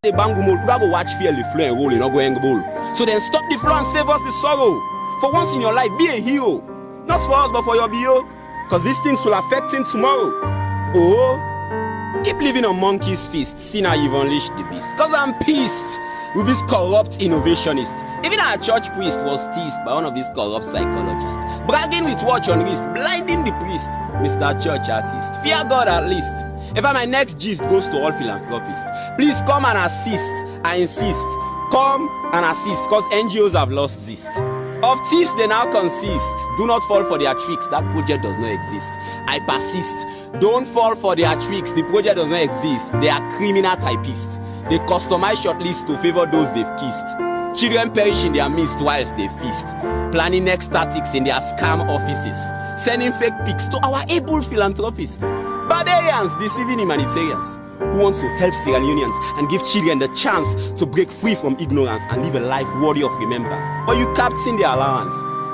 The bangumol, we go watch fear the flow and roll in Ogo Bowl. So then stop the flow and save us the sorrow. For once in your life, be a hero. Not for us, but for your BO. Because these things will affect him tomorrow. Oh, keep living on monkey's feast. See now you've unleashed the beast. Because I'm pissed with this corrupt innovationist. Even our church priest was teased by one of these corrupt psychologists. Bragging with watch on wrist, blinding the priest. Mr. Church artist, fear God at least. If my next gist goes to all philanthropists, please come and assist. I insist. Come and assist, because NGOs have lost zest. Of thieves they now consist. Do not fall for their tricks. That project does not exist. I persist. Don't fall for their tricks. The project does not exist. They are criminal typists. They customize shortlists to favor those they've kissed. Children perish in their midst whilst they feast. Planning next tactics in their scam offices. Sending fake pics to our able philanthropists. Barbarians deceiving humanitarians who want to help Sierra Leoneans and give children the chance to break free from ignorance and live a life worthy of remembrance. But you captain their allowance,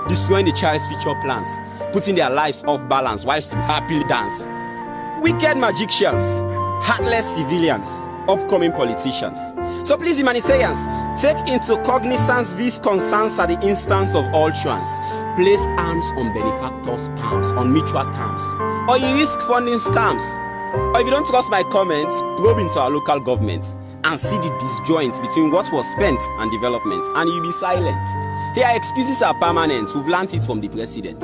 destroying the child's future plans, putting their lives off balance whilst you happily dance. Wicked magicians, heartless civilians, upcoming politicians. So please, humanitarians, take into cognizance these concerns at the instance of all trans. Place arms on benefactors' palms on mutual terms, or you risk funding scams. Or if you don't trust my comments, probe into our local government and see the disjoint between what was spent and development, and you'll be silent. Here, excuses are permanent. We've learned it from the president.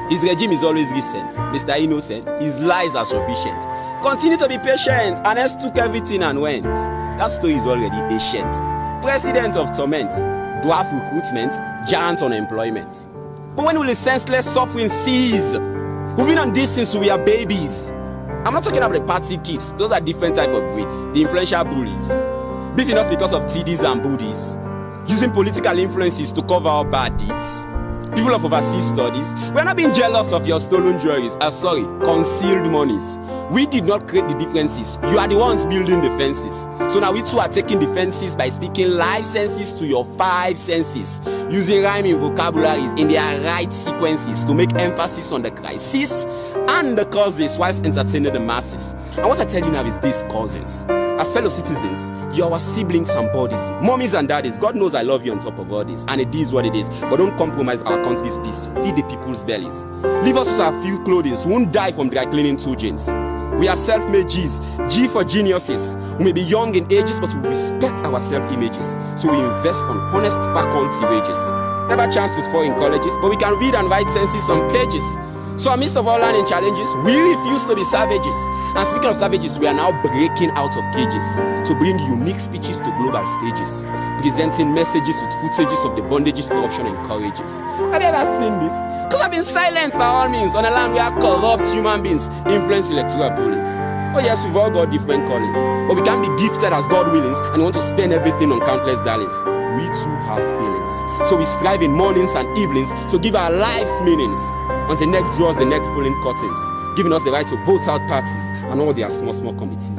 His regime is always recent. Mr. Innocent, his lies are sufficient. Continue to be patient. Ernest took everything and went. That story is already ancient. President of torment, dwarf recruitment, giant unemployment. But when will the senseless suffering cease? Moving on this since we are babies. I'm not talking about the party kids. Those are different type of breeds. The influential bullies. Beefing us because of TDs and booties. Using political influences to cover our bad deeds. People of overseas studies. We're not being jealous of your stolen jewelries. Concealed monies. We did not create the differences. You are the ones building the fences. So now we too are taking the fences by speaking life senses to your five senses. Using rhyming vocabularies in their right sequences to make emphasis on the crisis and the causes whilst entertaining the masses. And what I tell you now is this, cousins. As fellow citizens, you're our siblings and bodies, mommies and daddies. God knows I love you on top of all this, and it is what it is. But don't compromise our country's peace. Feed the people's bellies. Leave us with our few clothing. We won't die from dry cleaning 2 jeans. We are self-made G's. G for geniuses. We may be young in ages, but we respect our self-images. So we invest on honest faculty wages. Never chanced with foreign colleges, but we can read and write senses on pages. So amidst of all learning challenges, we refuse to be savages. And speaking of savages, we are now breaking out of cages to bring unique speeches to global stages, presenting messages with footages of the bondages corruption encourages. Have you ever seen this? Because I've been silent by all means on a land where corrupt human beings influence electoral pollings. Oh yes, we've all got different callings, but we can't be gifted as God willings and want to spend everything on countless darlings. We too have feelings, so we strive in mornings and evenings to give our lives meanings. Until next draws the next polling curtains, giving us the right to vote out parties and all their small committees.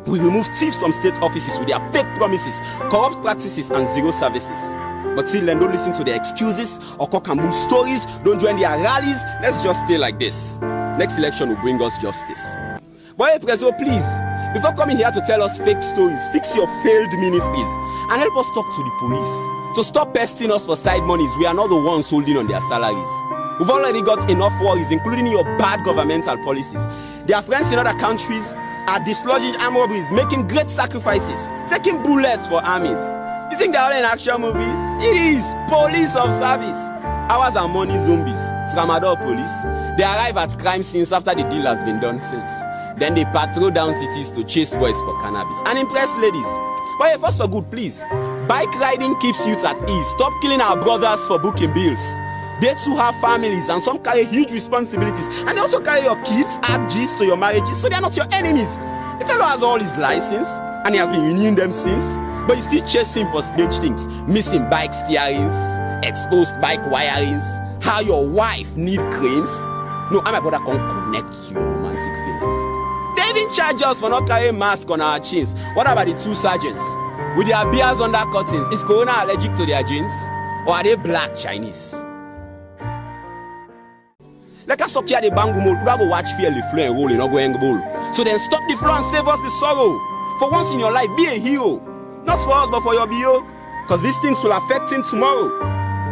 We remove thieves from state offices with their fake promises, corrupt practices and zero services. But till then, don't listen to their excuses or cock and bull stories. Don't join their rallies. Let's just stay like this. Next election will bring us justice. But hey, Prezo, please, before coming here to tell us fake stories, fix your failed ministries and help us talk to the police. So stop pesting us for side monies. We are not the ones holding on their salaries. We've already got enough worries, including your bad governmental policies. Their friends in other countries are dislodging armed robberies, making great sacrifices, taking bullets for armies. You think they're all in action movies? It is police of service. Ours are money zombies, tramadol police. They arrive at crime scenes after the deal has been done since. Then they patrol down cities to chase boys for cannabis and impress ladies. But hey, first for good, please. Bike riding keeps youths at ease. Stop killing our brothers for booking bills. They too have families and some carry huge responsibilities. And they also carry your kids, add G's to your marriages, so they are not your enemies. The fellow has all his license and he has been renewing them since, but he's still chasing for strange things. Missing bike steerings, exposed bike wirings, how your wife need creams. No, I'm a brother can connect to your romantic feelings. They even charge us for not carrying masks on our chins. What about the 2 sergeants? With their beers under curtains, is Corona allergic to their jeans? Or are they black Chinese? Let us suck here the bangumol. We go watch fear the flow and roll in Ogo Bowl. So then stop the flow and save us the sorrow. For once in your life, be a hero. Not for us, but for your BO. Because these things will affect him tomorrow.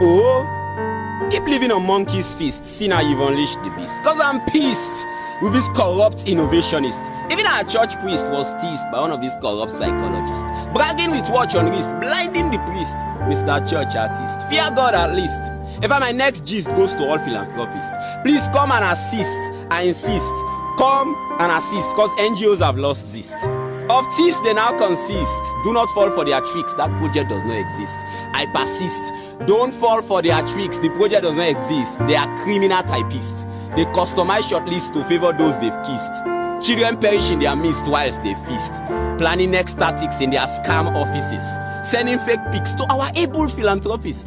Oh, keep living on monkey's fist. See now you've unleashed the beast. Because I'm pissed with this corrupt innovationist. Even our church priest was teased by one of these corrupt psychologists. Bragging with watch on wrist, blinding the priest. Mr. Church artist, fear God at least. If my next gist goes to all philanthropists, please come and assist. I insist. Come and assist, because NGOs have lost zest. Of thieves they now consist. Do not fall for their tricks. That project does not exist. I persist. Don't fall for their tricks. The project does not exist. They are criminal typists. They customize shortlists to favor those they've kissed. Children perish in their midst whilst they feast. Planning next tactics in their scam offices. Sending fake pics to our able philanthropists.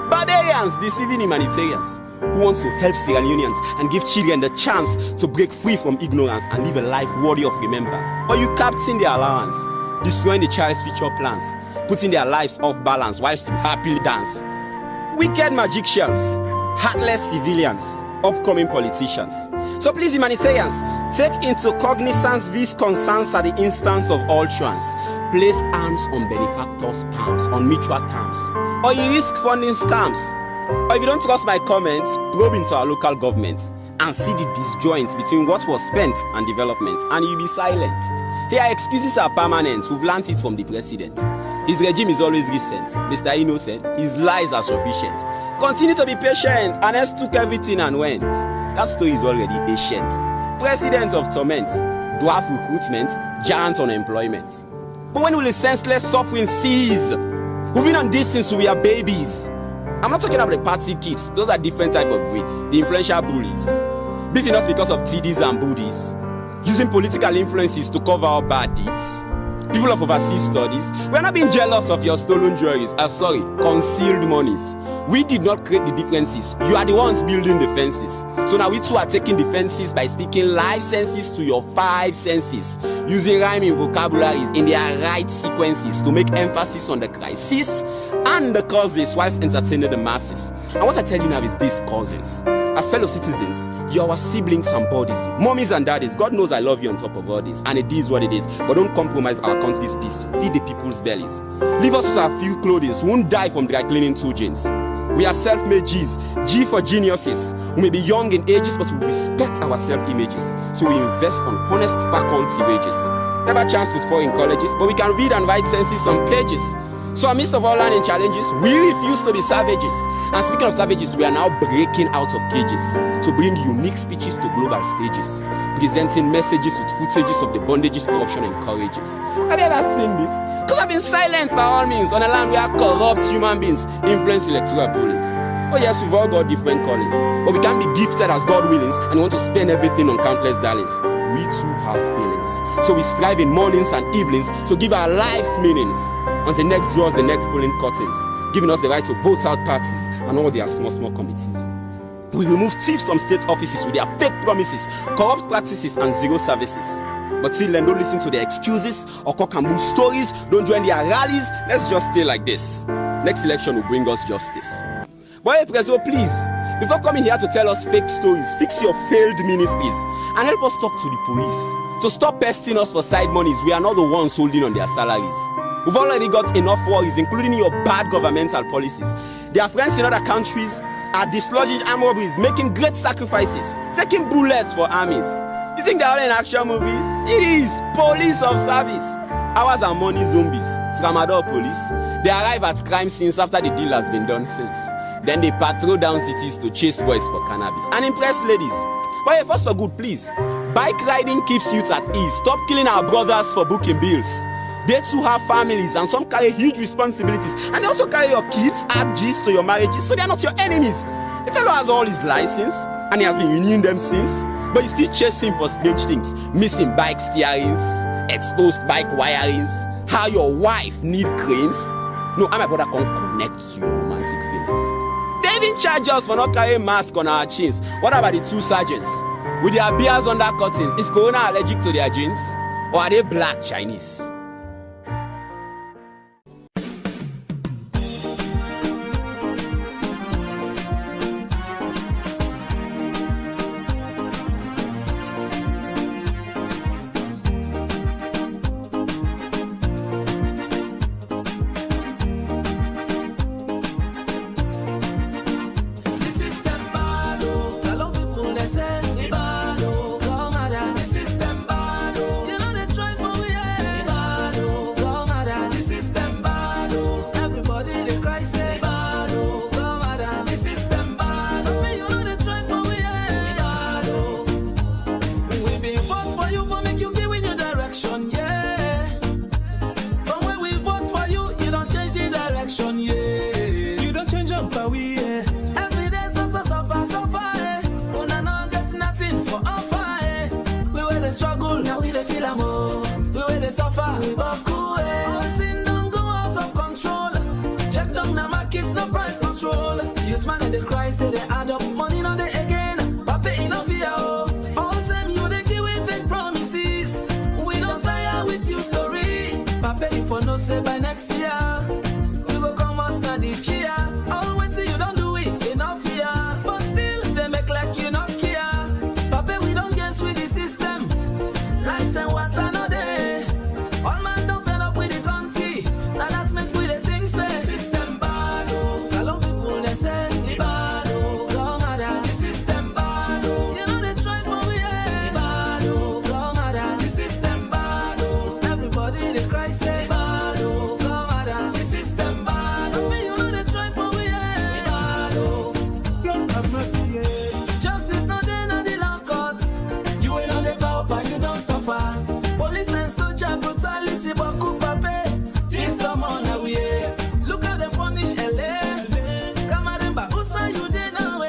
Barbarians deceiving humanitarians who want to help Sierra Leoneans and give children the chance to break free from ignorance and live a life worthy of remembrance. But you captain their allowance, destroying the child's future plans, putting their lives off balance whilst you happily dance. Wicked magicians, heartless civilians, upcoming politicians. So please, humanitarians, take into cognizance these concerns at the instance of all trans. Place arms on benefactors' palms on mutual terms, or you risk funding scams. Or if you don't trust my comments, probe into our local government and see the disjoint between what was spent and development, and you'll be silent. Here, excuses are permanent. We've learnt it from the president. His regime is always recent. Mr. Innocent, his lies are sufficient. Continue to be patient. Anes took everything and went. That story is already ancient. President of torment, dwarf recruitment, giant unemployment. But when will the senseless suffering cease? We've been on this since we are babies. I'm not talking about the party kids. Those are different type of breeds. The influential bullies. Beefing us because of TDs and booties. Using political influences to cover our bad deeds. People of overseas studies, we're not being jealous of your stolen jewelries. Concealed monies. We did not create the differences. You are the ones building the fences. So now we too are taking defenses by speaking life senses to your five senses. Using rhyming vocabularies in their right sequences to make emphasis on the crisis and the causes whilst entertaining the masses. And what I tell you now is this, cousins. As fellow citizens, you are our siblings and bodies, mommies and daddies. God knows I love you on top of all this, and it is what it is. But don't compromise our country's peace. Feed the people's bellies. Leave us with our few clothing. We won't die from dry cleaning 2 jeans. We are self-made G's, G for geniuses. We may be young in ages, but we respect our self-images. So we invest on honest faculty wages. Never chance with foreign colleges, but we can read and write senses on pages. So amidst of all learning challenges, we refuse to be savages. And speaking of savages, we are now breaking out of cages to bring unique speeches to global stages, presenting messages with footages of the bondages corruption encourages. Have you ever seen this? Because I've been silent by all means on a land where corrupt human beings influence electoral pollings. Oh yes, we've all got different callings, but we can't be gifted as God willings and want to spend everything on countless darlings. We too have feelings, so we strive in mornings and evenings to give our lives meanings until neck draws the next polling curtains, giving us the right to vote out parties and all their small committees. We remove thieves from state offices with their fake promises, corrupt practices and zero services. But till then, don't listen to their excuses or cock and bull stories. Don't join their rallies. Let's just stay like this. Next election will bring us justice. But hey, Prezo, please, before coming here to tell us fake stories, fix your failed ministries and help us talk to the police. So stop pesting us for side monies. We are not the ones holding on their salaries. We've already got enough worries, including your bad governmental policies. Their friends in other countries are dislodging armed robberies, making great sacrifices, taking bullets for armies. You think they're all in action movies? It is police of service. Ours are money zombies, tramadol police. They arrive at crime scenes after the deal has been done since. Then they patrol down cities to chase boys for cannabis and impress ladies. But hey, first for good, please. Bike riding keeps youth at ease. Stop killing our brothers for booking bills. They too have families and some carry huge responsibilities. And they also carry your kids, add G's to your marriages, so they are not your enemies. The fellow has all his license and he has been renewing them since. But you still chase him for strange things. Missing bike steerings, exposed bike wirings, how your wife need cranes. No, my brother can't connect to your romantic feelings. They even charge us for not carrying masks on our chins. What about the 2 sergeants? With their beers under curtains, is Corona allergic to their jeans? Or are they black Chinese? we buck away. All things don't go out of control. Check down the markets, no price control. Youth man in the cry, say they add up money, now they again. Papa enough here, oh. All time you they give with fake promises. We don't tire with you story. Papa if you no say by next year, we go come out na the cheer. All wait till you don't do it, enough here. But still, they make like you not care. Papa we don't guess with the system. Lights and what's another day. All man don't fell up with the country. Now that's make we the sing say system bad. Oh. Salon people they say the bad. Oh. Come on, the system bad. Oh. You know they try for we the bad. Oh. Come on, the system bad. Oh. Everybody they cry say bad. Oh. Come on, the system bad. Oh. You know they try for we the bad. Oh. Lord have mercy. Yeah. Justice not there, not the law court. You ain't on the power, but you don't suffer. Police and soldier brutality, but cook pay. This come on away. Look how they punish LA. Come on, remember, who say you did now?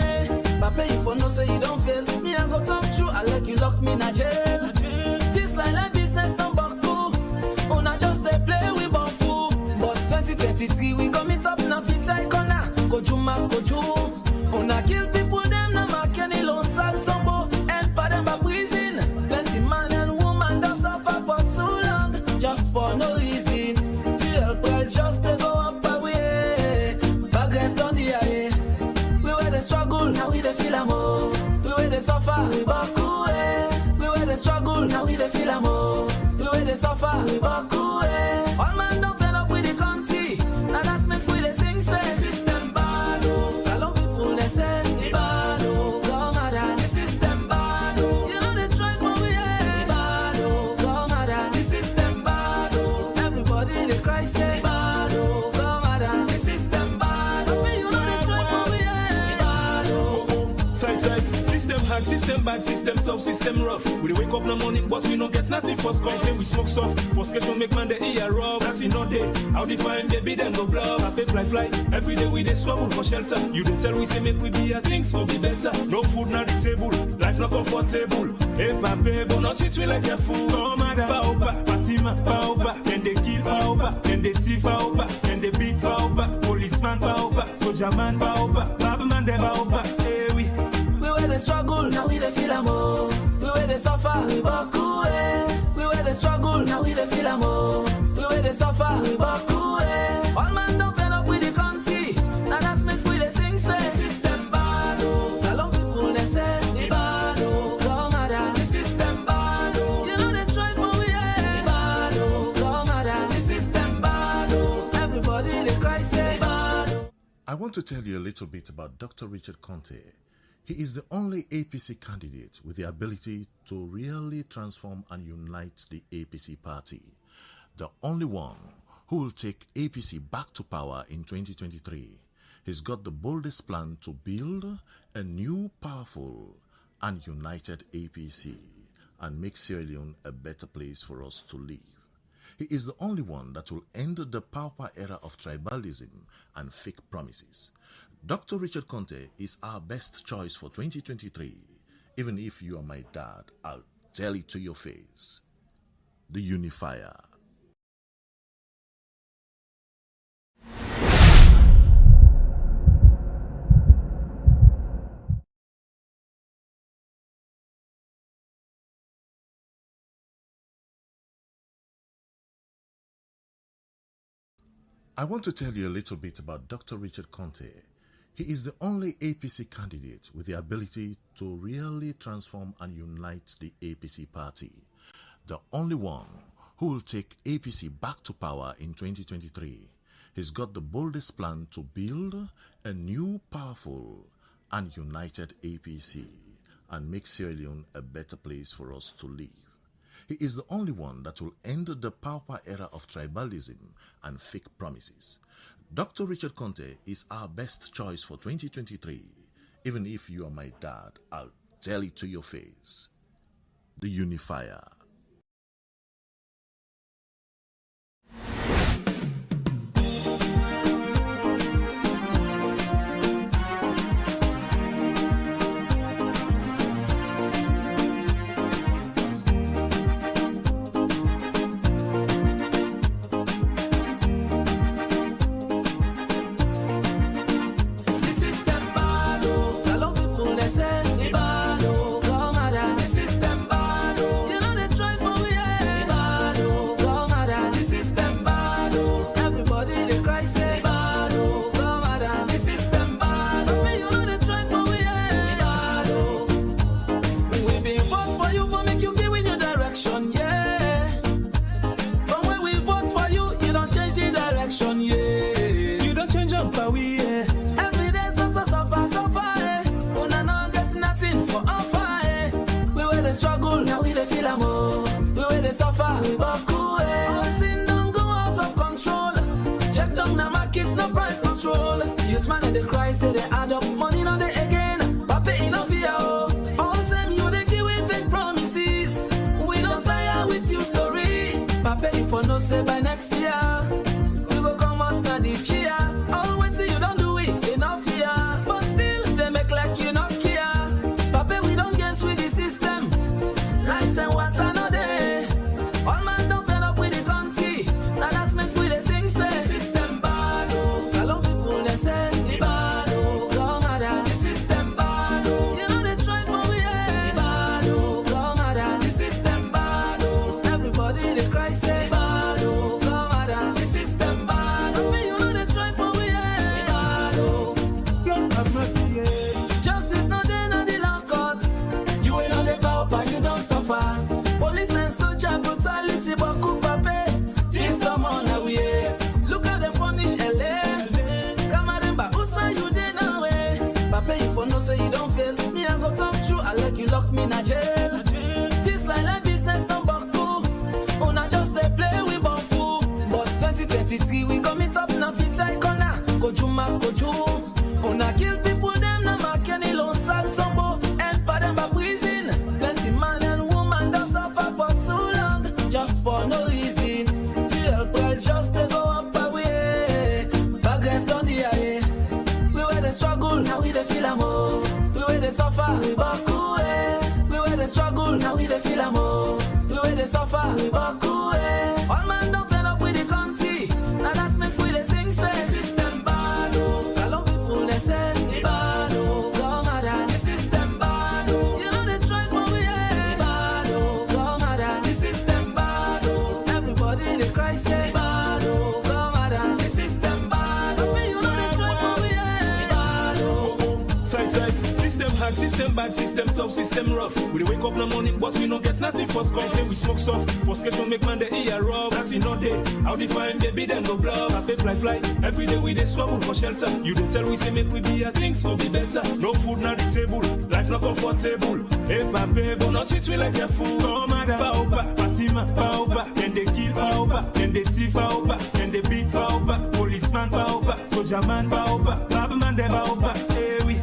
Papa, if you no say you don't fail, me I go talk true. I like you lock me in a jail. This like business don't back cool. Oh, not just they play with bomb fool. But 2023 we come it up na fit icona. Go juma, go ju. Oh, na kill people them na make any loan sal tumbo. And for them by prison. Plenty man and woman don't suffer for too long. Just for no reason. Real price just to go up away. Progress done the air. We were the struggle, now we the feel am oh. We were the suffer, we back away. We were the struggle, now we the feel am oh. We were the suffer, we back away. All man don't fed up with the country. Now that's make we the sing say system bad oh. Salon people they say the bad oh. Come on, the system bad oh. You know they try for we the bad oh. Come on, the system bad oh. Everybody they cry say bad oh. Come on, the system bad oh. You know they try for we the bad oh. Side, system hard, system bad, system tough, system rough. We wake up in the morning, but we don't get nothing for skull. Say we smoke stuff, frustration make man the ear rough. That's in no day, how define baby them go bluff. I pay fly, every day we dey struggle for shelter. You dey tell we say make we be a things go be better. No food na the table, life not comfortable. Hey baby, but not treat we like a fool. Come on, Baoba, Fatima, Baoba. Then they kill Baoba, then they thief Baoba, then they beat Baoba. Policeman Baoba, soldier man Baoba, Baba man de Baoba. Hey we. We were the struggle, now we the feel am oh. We were the suffer, we back away. We were the struggle, now we the feel am oh. We were the suffer, we back away. All man don't fed up with the country. Now that's make we the sing say system bad oh. Salon people they say the bad oh. Come on, the system bad oh. You know they try for we the bad oh. Come on, the system bad oh. Everybody they cry say bad oh. I want to tell you a little bit about Dr. Richard Conteh. He is the only APC candidate with the ability to really transform and unite the APC party. The only one who will take APC back to power in 2023. He's got the boldest plan to build a new, powerful and united APC and make Sierra Leone a better place for us to live. He is the only one that will end the power era of tribalism and fake promises. Dr. Richard Conteh is our best choice for 2023. Even if you are my dad, I'll tell it to your face. The Unifier. I want to tell you a little bit about Dr. Richard Conteh. He is the only APC candidate with the ability to really transform and unite the APC party. The only one who will take APC back to power in 2023. He's got the boldest plan to build a new, powerful and united APC and make Sierra Leone a better place for us to live. He is the only one that will end the power era of tribalism and fake promises. Dr. Richard Conteh is our best choice for 2023. Even if you are my dad, I'll tell it to your face. The Unifier. suffer, we buckle. All things don't go out of control. Check down the markets, no price control. Youth man in the cry, say they add up money, now they again. Papa enough here, oh. All time you they give with fake promises. We don't tire with you story. Papa if for no say by next year, we go come out na the cheer. All wait till you don't do it, enough here. But still they make like you not care. Papa we don't guess with the system. Lights and what's another day. All man don't fed up with the country. Now that's make we the sing say system bad. Oh, salon people they say the bad. Oh, come on, the system bad. Oh, you know they try for me. The bad. Oh, come on, the system bad. Oh, everybody they cry say bad. Oh, come on, the system bad. Oh, you know they try for me. The bad. Oh, Lord have mercy, yeah. justice not there, not the law court. You ain't on the power, but you don't suffer. Police and soldier brutality, but Kupape. This come on away. Look how they punish LA. Come on, remember, who say you did now? Papa, if you no say you don't fail, me I go talk true. I like you lock me in a jail. This like business don't buckle. Oh, not just a play we bumfu. But 2023 we coming up na fit icona. Go juma, go jum. Oh, na kill people them na make any loan salt tumbo. And for them by prison. Plenty man and woman don't suffer for too long. Just for no reason. Real price just to go up away. Progress done the air. We were the struggle, now we the feel am oh. We were the suffer, we buckle eh. We were the struggle, now we the feel am oh. We were the suffer, we buckle eh. All man don't fed up with the country. Now that's make we the sing say system bad oh. Salon people they say the bad oh. Come on, the system bad oh. You know they try for me eh. The bad oh. Come on, the system bad oh. Everybody they cry say bad oh. Come on, the system bad oh. You know they try for me eh. The bad oh. Side. System hard, system bad, system tough, system rough. We dey wake up in the morning, but we don't get nothing for skull. Say we smoke stuff, frustration make man the ear rough. That's in all day. How define baby then go bluff. I pay fly. Every day we dey struggle for shelter. You dey tell we say make we be a things go be better. No food na the table, life not comfortable. Hey papa, but not treat we like a fool. Come on, Baoba, Fatima, Baoba. Then they kill Baoba, then they thief Baoba, then they beat Baoba. Policeman Baoba, soldier man Baoba, Babman de Baoba. Hey we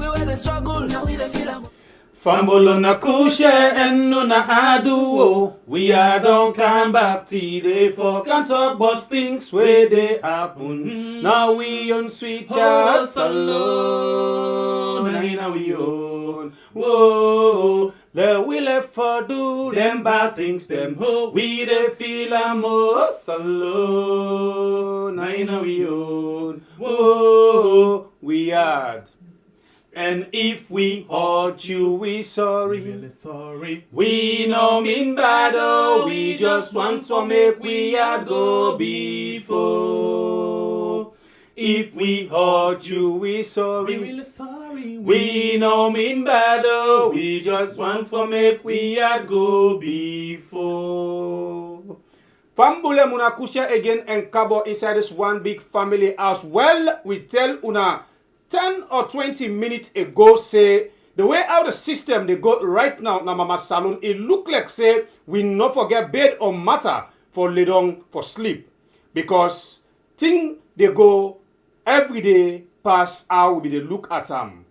were the struggle, now we the feel am. Fambolo na kushe enu na aduo. We are don't come back till they for can't talk about things where they happen. Now we on sweet house alone. Now we own. Whoa. The we left for do them bad things them ho. We they feel most alone. Now we own. Whoa. We are. And if we hurt you, we sorry. really sorry. We no mean bad, oh, we just want to make we had go before. If we hurt you, we sorry. We really sorry. We no mean bad, oh, we just want to make we had go before. Fambule muna kusha again and kabo inside this one big family house. Well, we tell una 10 or 20 minutes ago, say, the way how the system they go right now, na mama salon, it look like, say, we not forget bed or matter for lay down for sleep. Because thing they go every day past how we they look at them.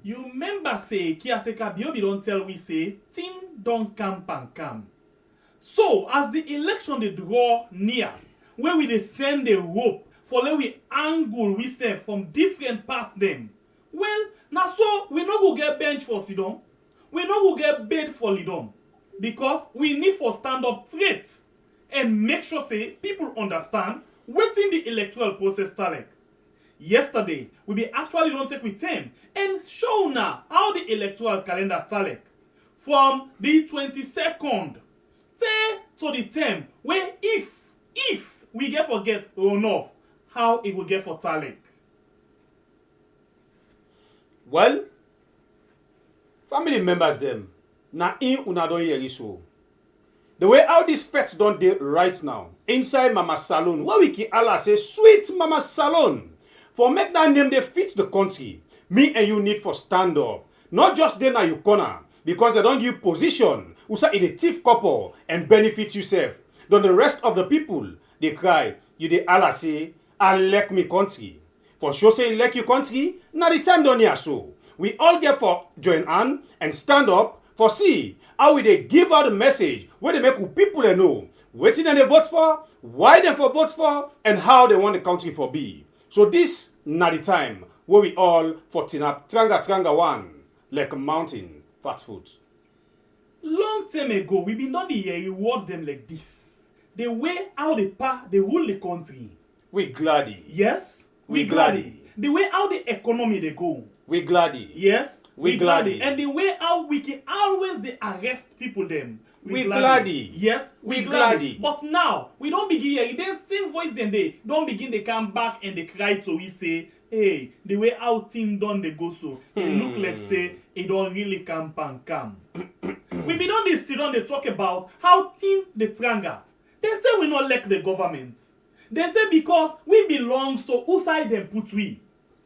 You remember say, caretaker Biobi don't tell we say, thing don't camp and come. So, as the election they draw near, where we they send the hope, for let we angle we say from different parts them. Well, now so we no go get bench for Sidon. We no go get bed for Lidon. Because we need for stand up straight and make sure say people understand waiting the electoral process talek. Yesterday, we be actually don't take with them and show now how the electoral calendar talek. From the 22nd to the 10th, where if we get forget runoff, how it will get for Talek. Well, family members them, na in una don hear so. The way how these facts don't dey right now, inside Mama Salon, where we can Allah say, sweet Mama Salon, for make that name they fit the country, me and you need for stand up. Not just then na you corner, because they don't give position, Usa in a thief couple and benefit yourself. Then the rest of the people, they cry, you they Allah say, I like me country. For sure say like your country, now the time done here so. We all get for join hand and stand up for see how we they give out the message where they make people they know what they vote for, why they for vote for, and how they want the country for be. So this not the time where we all for tinap tranga one like a mountain fat food. Long time ago, we been not the reward them like this. The way how they rule the country. We gladdy. Yes, we gladdy. The way how the economy they go. We gladdy. Yes, we gladdy. And the way how we can always they arrest people them. We gladdy. Yes, we gladdy. But now, we don't begin here. Then same voice then they don't begin they come back and they cry to we say, hey, the way how thing done they go so. It look like say it don't really come. We be done this sit down they talk about how thing the tranga. They say we not like the government. They say because we belongs to who side them put we.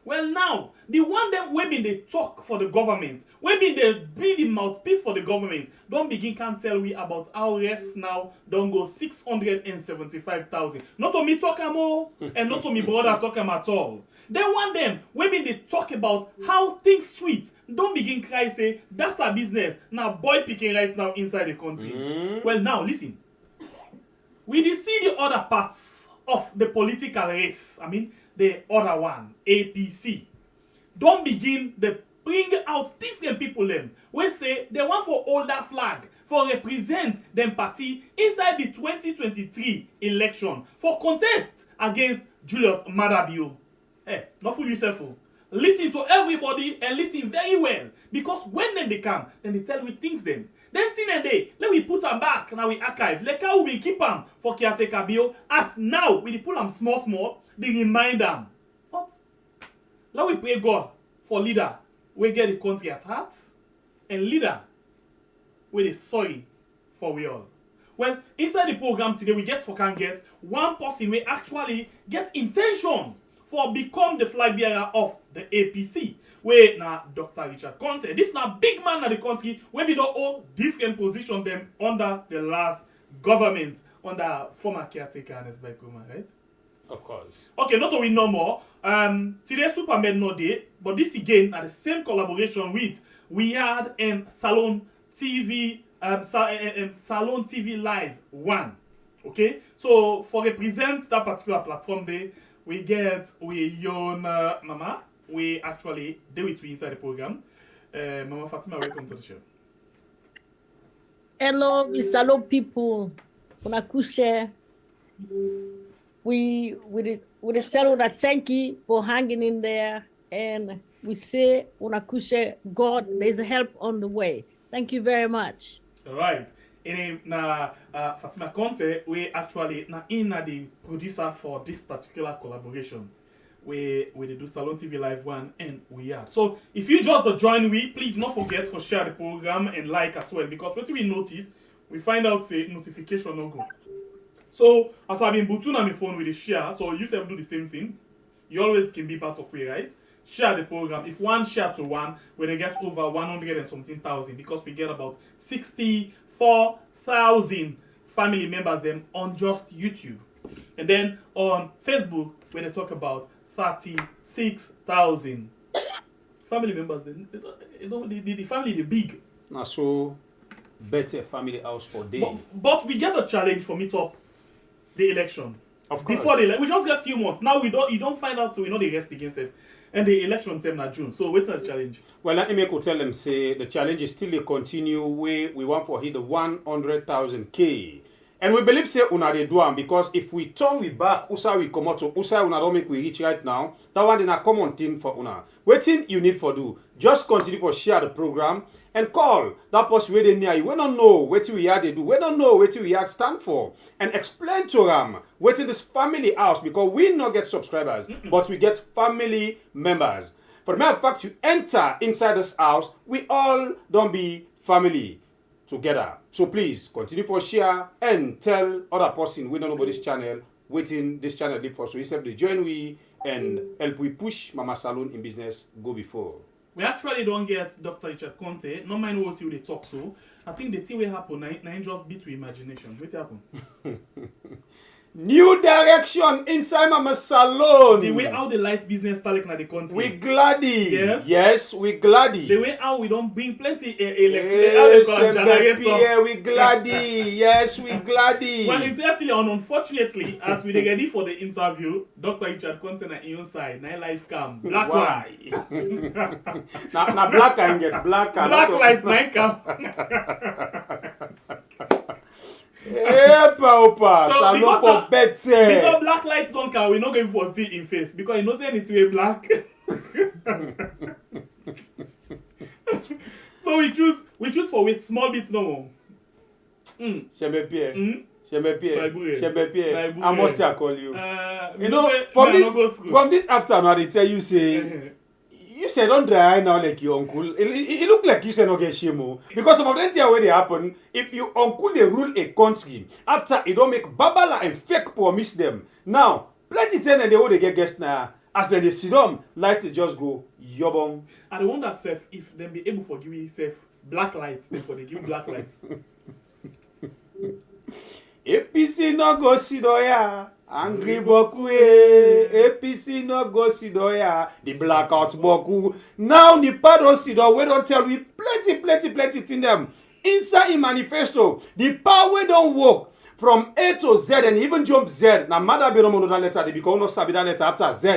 Well now, the one them we been they talk for the government, we been they be the mouthpiece for the government, don't begin can tell we about our rest now don't go 675,000. Not to me talk more, and not to me brother talk at all. They want them, we been they talk about how things sweet. Don't begin cry say that's a business. Now boy picking right now inside the country. Well now listen. We did see the other parts of the political race. I mean the other one, APC. Don't begin the bring out different people them. We say they want for hold that flag for represent them party inside the 2023 election for contest against Julius Madabio. Hey, not fool yourself. Listen to everybody and listen very well. Because when them they come, then they tell we things them. Then thing and they, let we put them back, now we archive. Like how we keep them for caretaker bill. As now, we put them small, they remind them. But, let we pray God for leader. We get the country at heart. And leader, we is sorry for we all. Well, inside the program today, we can get one person we actually get intention for become the flag bearer of the APC. We now Dr. Richard Conteh. This now big man in the country where we don't hold different position them under the last government under former caretaker Ernest Baikoma, right? Of course. Okay, not only no more. Today Superman no day, but this again at the same collaboration with we had Salon TV Salon TV Live 1. Okay, so for represent that particular platform there, we get young Mama. We actually do it inside the program. Mama Fatima, welcome to the show. Hello, Miss Hello people. Unakushe. We tell that thank you for hanging in there, and we say Unakushe, God, there's help on the way. Thank you very much. All right. And Fatima Conteh, we actually the producer for this particular collaboration. We do Salon TV Live 1 and we are. So if you just join we, please not forget to share the program and like as well, because what we notice, we find out say notification no go. So as I've been booting on my phone with the share, so you self do the same thing. You always can be part of we, right? Share the program. If one share to one, we they get over 100 and something thousand, because we get about 64,000 family members them on just YouTube. And then on Facebook, when they talk about 36,000 family members. The family is big. Now so better family house for day. But we get a challenge for meet up the election. Of course. Before we just get a few months. Now you don't find out, so we know the rest against it. And the election term na June. So what's the challenge? Well, let me tell them say the challenge is still a continue way. We want for hit the 100,000 K. And we believe say una dey do am, because if we turn we back, usa we come out to usa una don't make we reach right now. That one is a common thing for una. Waiting you need for do. Just continue for share the program and call that person where they near you. We don't know what we had they do. We don't know what we had stand for. And explain to them what in this family house, because we not get subscribers, but we get family members. For the matter of fact, you enter inside this house, we all don't be family together. So please continue for share and tell other person we don't know about this channel, waiting this channel live for, so you have to join we and help we push Mama Salon in business go before. We actually don't get Dr. Richard Conteh. No mind what they talk so. I think the thing will happen now just beat with imagination. What happen? New direction inside Mama Salon. The way how the light business start in the country. We gladdy. Yes. Yes, we gladdy. The way how we don't bring plenty electricity. Yeah, we gladdy. Yes, we gladdy. Well, interestingly and unfortunately, as we get ready for the interview, Dr. Richard Conteh na inside, night lights come. Black light. na black and get black. Black light night come. Opa, So salon for better. Because black lights don't come, we're not going for see in face because you know say anything black. So we choose for with small bits no. Shembe Pierre. Bible. I must call you. You know, from this afternoon, I tell you say. You said don't dry now like your uncle. It look like you said no get shame because some of them things where they happen. If you uncle they rule a country after it don't make babala and fake promise them. Now plenty ten and they will they get guests now. As they sit down, lights they just go yobong. I wonder self if them be able to give you self black light before they give black light. APC no go sidoya. Angry boku APC no go sidoya. The blackout boku. Now the pardon sido we don't tell we plenty thing them. Inside in manifesto, the power don't work from A to Z and even jump Z. Now mother be no more that letter, they become no sabi that letter after Z.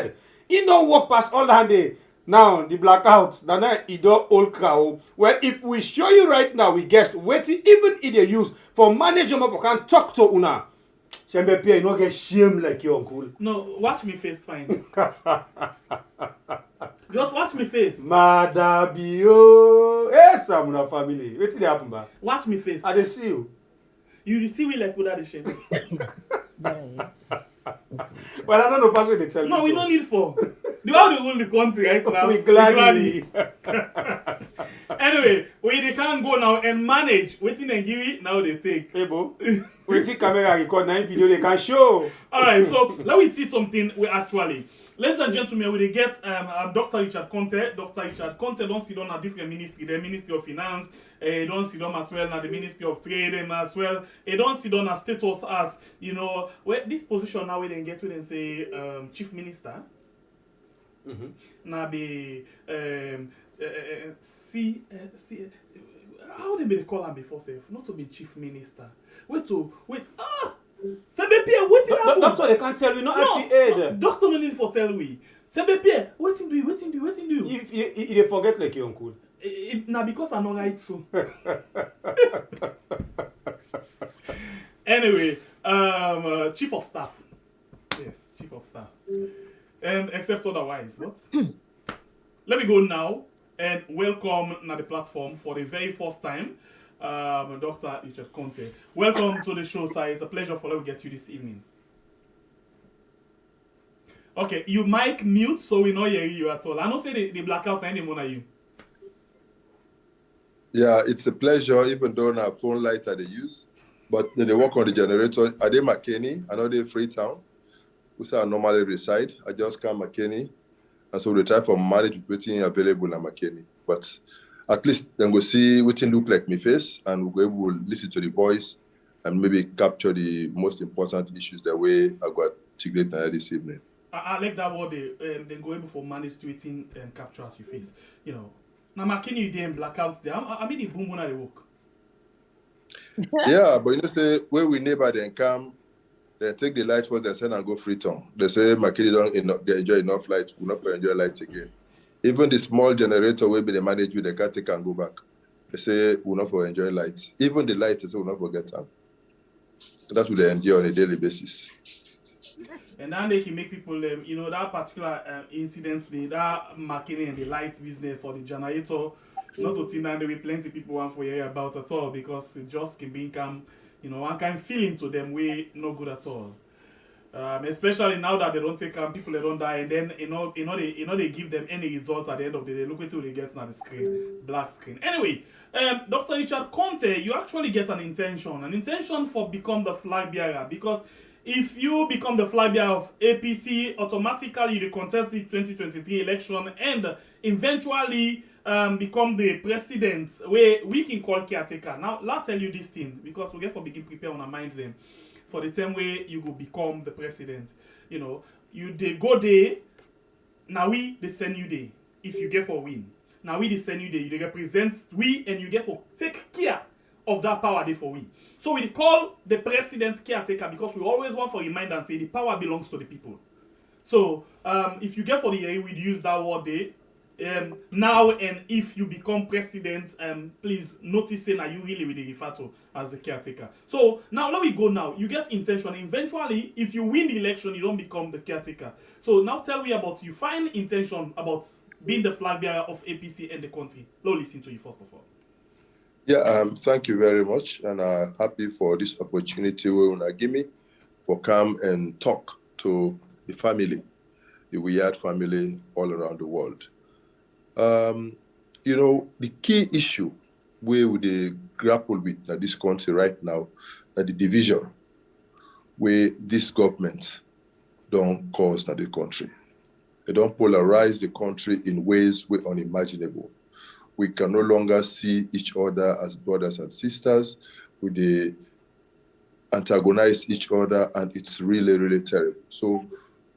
It don't work past all the day. Now the blackout, now it don't old cow. Well, if we show you right now, we guess waiting even if they use for management for can talk to una. Shembe Pierre, you don't get shame like your uncle. No, watch me face fine. Just watch me face. Madabio. Hey, Samuna family. What's the happen, ba? Watch me face. I dey see you. You see we like without the shame. Well, I don't know password they tell you. No, we don't need for. The how they rule the country right now. We gladly. Anyway, they can't go now and manage. Waiting and give it, now they take. Hey, bo. Waiting camera record 9 video they can show. Alright, so let me see something we actually. Ladies and gentlemen, we get Dr. Richard Conteh. Dr. Richard Conteh don't sit on a different ministry, the Ministry of Finance. He don't sit on as well now the Ministry of Trade and as well. He don't sit on a status as, you know, where this position now we then get with and say Chief Minister. Now be how they be call him before self? Not to be Chief Minister. Wait. Sebepia, what did happen? Doctor, they can't tell you, not actually aid. No, doctor no need for tell we. Sebepia, what do you? If they forget like your uncle. Now because I know right so. Anyway, Chief of Staff. Yes, Chief of Staff. And except otherwise, what? Let me go now and welcome na the platform for the very first time. Dr. Richard Conteh. Welcome to the show, sir. It's a pleasure for us to get you this evening. Okay, you mic mute so we know hear you at all. I don't say the blackout anymore are you. Yeah, it's a pleasure, even though our phone lights are they use. But they work on the generator. Are they McKinney? I know they're Freetown. We say I normally reside. I just come McKinney. And so we try for manage waiting available at McKinney. But at least then we'll see what it look like me face and we'll go able to listen to the voice and maybe capture the most important issues that way I got to get this evening. I like that word they go able for manage tweeting and capture as you face. You know. Now McKinney you and blackouts there. I mean the boom when I work. Yeah, but you know say where we neighbor then come, they take the light first and send and go Freetown. They say McKinney don't enjoy enough light, will not enjoy light again. Even the small generator will be the managed with the car take and go back. They say we'll not for enjoy light. Even the light, they say we'll not forget them. That's what they endure on a daily basis. And then they can make people, you know, that particular incident, that McKinney and the light business or the generator, not to think that there will be plenty people want for hear about at all because it just can become, you know, one kind of feeling to them way no good at all. Especially now that they don't take people they don't die and then they give them any result at the end of the day. Look at what they get on the screen, black screen. Anyway, Dr. Richard Conteh, you actually get an intention for become the flag bearer because if you become the flag bearer of APC, automatically you contest the 2023 election and eventually become the president, where we can call caretaker. Now, I'll tell you this thing, because we get for begin prepare on our mind them for the time where you will become the president. You know, they go there, now they send you there, if you get for win. Now they send you there, you represent we, and you get for take care of that power there for we. So we call the president caretaker because we always want to remind and say the power belongs to the people. So if you get for the year, we'd use that word there. Now and if you become president, please notice that you really will refer to as the caretaker. So now let me go now. You get intention. Eventually, if you win the election, you don't become the caretaker. So now tell me about you find intention about being the flag bearer of APC and the country. Let's listen to you first of all. Yeah, thank you very much, and I'm happy for this opportunity we give me for come and talk to the family, the Weird family all around the world. You know, the key issue where we grapple with this country right now, the division where this government don't cause the country. They don't polarize the country in ways we're unimaginable. We can no longer see each other as brothers and sisters. We antagonize each other, and it's really, really terrible. So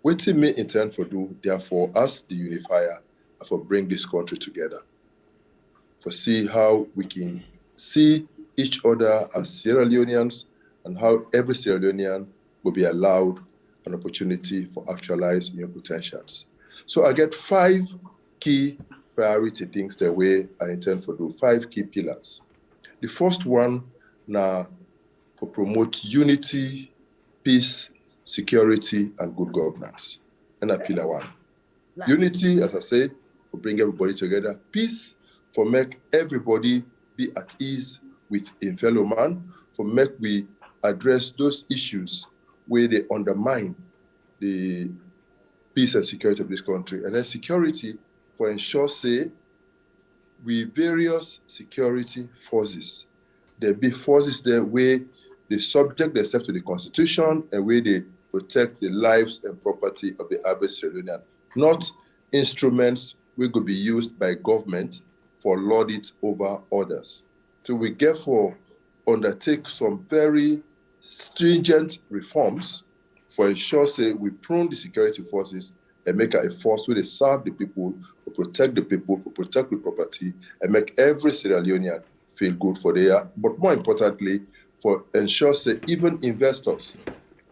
what we may intend to do, therefore, as the unifier, for bring this country together, for see how we can see each other as Sierra Leoneans, and how every Sierra Leonean will be allowed an opportunity for actualizing your potentials. So I get 5 key priority things the way I intend to do, 5 key pillars. The first one now to promote unity, peace, security, and good governance. And that's pillar 1. Unity, as I said, to bring everybody together. Peace, for make everybody be at ease with a fellow man, for make we address those issues where they undermine the peace and security of this country. And then security, for ensure, say, with various security forces. There be forces there where they subject themselves to the Constitution and where they protect the lives and property of the average Sierra Leonean, not instruments which could be used by government for lord it over others. So we therefore undertake some very stringent reforms for ensure, say, we prune the security forces and make a force where they serve the people, to protect the people, to protect the property, and make every Sierra Leonean feel good for their, but more importantly, for ensure say even investors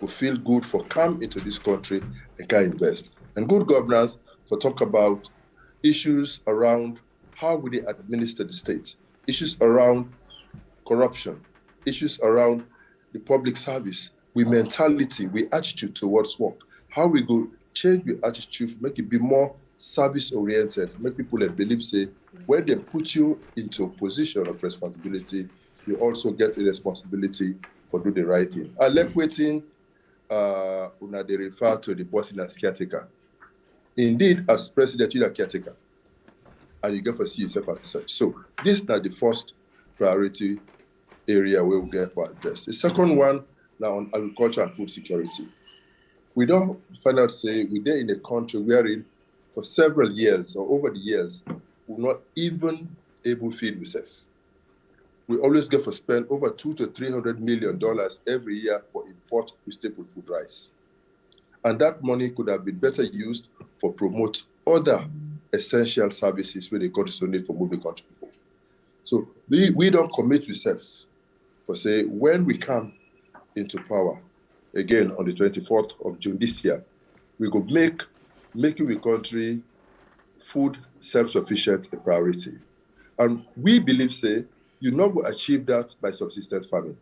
will feel good for come into this country and can invest. And good governance for talk about issues around how will they administer the state, issues around corruption, issues around the public service, with mentality, with attitude towards work, how we go change the attitude, make it be more service-oriented, make people that believe, say, when they put you into a position of responsibility, you also get a responsibility for do the right thing. I like waiting, they refer to the boss as caretaker. Indeed, as president, you're a caretaker, and you get to see yourself as such. So this is not the first priority area where we get for address. The second one, now on agriculture and food security. We don't find out, say, we're there in a country wherein for several years or over the years, we're not even able to feed ourselves. We always get to spend over $200 to $300 million every year for import with staple food rice. And that money could have been better used for promote other essential services where the country need for moving country people. So we don't commit ourselves for, say, when we come into power, again, on the 24th of June this year, we could making the country food self-sufficient a priority. And we believe, say, you not will achieve that by subsistence farming.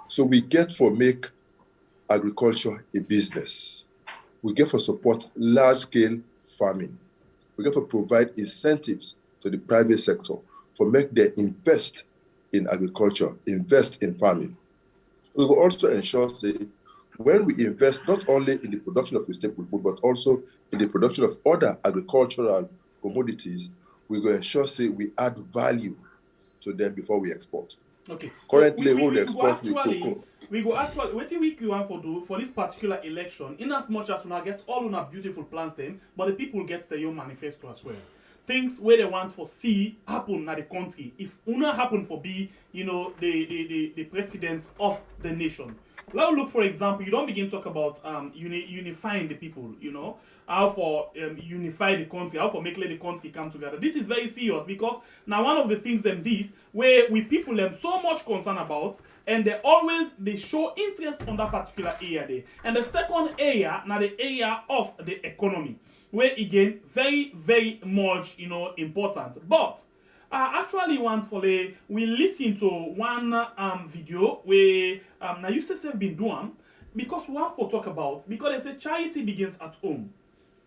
So we get for make agriculture a business. We get for support large-scale farming. We get for provide incentives to the private sector for make them invest in agriculture, invest in farming. We will also ensure, say, when we invest not only in the production of staple food, but also in the production of other agricultural commodities, we will ensure, say, we add value to them before we export. Okay. Currently, so we export with cocoa. we go actually what week you want for do for this particular election, in as much as una get all una beautiful plans them, but the people get their own manifesto as well. Things where they want for see happen in the country. If una happen for be, you know, the president of the nation. Now look, for example, you don't begin to talk about unifying the people, you know, how for unify the country, how for make the country come together. This is very serious because now one of the things them this where we people them so much concern about, and they show interest on that particular area there. And the second area, now the area of the economy, where again very very much, you know, important. But I actually want for we listen to one video where now you have been doing, because we want for talk about, because they say charity begins at home.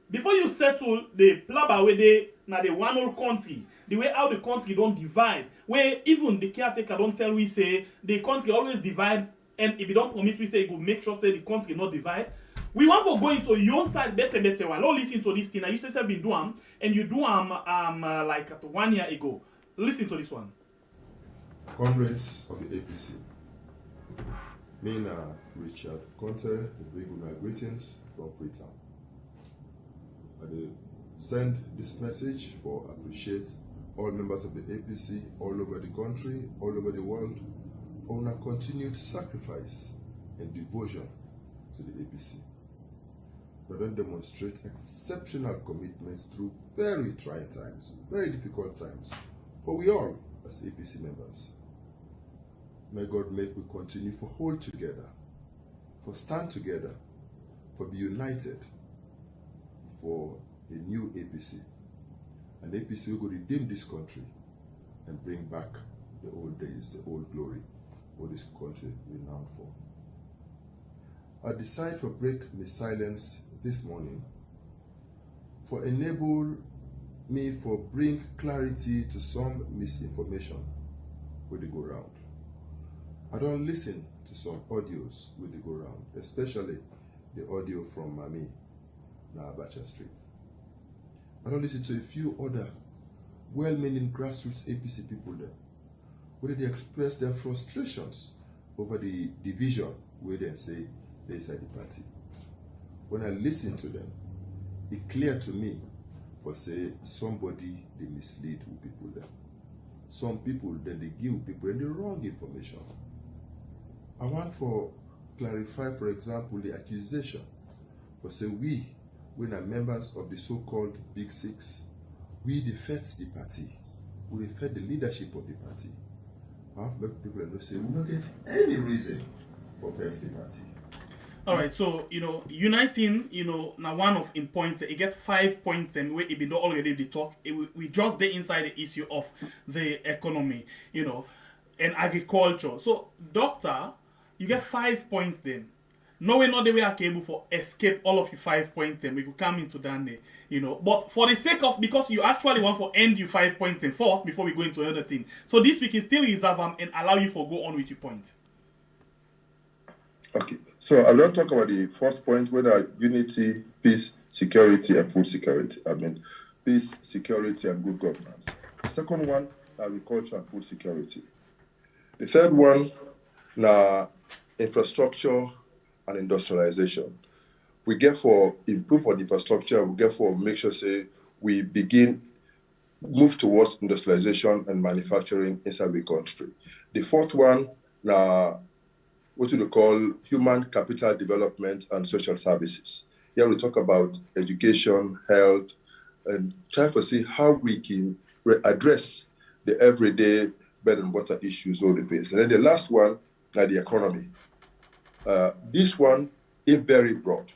Before you settle the plaba where they now the one whole country, the way how the country don't divide, where even the caretaker don't tell we say the country always divide, and if you don't promise we say you go make sure say the country not divide. We want for going to your own side better while. Don't listen to this thing. Now you say have been doing, and you do like 1 year ago. Listen to this one. Comrades of the APC, me na Richard Conteh, the big greetings from Freetown. I send this message for appreciate all members of the APC all over the country, all over the world, for their continued sacrifice and devotion to the APC. But then demonstrate exceptional commitments through very trying times, very difficult times, for we all as APC members. May God make we continue for hold together, for stand together, for be united, for a new APC. An APC will go redeem this country and bring back the old days, the old glory, what this country renowned for. I decide to break my silence this morning for enable me for bring clarity to some misinformation where they go round. I don't listen to some audios where they go round, especially the audio from Mami na Abacha Street. I don't listen to a few other well-meaning grassroots APC people there, where they express their frustrations over the division where they say they inside the party. When I listen to them, it's clear to me for say somebody they mislead with people there. Some people then they give people the wrong information. I want for clarify, for example, the accusation for say we are members of the so-called Big Six, we defect the party, we defect the leadership of the party. I have to make people know say we don't get any reason for first the party. All right, so you know, uniting, you know, now one of in points, it gets 5 points. Then we even though already the talk, we just the inside the issue of the economy, you know, and agriculture. So, doctor, you get 5 points then. No way, not the way I can able for escape all of your 5 points. Then we could come into that, you know. But for the sake of, because you actually want for end you 5 points and first before we go into another thing. So this we can still reserve them and allow you for go on with your point. Okay. So I will talk about the first point, whether unity, peace, security, and food security. I mean, peace, security, and good governance. The second one, agriculture and food security. The third one, infrastructure and industrialization. We get for improve on infrastructure, we get for make sure say we move towards industrialization and manufacturing inside the country. The fourth one, what we call human capital development and social services. Here we talk about education, health, and try to see how we can address the everyday bread and butter issues we face. And then the last one, the economy. This one is very broad.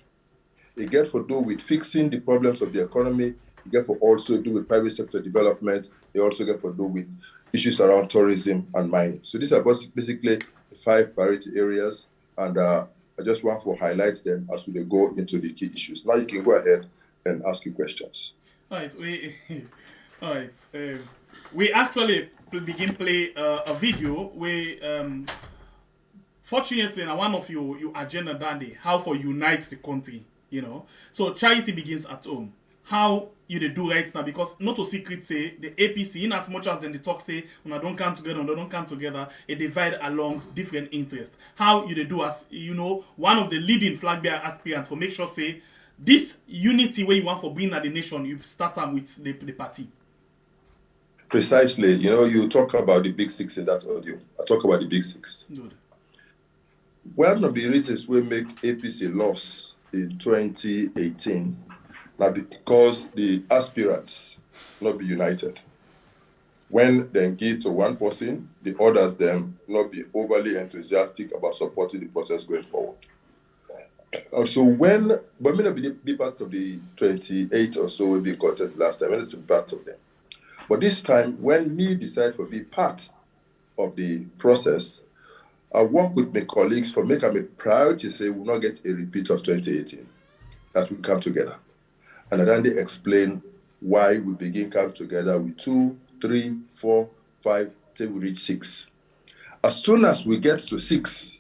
It gets to do with fixing the problems of the economy. It gets to also do with private sector development. It also gets to do with issues around tourism and mining. So these are basically 5 priority areas, and I just want to highlight them as we go into the key issues. Now you can go ahead and ask your questions. All right, we actually begin play a video where fortunately now one of your agenda that day, how for unite the country, you know. So charity begins at home. How you they do right now, because not a secret say the APC, in as much as then the talk say when I don't come together, it divide along different interests. How you they do as one of the leading flag bearer aspirants for make sure say this unity where you want for being at the nation, you start them with the party. Precisely. You talk about the big six in that audio. I talk about the big six. Good. One of the reasons we make APC loss in 2018 now because the aspirants not be united. When they give to one person, the others them not be overly enthusiastic about supporting the process going forward. So but may not be part of the 28 or so will be contest last time, I need to be part of them. But this time, when me decide to be part of the process, I work with my colleagues for make them a priority say we will not get a repeat of 2018, that we come together. And then they explain why we begin come together with 2, 3, 4, 5, till we reach 6. As soon as we get to 6,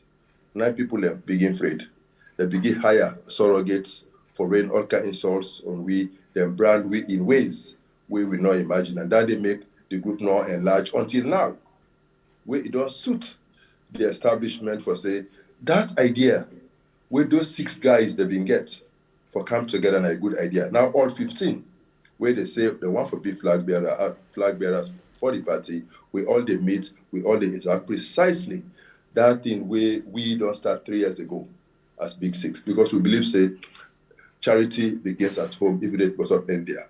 9 people begin afraid. They begin hire surrogates for rain all kind of insults on we, then brand we in ways we will not imagine. And then they make the group not enlarge until now, where it does suit the establishment for say, that idea, where those 6 guys they've been get for come together and a good idea. Now all 15, where they say they want for be flag bearers for the party, we all they meet, we all they interact precisely that thing where we don't start 3 years ago as big 6, because we believe say charity begins at home, even if it was not end there.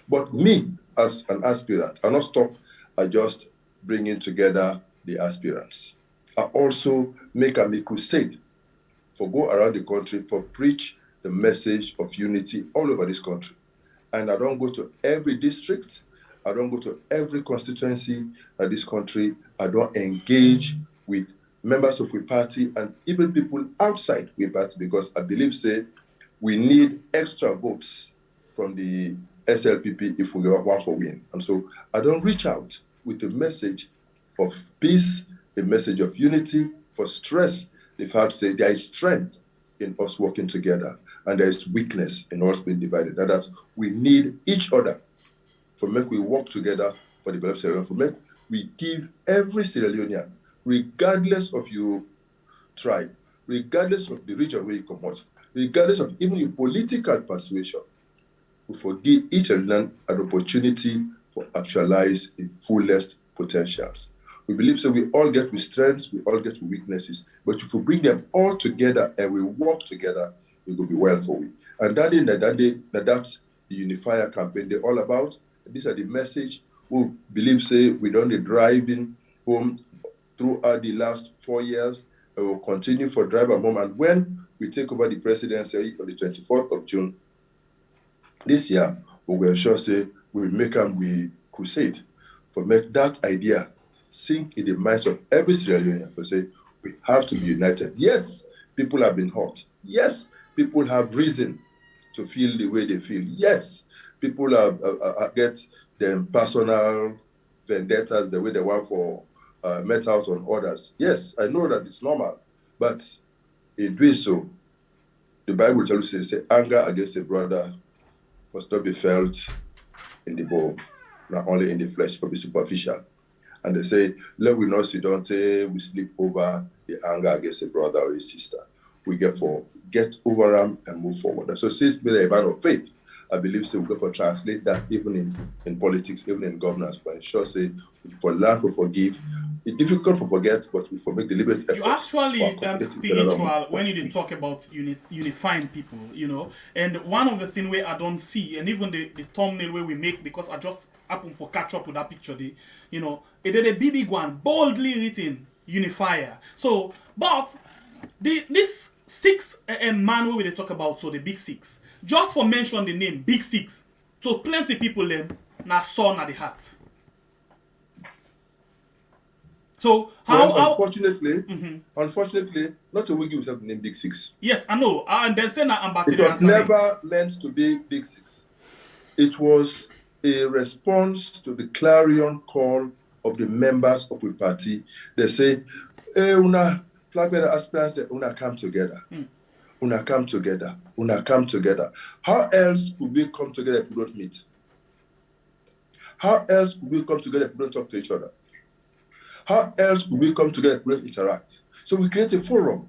But me as an aspirant, I not stop at just bringing together the aspirants. I also make a crusade for go around the country for preach the message of unity all over this country. And I don't go to every district, I don't go to every constituency of this country, I don't engage with members of the party and even people outside the party, because I believe say we need extra votes from the SLPP if we want for win. And so I don't reach out with a message of peace, a message of unity, for stress. The fact say there is strength in us working together and there is weakness in us being divided. And that's we need each other for make we work together for the development Sierra Leone, for make we give every Sierra Leonean, regardless of your tribe, regardless of the region where you come out, regardless of even your political persuasion, we forgive each and an opportunity for actualize its fullest potentials. We believe so we all get with strengths, we all get with weaknesses, but if we bring them all together and we work together, it will be well for we. And that's the Unifier campaign they're all about. These are the message we believe say we don't need driving home throughout the last 4 years. We will continue for driver home. And when we take over the presidency on the 24th of June this year, we will sure say we make them we crusade for make that idea sink in the minds of every Sierra Leonean for say we have to be united. Yes, people have been hurt. Yes, people have reason to feel the way they feel. Yes, people have get them personal vendettas the way they want for met out on others. Yes, I know that it's normal, but in doing so, the Bible tells us say anger against a brother must not be felt in the bone, not only in the flesh, but be superficial. And they say, let we not sit down, we sleep over the anger against a brother or a sister. We get over them and move forward. So since being a man of faith, I believe so we go for translate that even in politics, even in governance, for ensure say for learn, for forgive. It's difficult for forget, but we for make deliberate efforts. You actually spiritual when you talk about unifying people, And one of the things where I don't see, and even the thumbnail where we make, because I just happen for catch up with that picture, it did a big one, boldly written, Unifier. So, but this 6 man where we talk about, so the big 6, just for mention the name big 6, so plenty people them na son at the heart. So unfortunately, not a wiggy yourself the name big 6. Yes, I know. And then say ambassador. It was never meant to be big 6. It was a response to the clarion call of the members of the party. They say, una Flagbearer Aspirants, una come together. Una come together. Una come together. How else would we come together if we don't meet? How else could we come together if we don't talk to each other? How else could we come together if we don't interact? So we create a forum.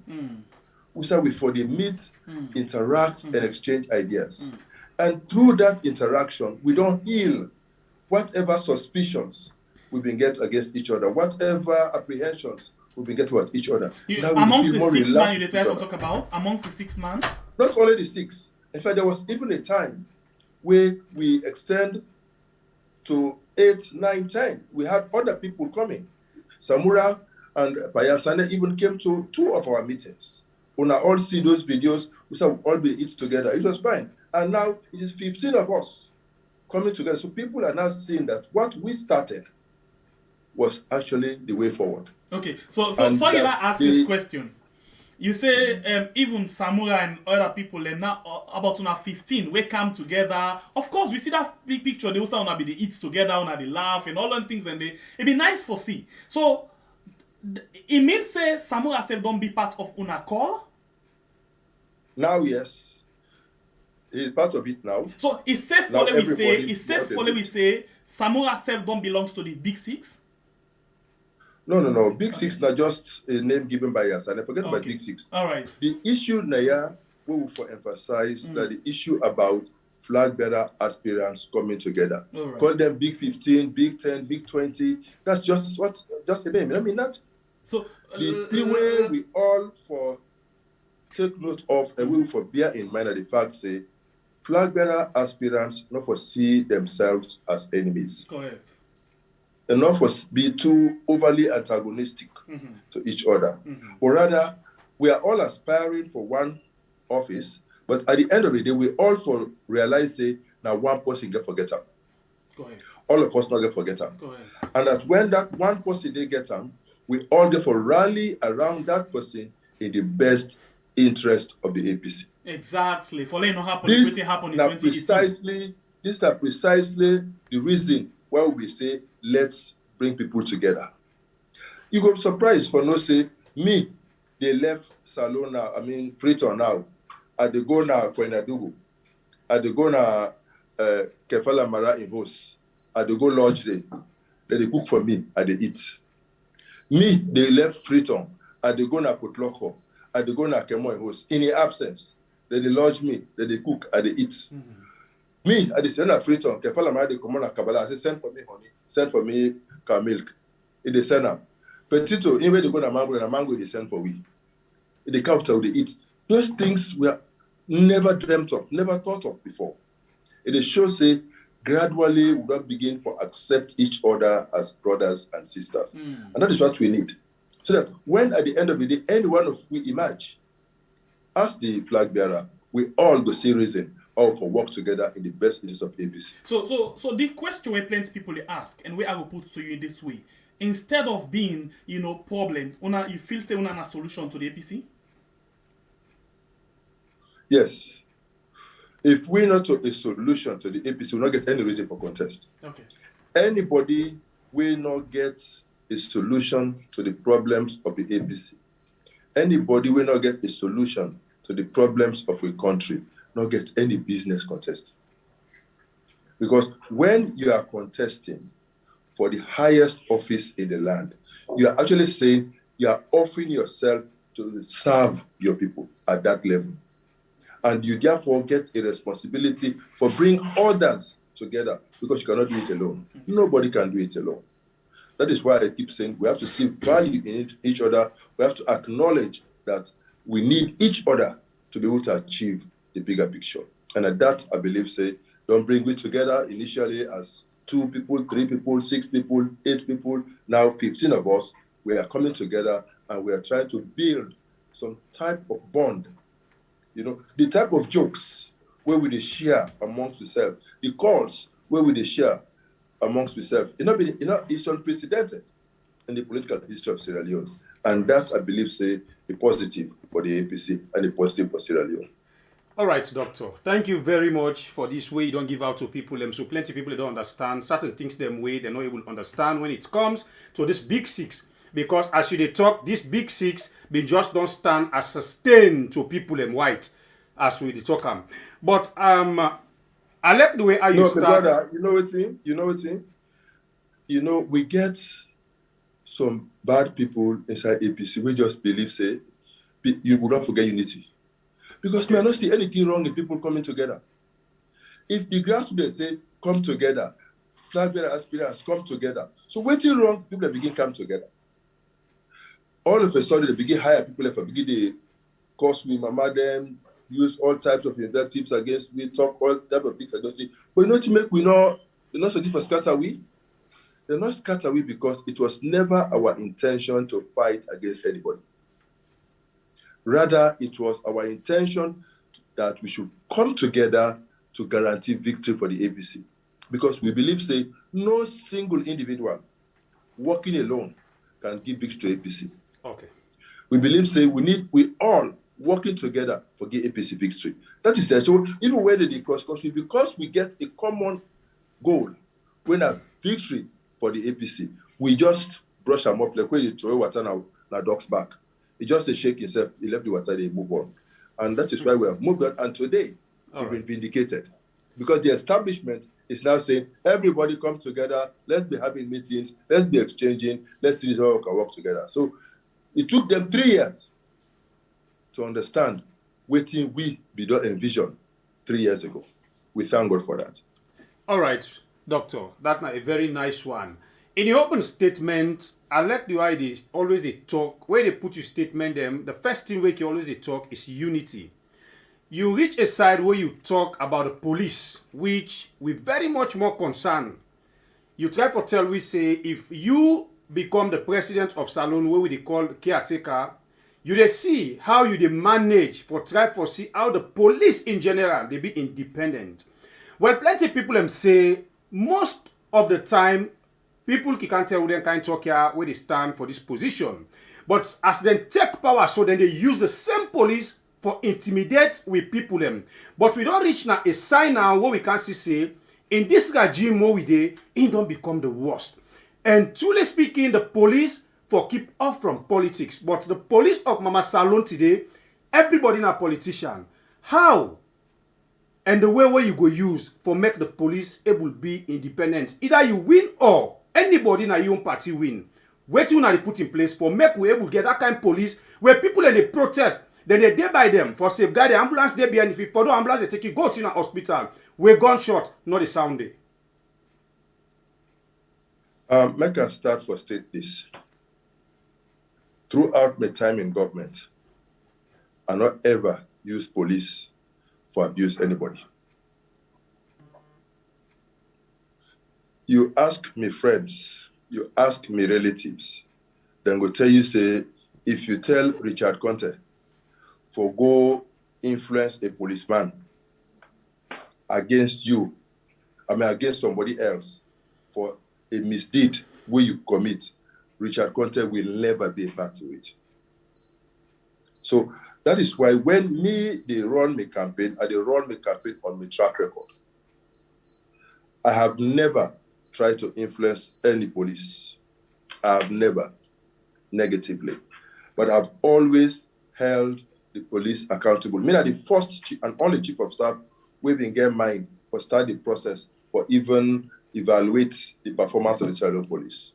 We start with for the meet, interact, and exchange ideas. And through that interaction, we don't heal whatever suspicions we've been get against each other, whatever apprehensions we've been getting at each other. Amongst the 6 man you try to talk about, amongst the 6 man? Not only the 6. In fact, there was even a time where we extend to 8, 9, 10. We had other people coming. Samura and Payasane even came to 2 of our meetings. When I all see those videos, we said we'll all be eat together. It was fine. And now it is 15 of us coming together. So people are now seeing that what we started was actually the way forward. Okay, so sorry I ask this question. You say even Samura and other people, now about 15, we come together. Of course, we see that big picture. They also want to be the eat together, they laugh and all those things, and it'd be nice for see. So it means say Samura self don't be part of una call. Now, yes, he's part of it now. So it's safe for we say Samura self don't belongs to the big 6. No. Big 6 not just a name given by us, and I forget about Big 6. All right. The issue now, we will emphasize that the issue about flag-bearer aspirants coming together. Right. Call them Big 15, Big 10, Big 20. That's just a name. I mean that. So the way we all for take note of and we will for bear in mind that the fact say flag-bearer aspirants not foresee themselves as enemies. Correct. And not for be too overly antagonistic to each other. But rather, we are all aspiring for one office, but at the end of the day, we all for realize say now one person get forget them. Go ahead. All of us not get forget them. Go ahead. And that when that one person they get them, we all get for rally around that person in the best interest of the APC. Exactly. For letting happen, this happen in 2018. This is precisely the reason why we say let's bring people together. You go surprised for no say me, they left Salona, Freetown now. I they go now Kwenadugu. I they go now Kefala Mara in Hos. I they go lodge there. They cook for me, I they eat. Me, they left Freetown. I they go now Potloko. I they go now Kemo in Hos. In the absence, they lodge me, they cook, I they eat. Me, I send a Freetown. Kefala Mara they come on a Kabbalah. I say send for me honey, send for me cow milk. It they send them. Petito, even they go to mango and a mango they send for we. They come to they eat. Those things we are never dreamt of, never thought of before. It shows say gradually we will begin to accept each other as brothers and sisters. And that is what we need. So that when at the end of the day, any one of we emerge as the flag bearer, we all go see reason all for work together in the best interest of APC. So the question where plenty people they ask, and where I will put to you in this way, instead of being, problem, you feel say una a solution to the APC? Yes. If we're not a solution to the APC, we'll not get any reason for contest. Okay. Anybody will not get a solution to the problems of the APC. Anybody will not get a solution to the problems of a country, not get any business contest. Because when you are contesting for the highest office in the land, you are actually saying you are offering yourself to serve your people at that level. And you therefore get a responsibility for bringing others together because you cannot do it alone. Nobody can do it alone. That is why I keep saying we have to see value in each other. We have to acknowledge that we need each other to be able to achieve the bigger picture. And at that, I believe, say, don't bring it together initially as 2 people, 3 people, 6 people, 8 people, now 15 of us. We are coming together and we are trying to build some type of bond. The type of jokes where we share amongst ourselves, the calls where we share amongst ourselves, it's unprecedented in the political history of Sierra Leone. And that's, I believe, say, a positive for the APC and a positive for Sierra Leone. All right, Doctor. Thank you very much for this way you don't give out to people. So plenty of people they don't understand certain things them way they're not able to understand when it comes to this big 6. Because as you they talk, this big 6, they just don't stand as a stain to people in white as we talk them. But I like the way how you start. Brother, you know what? you know, we get some bad people inside APC. We just believe, say, you will not forget unity. Because we are not see anything wrong in people coming together. If the grassroots say, come together, Flagbearer Aspirants come together. So waiting wrong, people begin come together. All of a sudden, they begin hire people, they begin they cause we mama them, use all types of invectives against we, talk all types of things against it. But you know to make we know, they're not so different scatter we. They're not scatter we because it was never our intention to fight against anybody. Rather, it was our intention that we should come together to guarantee victory for the APC. Because we believe, say, no single individual working alone can give victory to APC. Okay. We believe, say, we all working together for give APC victory. That is there. So even when they cross, because we get a common goal, when a victory for the APC, we just brush them up like when you throw water now dog's back. He just shake himself, he left the water, they move on. And that is why we have moved on. And today, we've been vindicated. Because the establishment is now saying, everybody come together, let's be having meetings, let's be exchanging, let's see how we can work together. So it took them 3 years to understand what we don't envision 3 years ago. We thank God for that. All right, Doctor, that's a very nice one. In the open statement, I like the way they always they talk, where they put your statement them, the first thing where you always they talk is unity. You reach a side where you talk about the police, which we very much more concerned. You try to tell we say, if you become the president of Salon, where we call caretaker, you they see how you they manage for try for see how the police in general, they be independent. Well, plenty of people them say, most of the time, people can't tell them kind of talk here where they stand for this position. But as they take power, so then they use the same police for intimidate with people them. But we don't reach now a sign now where we can see say, in this regime where we dey, it don't become the worst. And truly speaking, the police for keep off from politics. But the police of Mama Salon today, everybody na politician. How? And the way where you go use for make the police able be independent. Either you win or anybody in your own party win. What you now put in place for make we able get that kind of police where people and they protest, then they day by them for safeguard the ambulance they be, and if for the ambulance they take you go to a hospital. We're gunshot, not a sound day. Make us start for state this. Throughout my time in government, I not ever use police for abuse anybody. You ask me friends, you ask me relatives, then go tell you, say, if you tell Richard Conteh for go influence a policeman against you, against somebody else for a misdeed where you commit, Richard Conteh will never be back to it. So that is why when they run my campaign, I run my campaign on my track record. I have never tried to influence any police. I have never, negatively. But I've always held the police accountable. Me, the first and only chief of staff we've been getting mine for start the process for even evaluate the performance of the Sierra Leone police.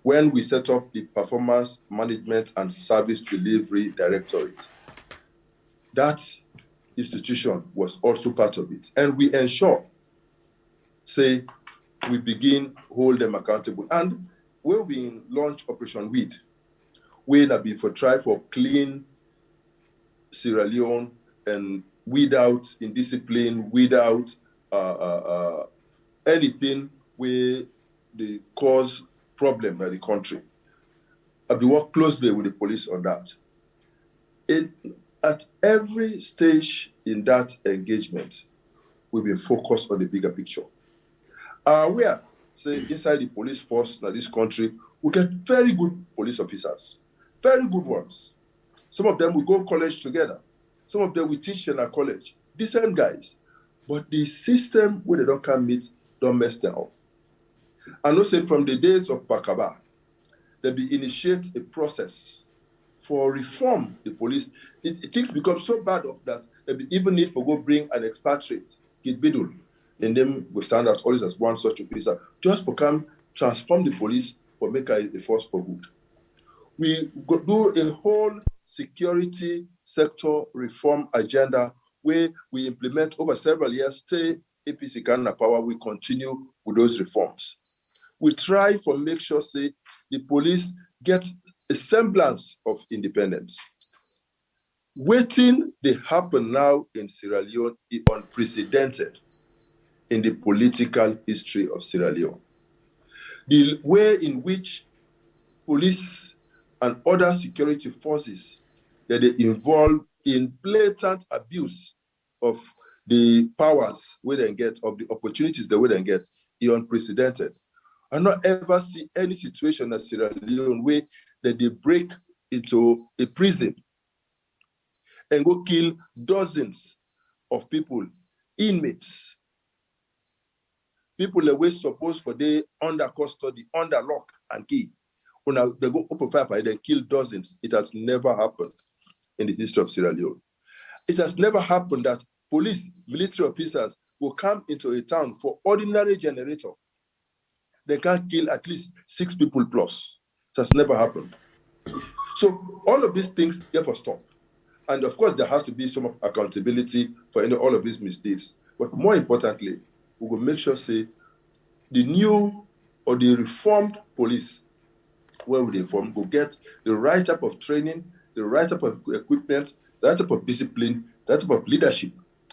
When we set up the Performance Management and Service Delivery Directorate, that institution was also part of it. And we ensure, say, we begin hold them accountable. And when we launch Operation Weed, we have been for try for clean Sierra Leone and weed out indiscipline, weed out anything where they cause problem in the country. I've been working closely with the police on that. At every stage in that engagement, we've been focused on the bigger picture. We are, say, inside the police force in this country, we get very good police officers, very good ones. Some of them we go college together. Some of them we teach in our college. Decent guys. But the system where they don't come meet, don't mess them up. And also from the days of Pakaba, they be initiate a process for reform the police. Things become so bad of that they be even need for go bring an expatriate, Kid Bidul. And then we stand out always as one such officer, just for come transform the police for make a force for good. We go do a whole security sector reform agenda where we implement over several years, stay APC Ghana power, we continue with those reforms. We try for make sure, say, the police get a semblance of independence. Waiting they happen now in Sierra Leone is unprecedented in the political history of Sierra Leone. The way in which police and other security forces that they involved in blatant abuse of the powers we then get, of the opportunities that we then get, is unprecedented. I not ever see any situation in Sierra Leone where that they break into a prison and go kill dozens of people, inmates, people that were supposed for they under custody, under lock and key. When they go open fire and they kill dozens. It has never happened in the history of Sierra Leone. It has never happened that police, military officers will come into a town for ordinary generator. They can't kill at least 6 people plus. It has never happened. So all of these things therefore stop. And of course, there has to be some accountability for all of these mistakes. But more importantly, we will make sure, say, the new or the reformed police, where we reform, will get the right type of training, the right type of equipment, the right type of discipline, the right type of leadership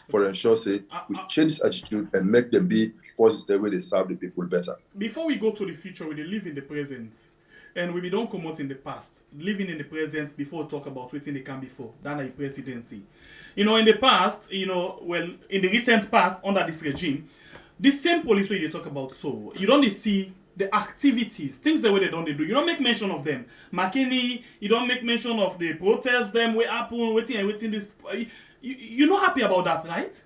for ensure, say, we change this attitude and make them be forces that way they serve the people better. Before we go to the future, we live in the present. And we don't come out in the past. Living in the present before we talk about what they can before. Than a presidency. You know, in the past, you know, well, in the recent past, under this regime, the same police way they talk about, so you don't see the activities, things the way they don't do. You don't make mention of them. McKinney, you don't make mention of the protests, them, what happen, waiting this. You're not happy about that, right?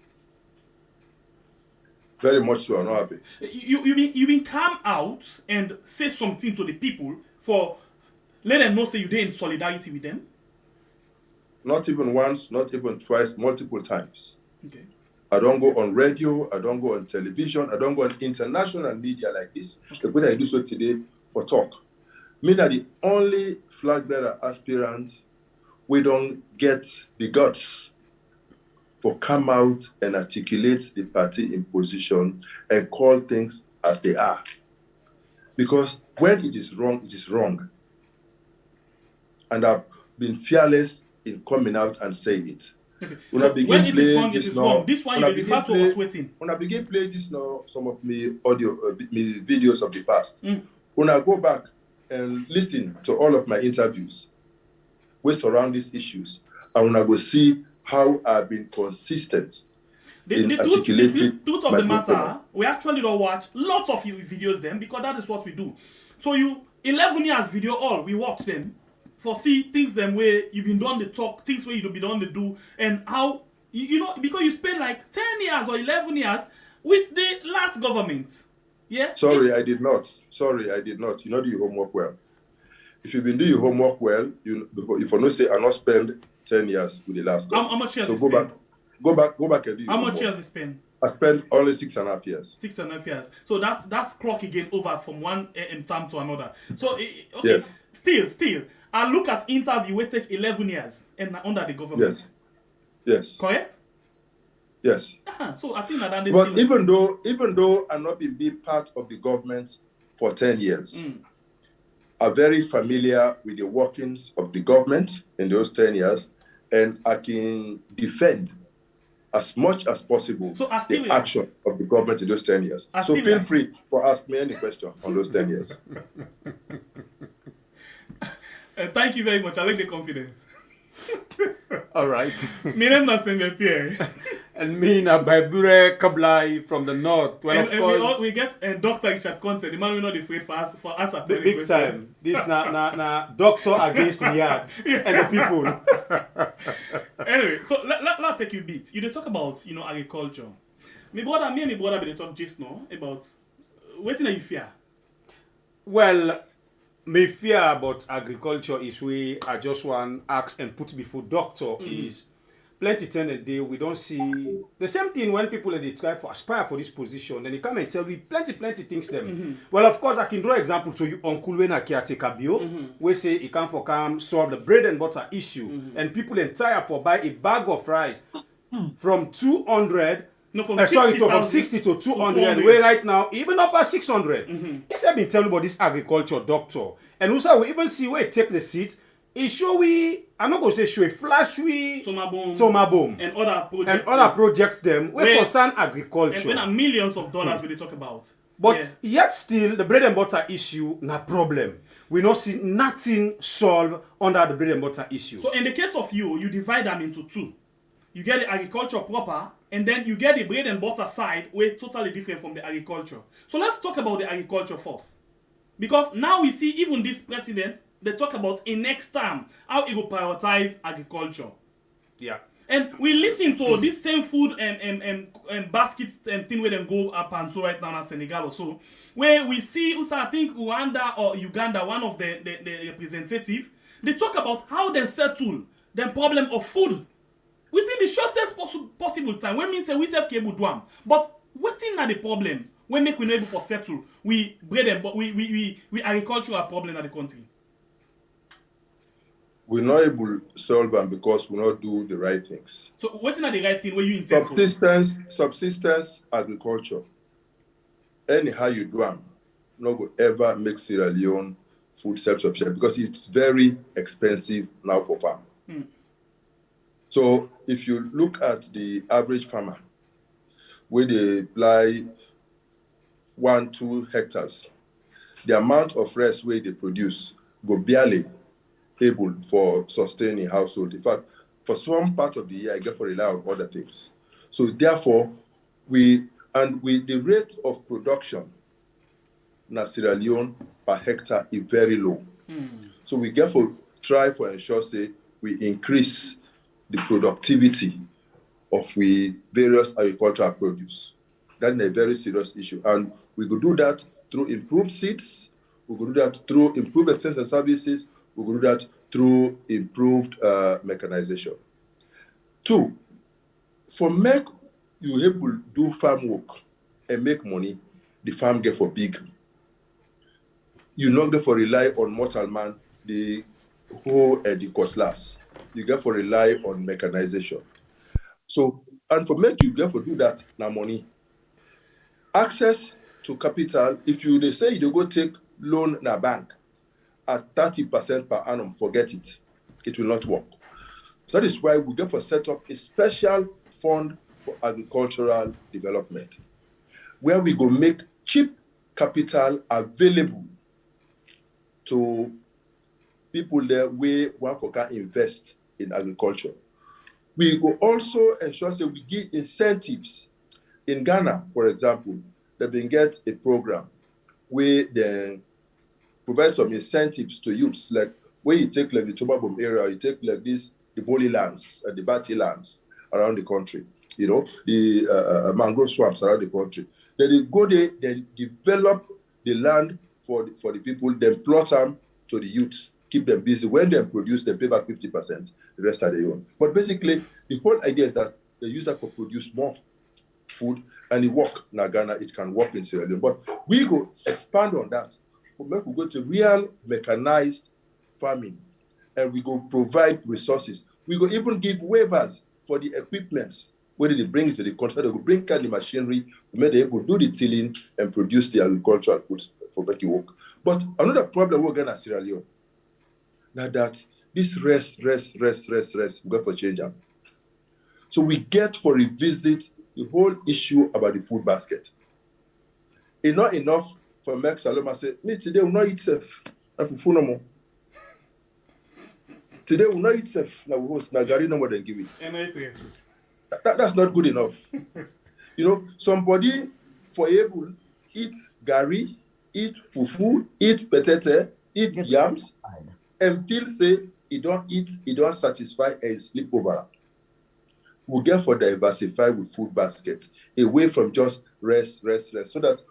Very much so, I'm not happy. You been come out and say something to the people for let them know say you're in solidarity with them? Not even once, not even twice, multiple times. Okay. I don't go on radio, I don't go on television, I don't go on international media like this. Okay. The way I do so today for talk. Me that the only flag bearer aspirant we don't get the guts for come out and articulate the party in position and call things as they are. Because when it is wrong, it is wrong. And I've been fearless in coming out and saying it. Okay. When it is wrong, it is wrong. This one you refer to as waiting. When I begin play this now, some of me audio, me videos of the past. When I go back and listen to all of my interviews with surround these issues, and when I go see how I've been consistent in articulating the truth of the matter, we actually don't watch lots of your videos then because that is what we do. So you 11 years video all we watch them for see things them where you've been done the talk, things where you've been done the do, and how you know because you spend like 10 years or 11 years with the last government. Yeah. Sorry, I did not. You know do your homework well. If you've been doing your homework well, if I not say I not spend 10 years with the last government. How much years so you spend? Go back and do your How much homework. years you spend? I spent only 6.5 years. 6.5 years. So that's clock again over from one term to another. So okay, yes. Still, I look at interview we take 11 years and under the government. Yes. Correct? Yes. So I think that. But even though I'm not been part of the government for 10 years, I'm very familiar with the workings of the government in those 10 years, and I can defend as much as possible the action of the government in those 10 years. So feel free to ask me any question on those 10 years. Thank you very much. I like the confidence. All right. My name is Pierre. And me na Baibure Kablai from the north. Well, and of course, we get Dr. Richard Conteh, the man we're not afraid for us at the big time. This na doctor against Miad and the people. Anyway, so let's take you a bit. You talk about agriculture. Me and my brother they talk just now about what do you fear? Well, my fear about agriculture is I just want ask and put before doctor is plenty time a day we don't see the same thing when people they try for aspire for this position, then they come and tell me plenty things them. Well, of course, I can draw example to you Uncle when I caretaker bio, we say he come for come solve the bread and butter issue, and people entire for buy a bag of rice from 200. No, from from 60 to 200, where right now, even up at 600. This have been telling about this agriculture doctor. And also, we even see where it take the seat. It show we, I'm not going to say show, flash we, Tomabom. And other projects them, where concern agriculture. And when are millions of dollars we they talk about. But yet still, the bread and butter issue, not problem. We not see nothing solved under the bread and butter issue. So in the case of you divide them into two. You get the agriculture proper, and then you get the bread and butter side, where totally different from the agriculture. So let's talk about the agriculture first. Because now we see even this president, they talk about in next term, how he will prioritize agriculture. Yeah. And we listen to this same food and baskets and thing where them go up and so right now in Senegal or so, where we see, I think Rwanda or Uganda, one of the representatives, they talk about how they settle the problem of food within the shortest possible time. When means we self able do am. But waiting at the problem, when make we not able for settle, we bread and but we agricultural problem in the country. We're not able to solve them because we not do the right things. So waiting at the right thing where you intend subsistence agriculture. Anyhow you do them, not go ever make Sierra Leone food self-sufficient because it's very expensive now for farm. So if you look at the average farmer, where they apply 1-2 hectares, the amount of rice where they produce go barely able for sustaining household. In fact, for some part of the year, I get for rely on other things. So therefore, the rate of production in Sierra Leone per hectare is very low. So we get for try for ensure say we increase the productivity of we various agricultural produce. That's a very serious issue. And we could do that through improved seeds, we could do that through improved extension services, we could do that through improved mechanization. 2, for make you able to do farm work and make money, the farm get for big. You not get for rely on mortal man, the whole and the cutlass. You get for rely on mechanization. So, and for make you get for do that, now money. Access to capital, if they say you go take loan in a bank at 30% per annum, forget it. It will not work. So that is why we therefore set up a special fund for agricultural development, where we go make cheap capital available to people there where one for can invest in agriculture. We will also ensure that we give incentives. In Ghana, for example, they've been get a program where they provide some incentives to youths, like where you take like the Tomabom area, you take like this, the Boli lands, the Bati lands around the country, you know, the mangrove swamps around the country. Then they go there, they develop the land for the people, then plot them to the youths, keep them busy. When they produce, they pay back 50%, the rest are their own. But basically, the whole idea is that they use that to produce more food, and it work in Ghana, it can work in Sierra Leone. But we go expand on that. We go to real mechanized farming, and we go provide resources. We go even give waivers for the equipments, whether they bring it to the country, they will bring the machinery, we may be able to do the tilling and produce the agricultural goods for making work. But another problem we're going to Sierra Leone, now that this rest, we got for change them. So we get for revisit the whole issue about the food basket. It's not enough for Max Saloma say, me today will not eat safe. No more. Today will not eat safe. Now we host Nagari no more than give it. That's not good enough. You know, somebody for able eat gari, eat fufu, eat potato, eat yams, and feel say he don't eat, he don't satisfy and sleep over. We get for diversify with food baskets away from just rest, so that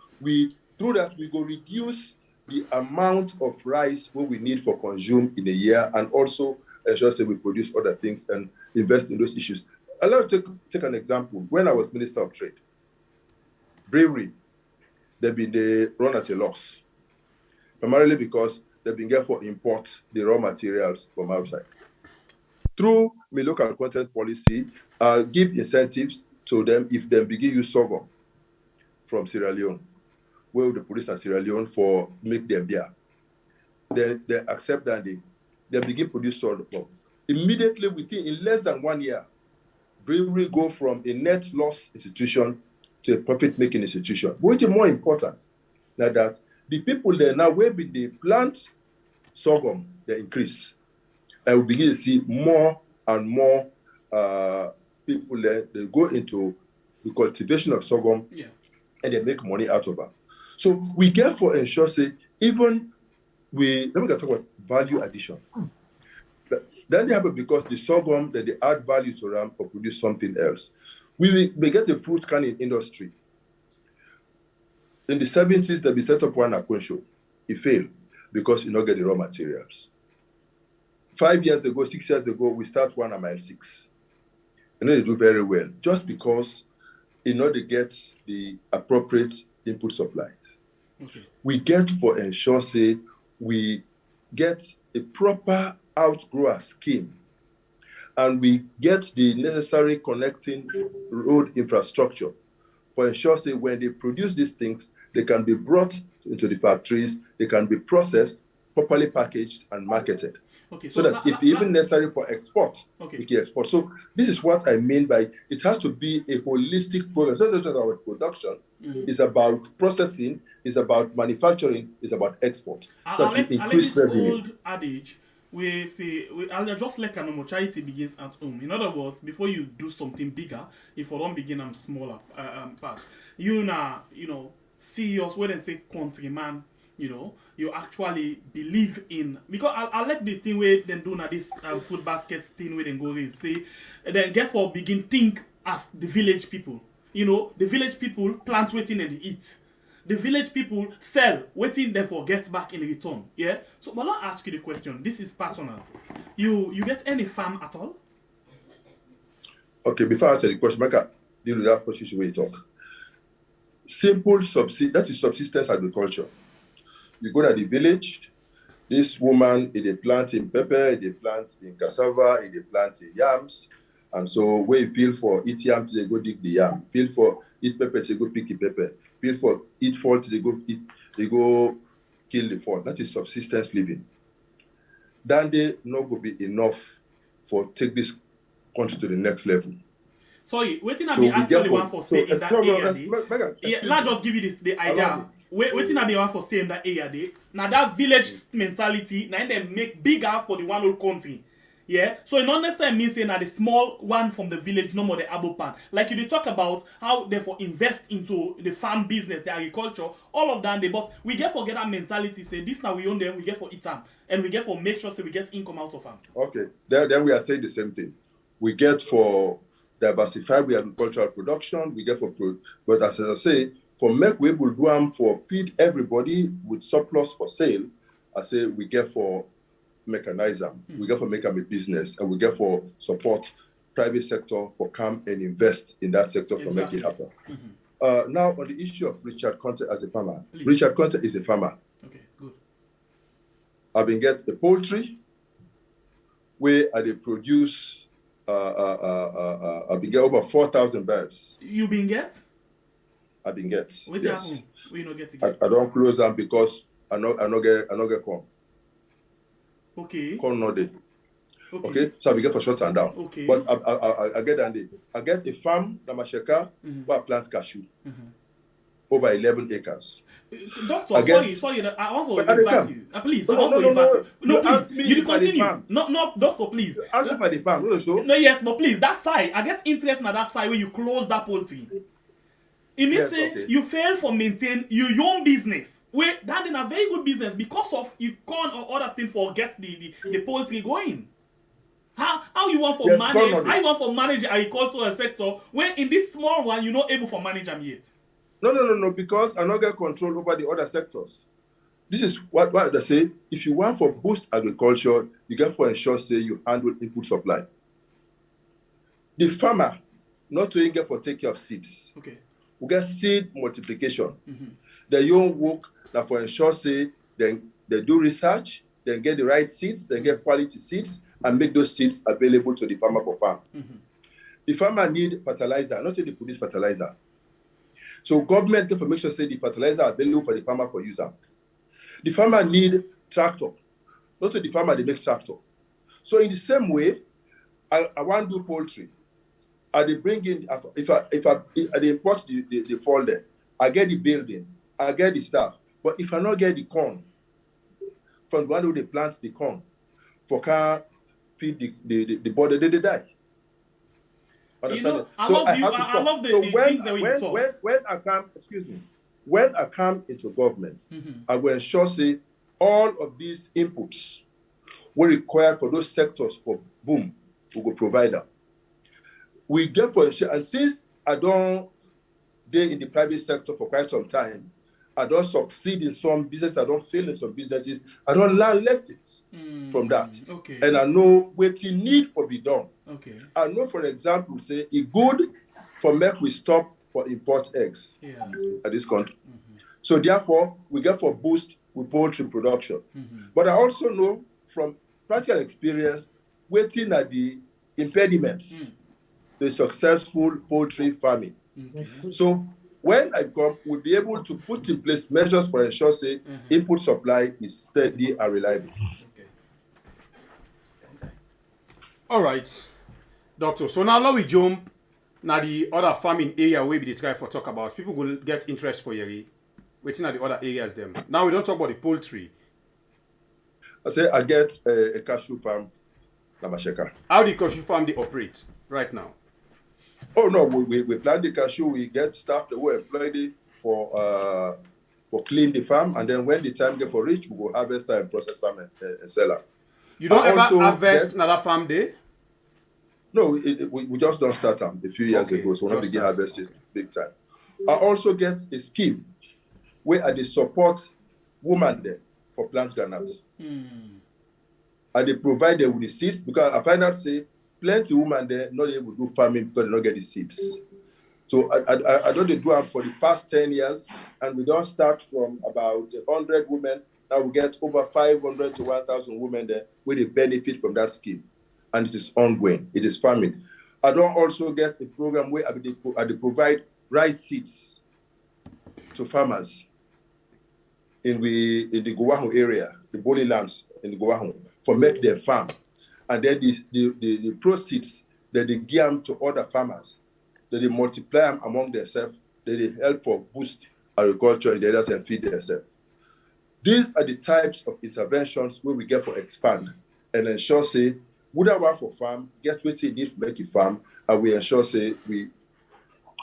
through that we go reduce the amount of rice what we need for consume in a year, and also ensure that we produce other things and invest in those issues. Allow me to take an example. When I was Minister of Trade, brewery, they've been run at a loss, primarily because they've been able to import the raw materials from outside. Through my local content policy, give incentives to them if they begin use sorghum from Sierra Leone, where the police in Sierra Leone for make them beer. They accept that they begin produce sorghum. Immediately, in less than 1 year, brewery go from a net loss institution to a profit-making institution. Which is more important than that the people there now where they plant sorghum, they increase. And we begin to see more and more people there, they go into the cultivation of sorghum, and they make money out of it. So we get for ensure, say, even let me talk about value addition. Then they happen because the sorghum, that they add value to them or produce something else. We get a fruit canning industry. In the 70s, they set up one Aquenshow. It failed because you don't get the raw materials. 5 years ago, 6 years ago, we start one at mile 6. And they do very well, just because in order to get the appropriate input supply. Okay. We get for ensure, say, we get a proper outgrower scheme, and we get the necessary connecting road infrastructure for ensure, say, when they produce these things, they can be brought into the factories, they can be processed, properly packaged and marketed. Okay, so that if even necessary for export, we can export. So this is what I mean by it has to be a holistic program. So that's about production. It's about processing, it's about manufacturing, it's about export. So that we increase revenue. Old adage, we say, I'll just like an charity begins at home. In other words, before you do something bigger, if you don't begin on smaller parts, you know, serious, when they say countryman, you actually believe in, because I like the thing where they do now this food basket thing where they go is say, then therefore begin think as the village people. The village people plant waiting and they eat. The village people sell waiting therefore get back in return. Yeah. So but I'll ask you the question. This is personal. You get any farm at all? Okay, before I answer the question, I can deal with that question where you talk. Simple that is subsistence agriculture. You go to the village, this woman, they plant in pepper, they plant in cassava, they plant in yams. And so where you feel for eat yams, they go dig the yam. Feel for eat pepper, they go pick the pepper. Feel for eat fault, they go kill the fault. That is subsistence living. Then they not going to be enough for take this country to the next level. Sorry, waiting I be actually one for say in that area. Yeah, let's just give you the idea. Waiting I be one for stay in that area day. Now that village mentality, now they make bigger for the one whole country. Yeah, so it not necessarily means saying that the small one from the village, no more the abo pan. Like you talk about how therefore invest into the farm business, the agriculture, all of that. But we get for get that mentality. Say this now we own them, we get for eat them, and we get for make sure say we get income out of them. Okay, then we are saying the same thing. We get for diversify we agricultural production. We get for but as I say, for make we will do them for feed everybody with surplus for sale. I say we get for mechanize them. We get for make them a business, and we get for support private sector for come and invest in that sector for make it happen. Now on the issue of Richard Conteh as a farmer. Please. Richard Conteh is a farmer. Okay, good. I've been get a poultry where they produce I've been get over 4,000 birds. You been get? I've been get. What yes. Happen? We not get again. I don't close them because I no get corn. Okay. Corn no day. Okay. So I get for short and down. Okay. But I get and I get a farm in Masheka where I plant cashew. Over 11 acres. Doctor, sorry, I want to reverse you. Please, I want to reverse you. No, please, you continue. No, doctor, please. Ask me for the farm. No, yes, but please, that side, I get interest in that side where you close that poultry. It means you fail for maintain your own business. Where that in a very good business because of you corn or other thing for get the poultry going. How you want for manage? How you want for manage the agricultural sector when in this small one you're not able to manage them yet? No, because I not get control over the other sectors. This is what they say. If you want for boost agriculture, you get for ensure say you handle input supply. The farmer, not to get for take care of seeds. Okay. We get seed multiplication. The young work that for ensure say they do research, then get the right seeds, then get quality seeds, and make those seeds available to the farmer for farm. The farmer need fertilizer, not only produce fertilizer. So government get for make sure say the fertilizer are available for the farmer for user. The farmer need tractor, not only the farmer they make tractor. So in the same way, I want to do poultry. They bring in, if I import the folder, I get the building, I get the staff. But if I not get the corn, from the one who they plant the corn, for can feed the body, they die. You know, I love the things that we talk. When I come into government, I will ensure say all of these inputs were required for those sectors for boom, we go provide them. We get for ensure, and since I don't stay in the private sector for quite some time, I don't succeed in some business, I don't fail in some businesses, I don't learn lessons from that. Okay. And I know what you need for be done. Okay. I know, for example, say it's good for make we stop for import eggs at this country. So therefore, we get for boost with poultry production. But I also know from practical experience, waiting at the impediments, the successful poultry farming. So when I come, we'll be able to put in place measures for ensure say input supply is steady and reliable. All right, Doctor. So now we jump now the other farming area where we try for talk about. People will get interest for you. Waiting at the other areas them. Now we don't talk about the poultry. I say I get a cashew farm, Namasheka. How the cashew farm they operate right now? Oh no, we plant the cashew, we get staff that will employ it for clean the farm, and then when the time get for reach, we will harvest and process them and sell them. You don't ever harvest another farm day? No, we just don't start them a few years ago, so we're not begin harvesting big time. I also get a scheme where they support women there for plant granules. And they provide them with the seeds, because I find out say plenty women there not able to do farming because they don't get the seeds. So I don't do them for the past 10 years, and we don't start from about 100 women. Now we get over 500 to 1,000 women there where they benefit from that scheme. And it is ongoing. It is farming. I don't also get a program where they provide rice seeds to farmers in the Gowahu area, the Boli lands in the Gowahu, for make their farm. And then the proceeds that they give them to other farmers, that they multiply them among themselves, that they help for boost agriculture in the areas and feed themselves. These are the types of interventions where we get for expand and ensure say, would I want for farm, get what you need to make a farm, and we ensure say we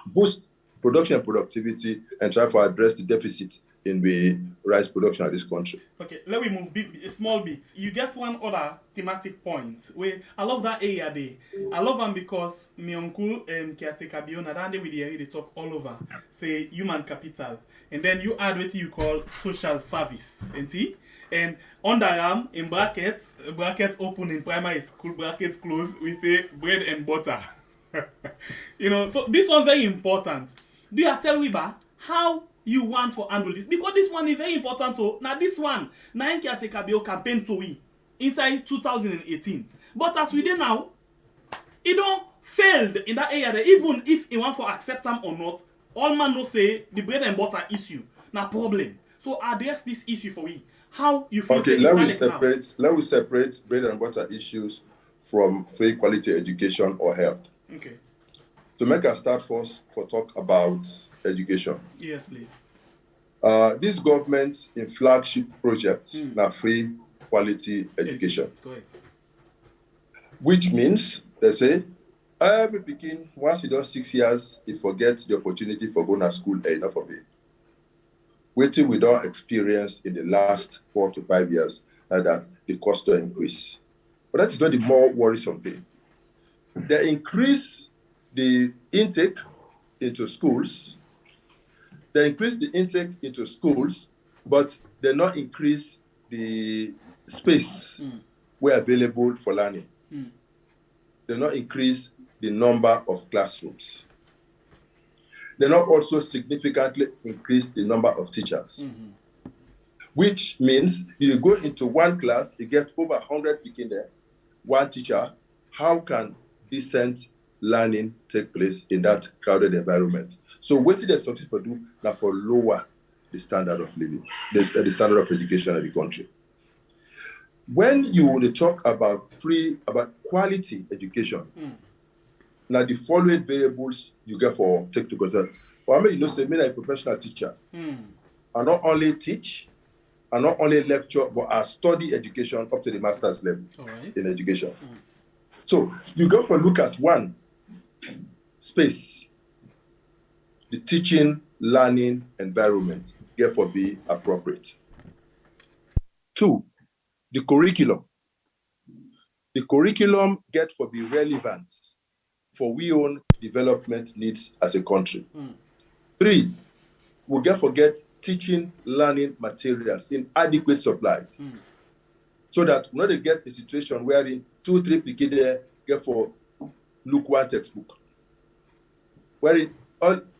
boost production and productivity and try to address the deficit in the rice production of this country. Okay, let me move a small bit. You get one other thematic point where I love that area there. I love them because my uncle caretaker Biona, that day with the area they talk all over, say human capital, and then you add what you call social service, and under them in brackets open in primary school, brackets close, we say bread and butter. You know, so this one very important. Do you tell Wiba how you want for handle this? Because this one is very important to now this one now caretaker Bio campaign to we inside 2018. But as we did now, it don't failed in that area that even if he want for accept them or not, all man no say the bread and butter issue now problem. So address this issue for we. How you feel? Okay, let me separate bread and butter issues from free quality education or health. Okay. To make a start first for talk about education. Yes, please. This government in flagship projects now free quality education. Correct. Which means they say every Pekin, once you do 6 years, it forgets the opportunity for going to school enough of it. Waiting we don't experience in the last 4 to 5 years that the cost will increase. But that is not the more worrisome thing. They increase the intake into schools. They increase the intake into schools, but they not increase the space where available for learning. They not increase the number of classrooms. They not also significantly increase the number of teachers, which means you go into one class, you get over 100 people there, one teacher. How can decent learning take place in that crowded environment? So what did the statistics for do now for lower the standard of living, the standard of education in the country? When you would talk about quality education, now the following variables you get for take to consider. For me, you know, say me a professional teacher. I not only teach, I not only lecture, but I study education up to the master's level in education. So you go for look at one space, the teaching, learning environment, therefore be appropriate. Two, the curriculum. The curriculum get for be relevant for we own development needs as a country. Three, we get forget teaching, learning materials in adequate supplies. So that we not get a situation wherein 2-3 people there get for look one textbook. Wherein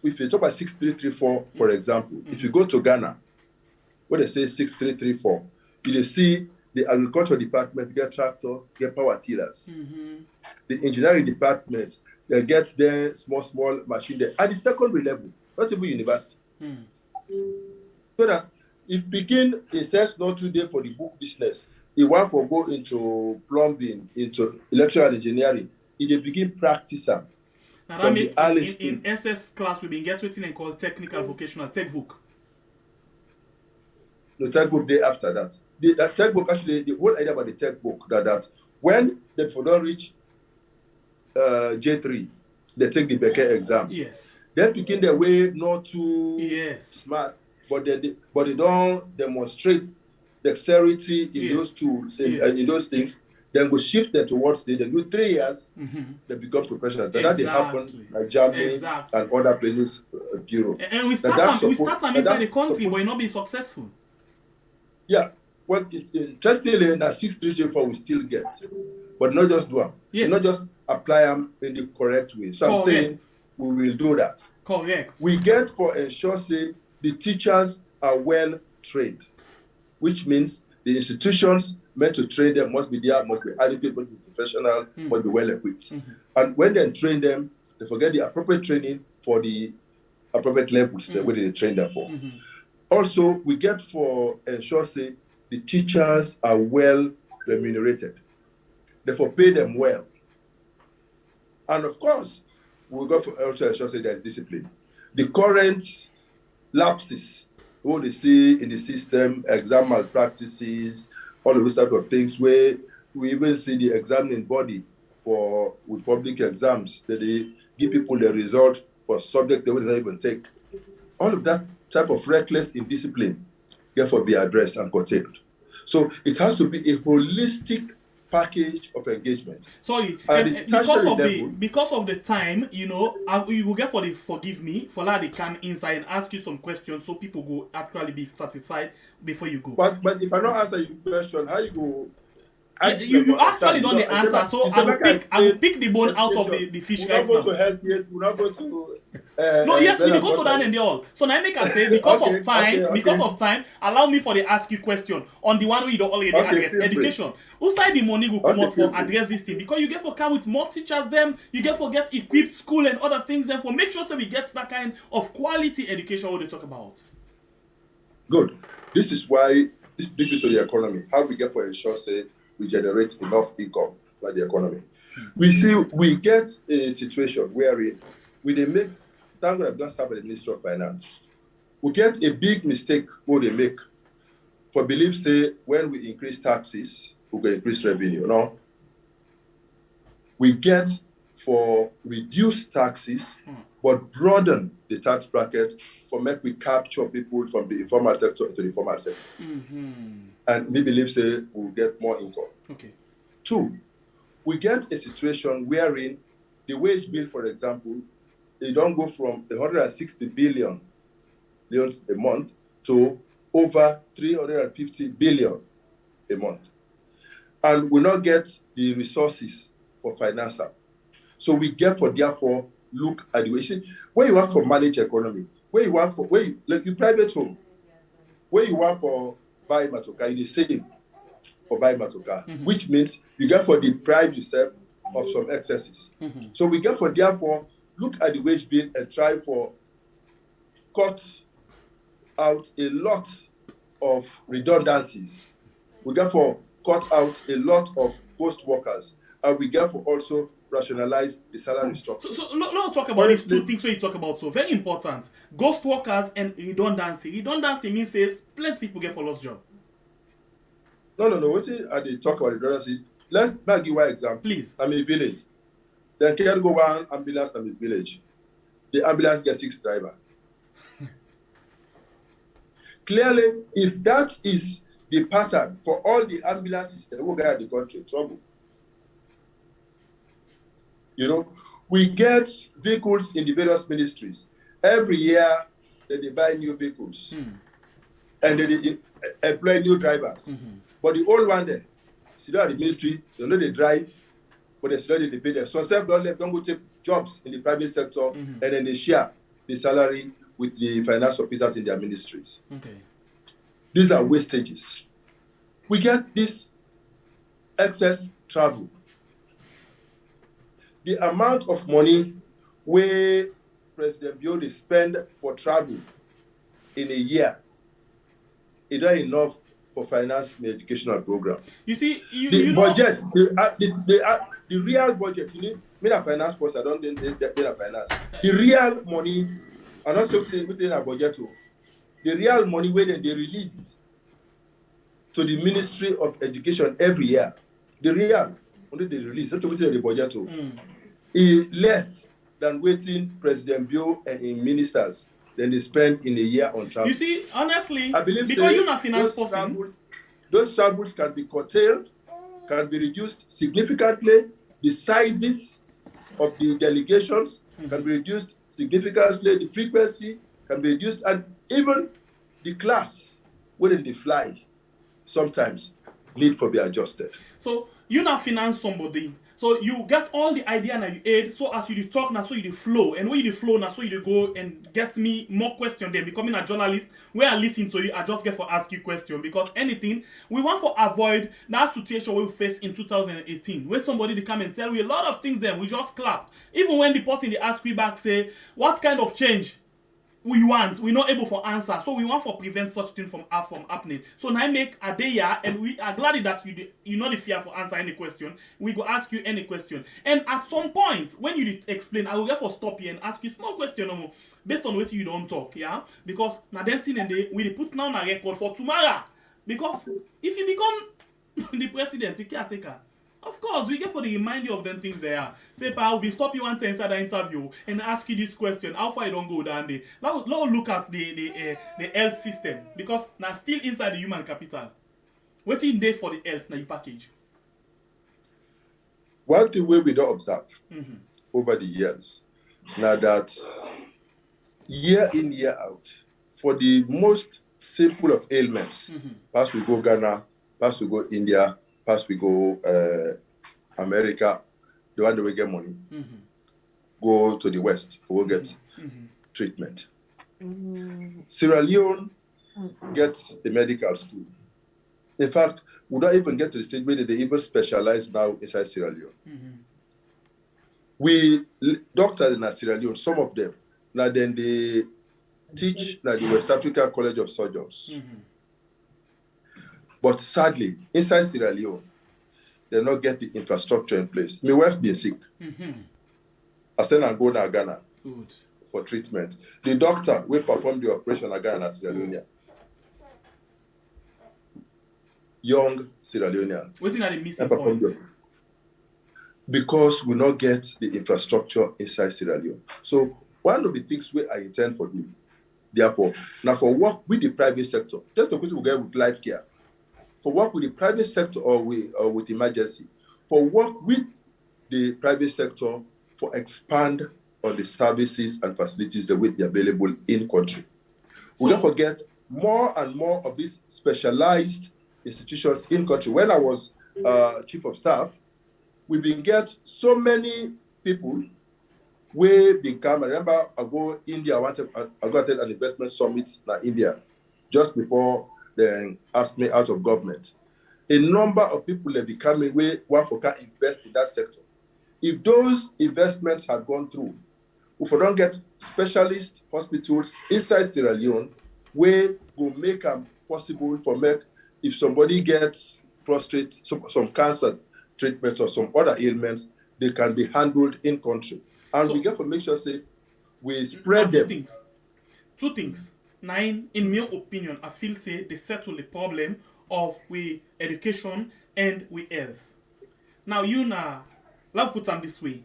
if you talk about 6334, for example, if you go to Ghana, what they say 6334, you see the agriculture department get tractors, get power tillers. The engineering department, they get their small machine there at the secondary level, not even university. So that if begin a says not today for the book business, he want to go into plumbing, into electrical engineering, he begin practice them. Now that means in SS class we been get written and called technical vocational tech book. The tech book day after that. The tech book actually, the whole idea about the tech book that when they don't reach J3, they take the Becker exam. Yes. They begin their way not too smart, but they don't demonstrate dexterity in those tools, in those things. Then go shift them towards they do 3 years, they become professionals. That they happen like Germany and other places, Europe. And we start them inside the country, but not be successful. Yeah. Well, interestingly, that 6334 we still get, but not just do them. Not just apply them in the correct way. So I'm saying we will do that. Correct. We get for ensure say the teachers are well trained, which means the institutions meant to train them must be there, must be adequate, must be professional, must be well equipped. And when they train them, they forget the appropriate training for the appropriate levels that they train them for. Also, we get for ensure say the teachers are well remunerated. Therefore, pay them well. And of course, we go for also ensure say there's discipline. The current lapses, what they see in the system, exam malpractices, all of those type of things, where we even see the examining body with public exams, that they give people the result for subject they would not even take. All of that type of reckless indiscipline, therefore, be addressed and curtailed. So it has to be a holistic package of engagement. Sorry, because of the time, you know, you will get for the forgive me for that they come inside and ask you some questions so people go actually be satisfied before you go. But if I don't answer your question, how you go? You actually don't the answer, so I will pick the bone out of the fish right now. We're not going to help yet. We're not going to. No, yes, we go to that and they all. So now I make a say because of time, allow me for the ask you question on the one we don't already address. Education. Who side the money will come out for address this thing? Because you get for come with more teachers, them you get for get equipped school and other things. Then for make sure we get that kind of quality education what they talk about. Good. This is why this brings to the economy. How we get for ensure say we generate enough income by the economy. We get a situation where we they make, thank God I've just started the Ministry of Finance. We get a big mistake what they make for belief say when we increase taxes, we will increase revenue. No. We get for reduced taxes, but broaden the tax bracket for make we capture people from the informal sector to the formal sector. And we believe say we'll get more income. Okay. 2, we get a situation wherein the wage bill, for example, it don't go from 160 billion a month to over 350 billion a month. And we not get the resources for financing. So we therefore look at the way. You see, where you work for managed economy, where you work for, like your private home, where you work for buy matoka, you save for buy matoka, which means you get for deprive yourself of some excesses. So we therefore look at the wage bill and try for cut out a lot of redundancies. We therefore cut out a lot of ghost workers, and we therefore also rationalize the salary structure. So let's talk about these two things where you talk about. So very important: ghost workers and redundancy. Redundancy means plenty people get for lost job. No. What they talk about redundancy? Let's give you one example. Please. I'm in a village. Then can go one ambulance in the village. The ambulance gets 6 drivers. Clearly, if that is the pattern for all the ambulances that will get the country in trouble. You know, we get vehicles in the various ministries. Every year, they buy new vehicles. And they employ new drivers. But the old one there, still at the ministry, they know they drive, but they still they pay them. So some don't go take jobs in the private sector, and then they share the salary with the finance officers in their ministries. These are wastages. We get this excess travel. The amount of money where President Biode spend for travel in a year is not enough for finance the educational program. You see, the budget, the real budget, you need me a finance post, I don't need a finance. The real money, and also within a budget, the real money where they release to the Ministry of Education every year, the real money they release, not within the budget, is less than waiting President Bio and in ministers than they spend in a year on travel. You see, honestly, I believe because you're not finance person, those travels can be curtailed, can be reduced significantly. The sizes of the delegations can be reduced significantly. The frequency can be reduced, and even the class wherein they fly sometimes need for be adjusted. So you not finance somebody. So you get all the idea and you aid. So as you talk now, so you flow, and when you flow now, so you go and get me more questions. Then becoming a journalist, where I listen to you, I just get for ask you question, because anything we want to avoid that situation we face in 2018, where somebody they come and tell you a lot of things. Then we just clap. Even when the person they ask you back say, what kind of change we want, we're not able to answer. So we want to prevent such thing from happening. So now I make a day here, and we are glad that you not the fear for answer any question. We go ask you any question. And at some point, when you explain, I will therefore stop you and ask you small question based on what you don't talk, yeah? Because now then thing and we put now on a record for tomorrow. Because if you become the president, the caretaker, of course, we get for the reminder of them things there. Say, pa, we'll be stop you one time inside the interview and ask you this question. How far you don't go down there? Now look at the health system, because now still inside the human capital. What's in there for the health now you package? One thing we don't observe over the years, now that year in, year out, for the most simple of ailments, past we go Ghana, past we go India, past we go America, the one that we get money, go to the West, we'll get treatment. Sierra Leone gets a medical school. In fact, we don't even get to the stage where they even specialize now inside Sierra Leone. We doctors in Sierra Leone, some of them, now then they teach like the West Africa College of Surgeons. But sadly, inside Sierra Leone, they not get the infrastructure in place. My wife being sick. I send her go to Ghana for treatment. The doctor will perform the operation in Ghana, Sierra Leone. Young Sierra Leonean. What are the missing points? Because we not get the infrastructure inside Sierra Leone. So one of the things we I intend for you, therefore, now for work with the private sector, just the people we get with life care, for work with the private sector or with emergency, for work with the private sector for expand on the services and facilities that will be available in country. We don't forget more and more of these specialized institutions in country. When I was chief of staff, we been get so many people where become, I remember I go India, I go attend an investment summit in India just before they asked me out of government. A number of people that becoming where one for can invest in that sector. If those investments had gone through, if we don't get specialist hospitals inside Sierra Leone, where will make them possible for make, if somebody gets prostate, some cancer treatment or some other ailments, they can be handled in country. And so, we get to make sure say we spread them. Two things. Nine, in my opinion, I feel say they settle the problem of we education and we health. Now you now, let's put them this way.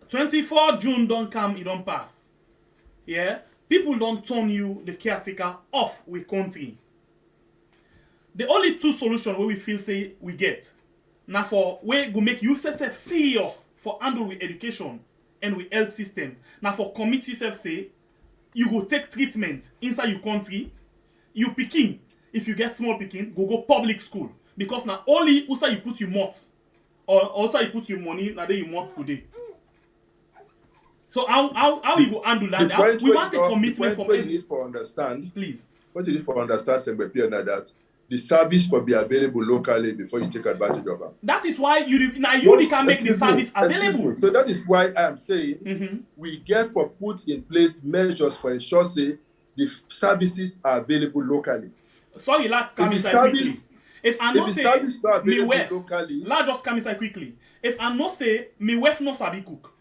24 June don't come, it don't pass. Yeah? People don't turn you, the caretaker, off with country. The only two solutions where we feel say we get. Now for we go make you serious for handle with education and with health system. Now for commit yourself say you go take treatment inside your country, you picking. If you get small picking, go public school. Because now only also you put your mouth or also you put your money, now then you mouth today. So how you go handle that? We want a commitment from everyone. You need for understand. Please. What you need for understand, that the service will be available locally before you take advantage of them. That is why you can make the service available. So that is why I am saying we get for put in place measures for ensure say the services are available locally. Sorry, like come inside quickly. If I not say me wife, let's just come inside quickly. If I not say me wife no sabi cook,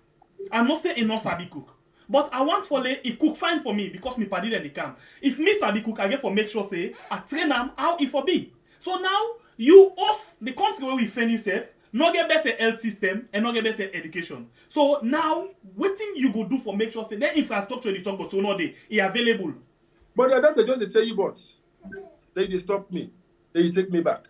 I not say he no sabi cook. But I want for he cook fine for me because me paddy then they come. If me sabi cook, I get for make sure say I train them how it for be. So now you us the country where we find yourself, not get better health system and not get better education. So now what thing you go do for make sure say the infrastructure you talk about so no day is available. But that's just tell you what. They stop me. They take me back.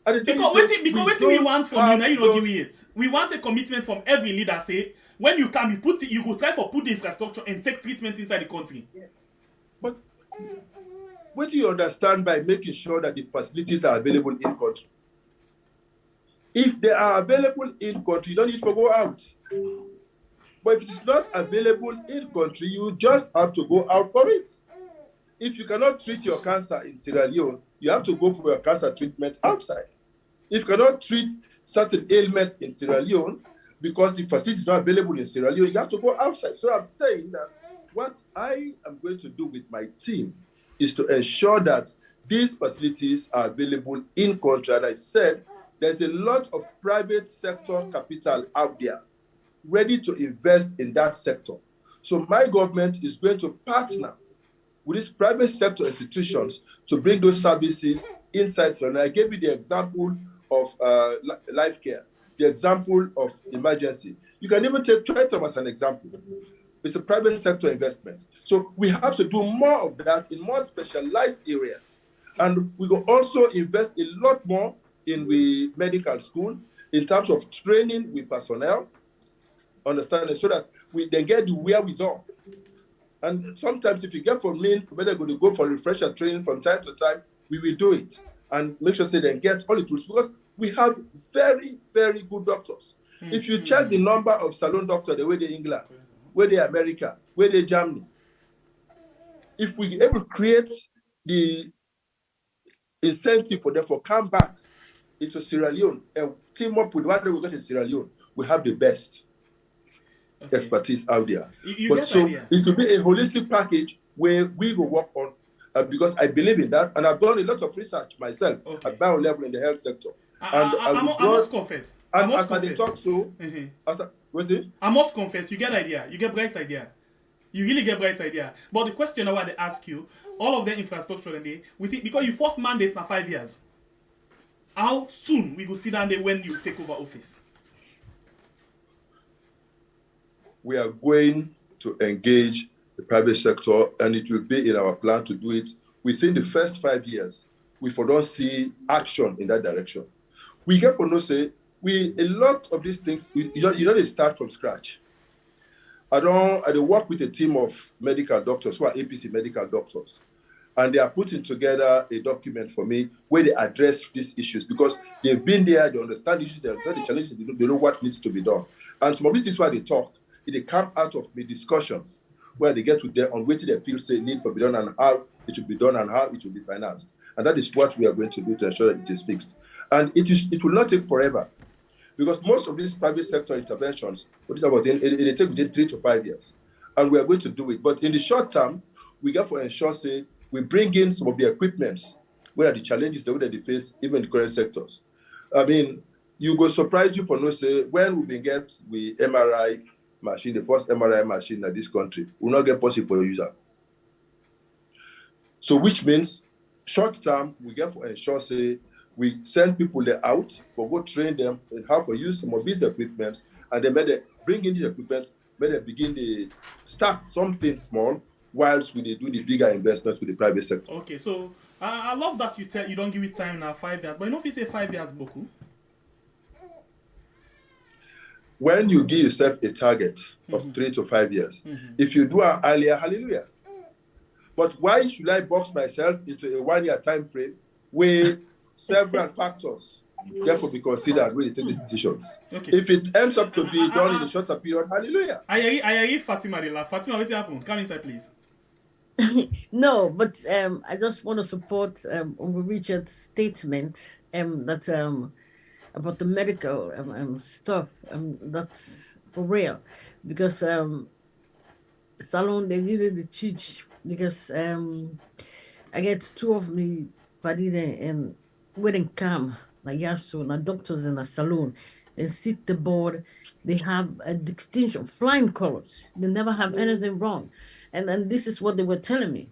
Because what we want from you now you don't give me it. We want a commitment from every leader say when you come, you go try for put the infrastructure and take treatment inside the country. Yeah. But what do you understand by making sure that the facilities are available in country? If they are available in country, you don't need to go out. But if it's not available in country, you just have to go out for it. If you cannot treat your cancer in Sierra Leone, you have to go for your cancer treatment outside. If you cannot treat certain ailments in Sierra Leone, because the facility is not available in Sierra Leone, you have to go outside. So I'm saying that what I am going to do with my team is to ensure that these facilities are available in country. And I said, there's a lot of private sector capital out there ready to invest in that sector. So my government is going to partner with these private sector institutions to bring those services inside Sierra Leone. I gave you the example of life care, the example of emergency. You can even take Triton as an example. It's a private sector investment. So we have to do more of that in more specialized areas. And we will also invest a lot more in the medical school in terms of training with personnel, understanding, so that they get the wherewithal. And sometimes if you get from me, whether going to go for refresher training from time to time, we will do it and make sure they get all the tools, because we have very, very good doctors. If you check the number of salon doctors, the way they England, where they America, where they Germany, if we able to create the incentive for them for come back into Sierra Leone and team up with what we got in Sierra Leone, we have the best expertise out there. But so it will be a holistic package where we will work on, because I believe in that, and I've done a lot of research myself at bio level in the health sector. I must confess. I must confess. You get idea. You get bright idea. You really get bright idea. But the question I want to ask you, all of the infrastructure and we think because you first mandate for 5 years, how soon we go sit down there when you take over office? We are going to engage the private sector, and it will be in our plan to do it within the first 5 years. We don't see action in that direction. We get for no say, a lot of these things, they start from scratch. I work with a team of medical doctors who are APC medical doctors. And they are putting together a document for me where they address these issues because they've been there, they understand issues, they understand the challenges, they know what needs to be done. And some of these things why they talk, they come out of the discussions where they get to there on which they feel say need for be done and how it should be done and how it will be financed. And that is what we are going to do to ensure that it is fixed. And it will not take forever because most of these private sector interventions, what is about it take within 3 to 5 years. And we are going to do it. But in the short term, we got to ensure say we bring in some of the equipments where are the challenges that they face even in the current sectors. I mean, you go surprise you for no say when we get the MRI machine, the first MRI machine in this country, will not get possible for your user. So which means short term, we get to ensure say we send people there out for go train them in how to use some of these equipments, and then they bring in these equipments, they begin to start something small whilst we do the bigger investments with the private sector. Okay, so I love that you don't give it time now 5 years, but you know if you say 5 years, Boku. When you give yourself a target of 3 to 5 years, if you do it earlier, hallelujah. But why should I box myself into a 1 year time frame where several factors therefore be considered when you take these decisions? Okay. If it ends up to be done in a shorter period, hallelujah. I hear Fatima de la. Fatima, what happened? Come inside, please. No, but I just want to support Uncle Richard's statement that about the medical stuff. That's for real, because Salon they needed to teach because I get 2 of me buddy there and wedding come like yaso na doctors in a salon and sit the board. They have a distinction, flying colors. They never have anything wrong. And this is what they were telling me.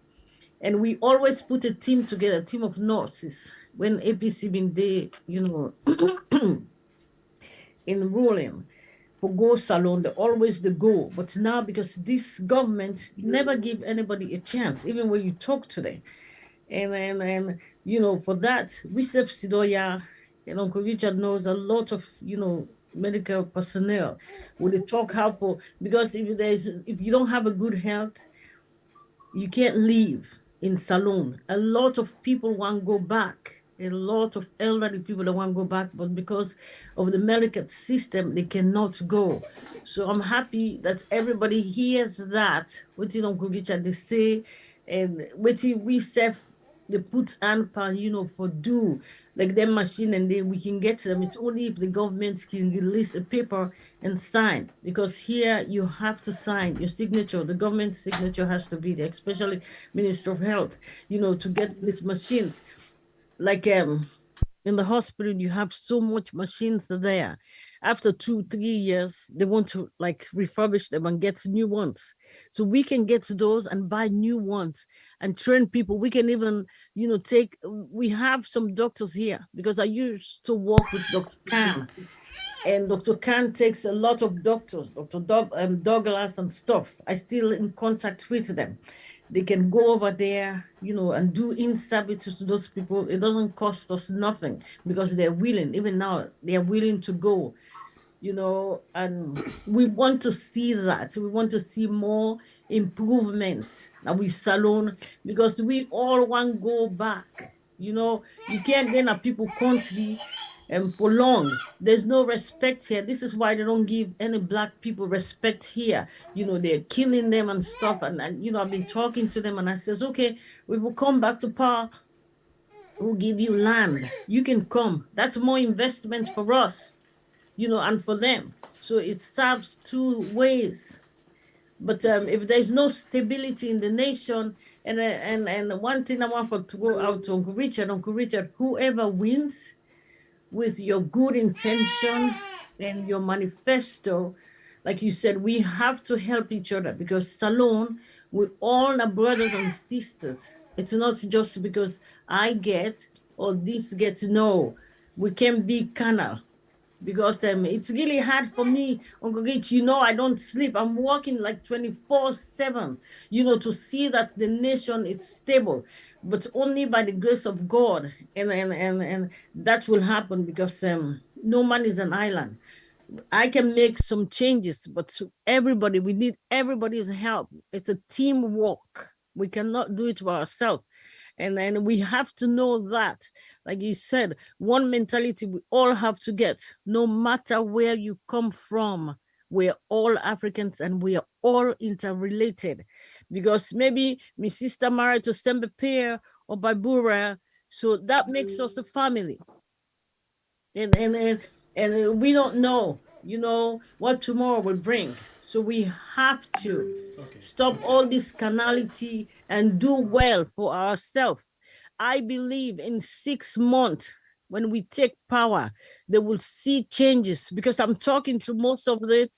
And we always put a team together, a team of nurses. When APC been there, you know, in ruling for go salon, they always the go. But now because this government never give anybody a chance, even when you talk to them. And you know, for that, we serve Sidoya, and Uncle Richard knows a lot of, you know, medical personnel. When they talk how for, because if you don't have a good health, you can't live in salon. A lot of people want to go back. A lot of elderly people that want to go back, but because of the medical system, they cannot go. So I'm happy that everybody hears that. What you know, Kugicha, they say, and what we say, they put ANPA, you know, for do like them machine, and then we can get them. It's only if the government can release a paper and sign, because here you have to sign your signature. The government signature has to be there, especially Minister of Health, you know, to get these machines. Like in the hospital, you have so much machines there. After 2-3 years, they want to like refurbish them and get new ones. So we can get those and buy new ones and train people. We can even, you know, we have some doctors here because I used to work with Dr. Khan. And Dr. Khan takes a lot of doctors, Dr. Douglas and stuff. I still in contact with them. They can go over there, you know, and do in-services to those people. It doesn't cost us nothing because they're willing. Even now, they're willing to go, you know, and we want to see that. We want to see more improvements that we salon because we all want to go back. You know, you can't get a people country for long. There's no respect here. This is why they don't give any black people respect here. You know, they're killing them and stuff. And you know, I've been talking to them and I says, okay, we will come back to power. We'll give you land. You can come. That's more investment for us, you know, and for them. So it serves 2 ways. But if there's no stability in the nation, and one thing I want to go out to Uncle Richard, whoever wins, with your good intention and your manifesto, like you said, we have to help each other because Salon, we all are brothers and sisters. It's not just because I get or this gets, no. We can be canal because it's really hard for me, Uncle Gage, you know, I don't sleep. I'm working like 24/7, you know, to see that the nation is stable, but only by the grace of God. And that will happen because no man is an island. I can make some changes, but everybody, we need everybody's help. It's a teamwork. We cannot do it by ourselves. And then we have to know that, like you said, one mentality we all have to get, no matter where you come from. We're all Africans and we are all interrelated. Because maybe my sister married to Sembe Peer or Babura, so that makes us a family. And we don't know, what tomorrow will bring. So we have to stop all this carnality and do well for ourselves. I believe in 6 months, when we take power, they will see changes, because I'm talking to most of it,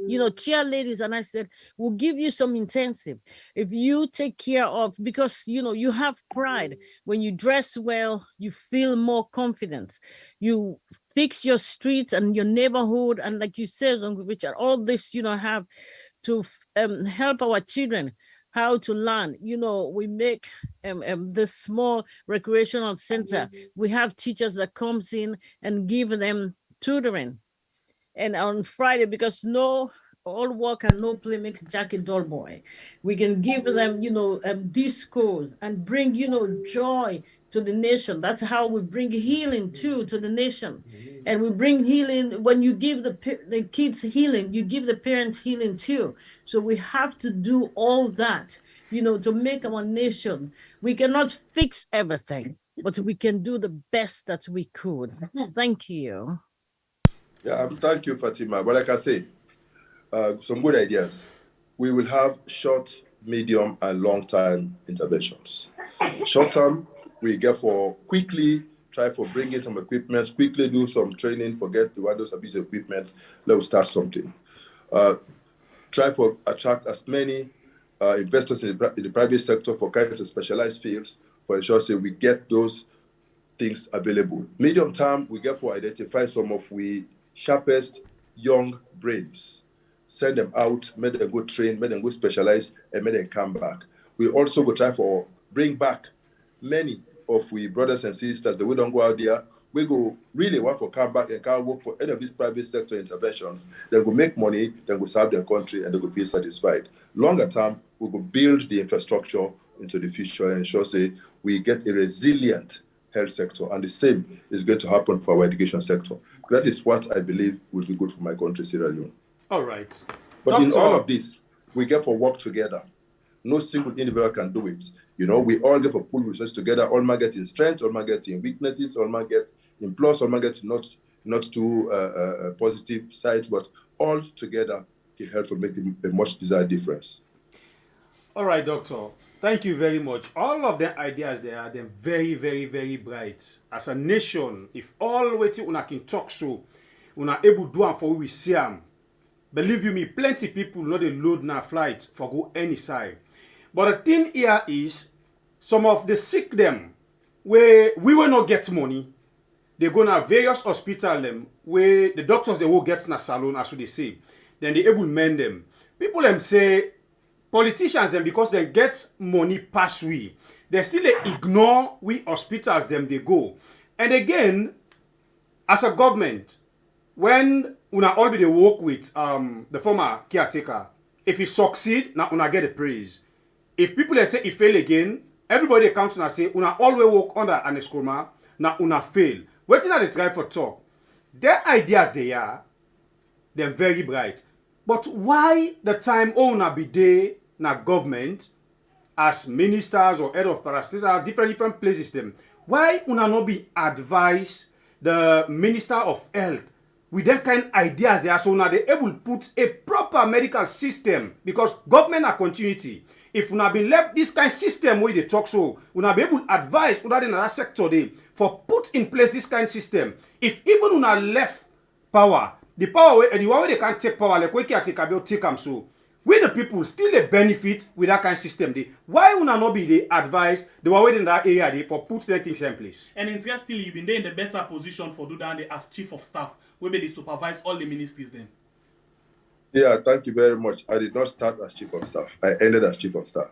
cheerleaders, and I said, we'll give you some intensive if you take care of, because you have pride. When you dress well, you feel more confident. You fix your streets and your neighborhood, and like you said, Uncle Richard, all this have to help our children how to learn. We make this small recreational center. We have teachers that comes in and give them tutoring. And on Friday, because no all work and no play makes Jack a dull boy, we can give them, discourse and bring, joy to the nation. That's how we bring healing too to the nation. And we bring healing. When you give the kids healing, you give the parents healing too. So we have to do all that, to make our nation. We cannot fix everything, but we can do the best that we could. Thank you. Yeah, thank you, Fatima. But like I say, some good ideas. We will have short, medium, and long-term interventions. Short term, we get for quickly try for bringing some equipment, quickly do some training, forget the those abuse equipment, let's start something. Try for attract as many investors in the private sector for kind of specialized fields for ensure say we get those things available. Medium term, we get for identify some of we sharpest young brains, send them out, make them go train, make them go specialize, and make them come back. We also go try for bring back many of we brothers and sisters that we don't go out there. We go really want for come back and can work for any of these private sector interventions. They go make money, they go serve their country, and they go feel satisfied. Longer term, we go build the infrastructure into the future and ensure say we get a resilient health sector, and the same is going to happen for our education sector. That is what I believe will be good for my country, Sierra Leone. All right. But in all of this, we get for work together. No single individual can do it. We all get for pull resources together. All might get in strength, all might get in weaknesses, all might get in plus, all might get not too positive sides, but all together can help to make a much desired difference. All right, Doctor. Thank you very much. All of the ideas there are them very, very, very bright. As a nation, if all waiting una can talk so, una able do and for we see them. Believe you me, plenty people know they load na flight for go any side. But the thing here is, some of the sick them, where we will not get money, they go na various hospital them, where the doctors they will get na salon, as they say. Then they able mend them. People them say, politicians them, because they get money pass we, they still they ignore we hospitals them they go. And again, as a government, when una all be they work with the former caretaker, if he succeed, now una get a praise. If people they say he fail again, everybody counts and say una always work under an escroma, now una fail. What are they try for talk? Their ideas they are, they're very bright. But why the time una be there na government as ministers or head of parastatals are different places them? Why una not be advise the Minister of Health with them kind of ideas there, so now they able to put a proper medical system, because government are continuity. If una be left this kind of system where they talk so, una be able to advise other than that sector they for put in place this kind of system. If even una left power, the power way, the one way they can't take power, like we can take them so. We the people still a benefit with that kind of system. Why would not be the advice they were waiting in that area for put their things in place? And interestingly, you've been there in the better position for do that as chief of staff, where they supervise all the ministries then. Yeah, thank you very much. I did not start as chief of staff. I ended as chief of staff.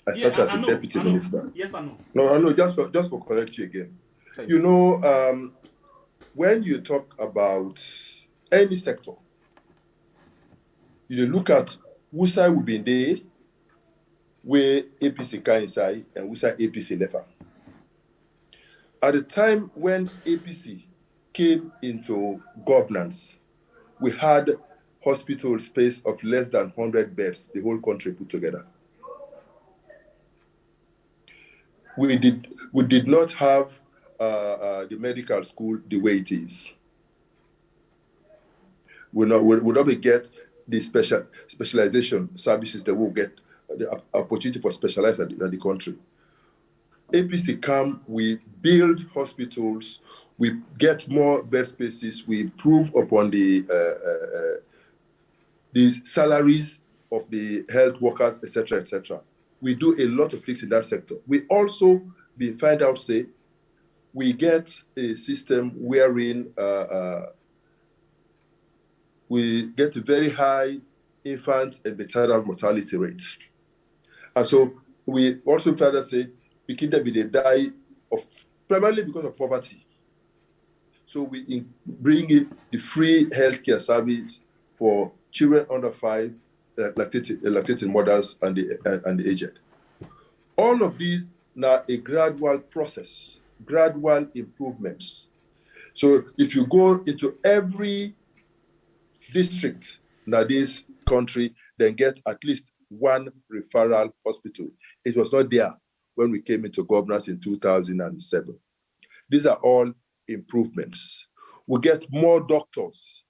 I started as a deputy minister. Yes, I know. No, I know. Just for correct you again. You know, when you talk about any sector, you look at whose side will be in there, where APC came inside and we say APC left. At the time when APC came into governance, we had hospital space of less than 100 beds, the whole country put together. We did not have the medical school the way it is. We not get the specialization services that will get the opportunity for specialized at the country. APC come, we build hospitals, we get more bed spaces, we improve upon the salaries of the health workers, etc., etc. We do a lot of things in that sector. We also find out, say, we get a system wherein we get a very high infant and maternal mortality rates. And so we also further say, they die primarily because of poverty. So we bring in the free healthcare service for children under 5, lactating mothers and the aged. All of these now a gradual process, gradual improvements. So if you go into every district in this country, then get at least one referral hospital. It was not there when we came into governance in 2007. These are all improvements. We get more doctors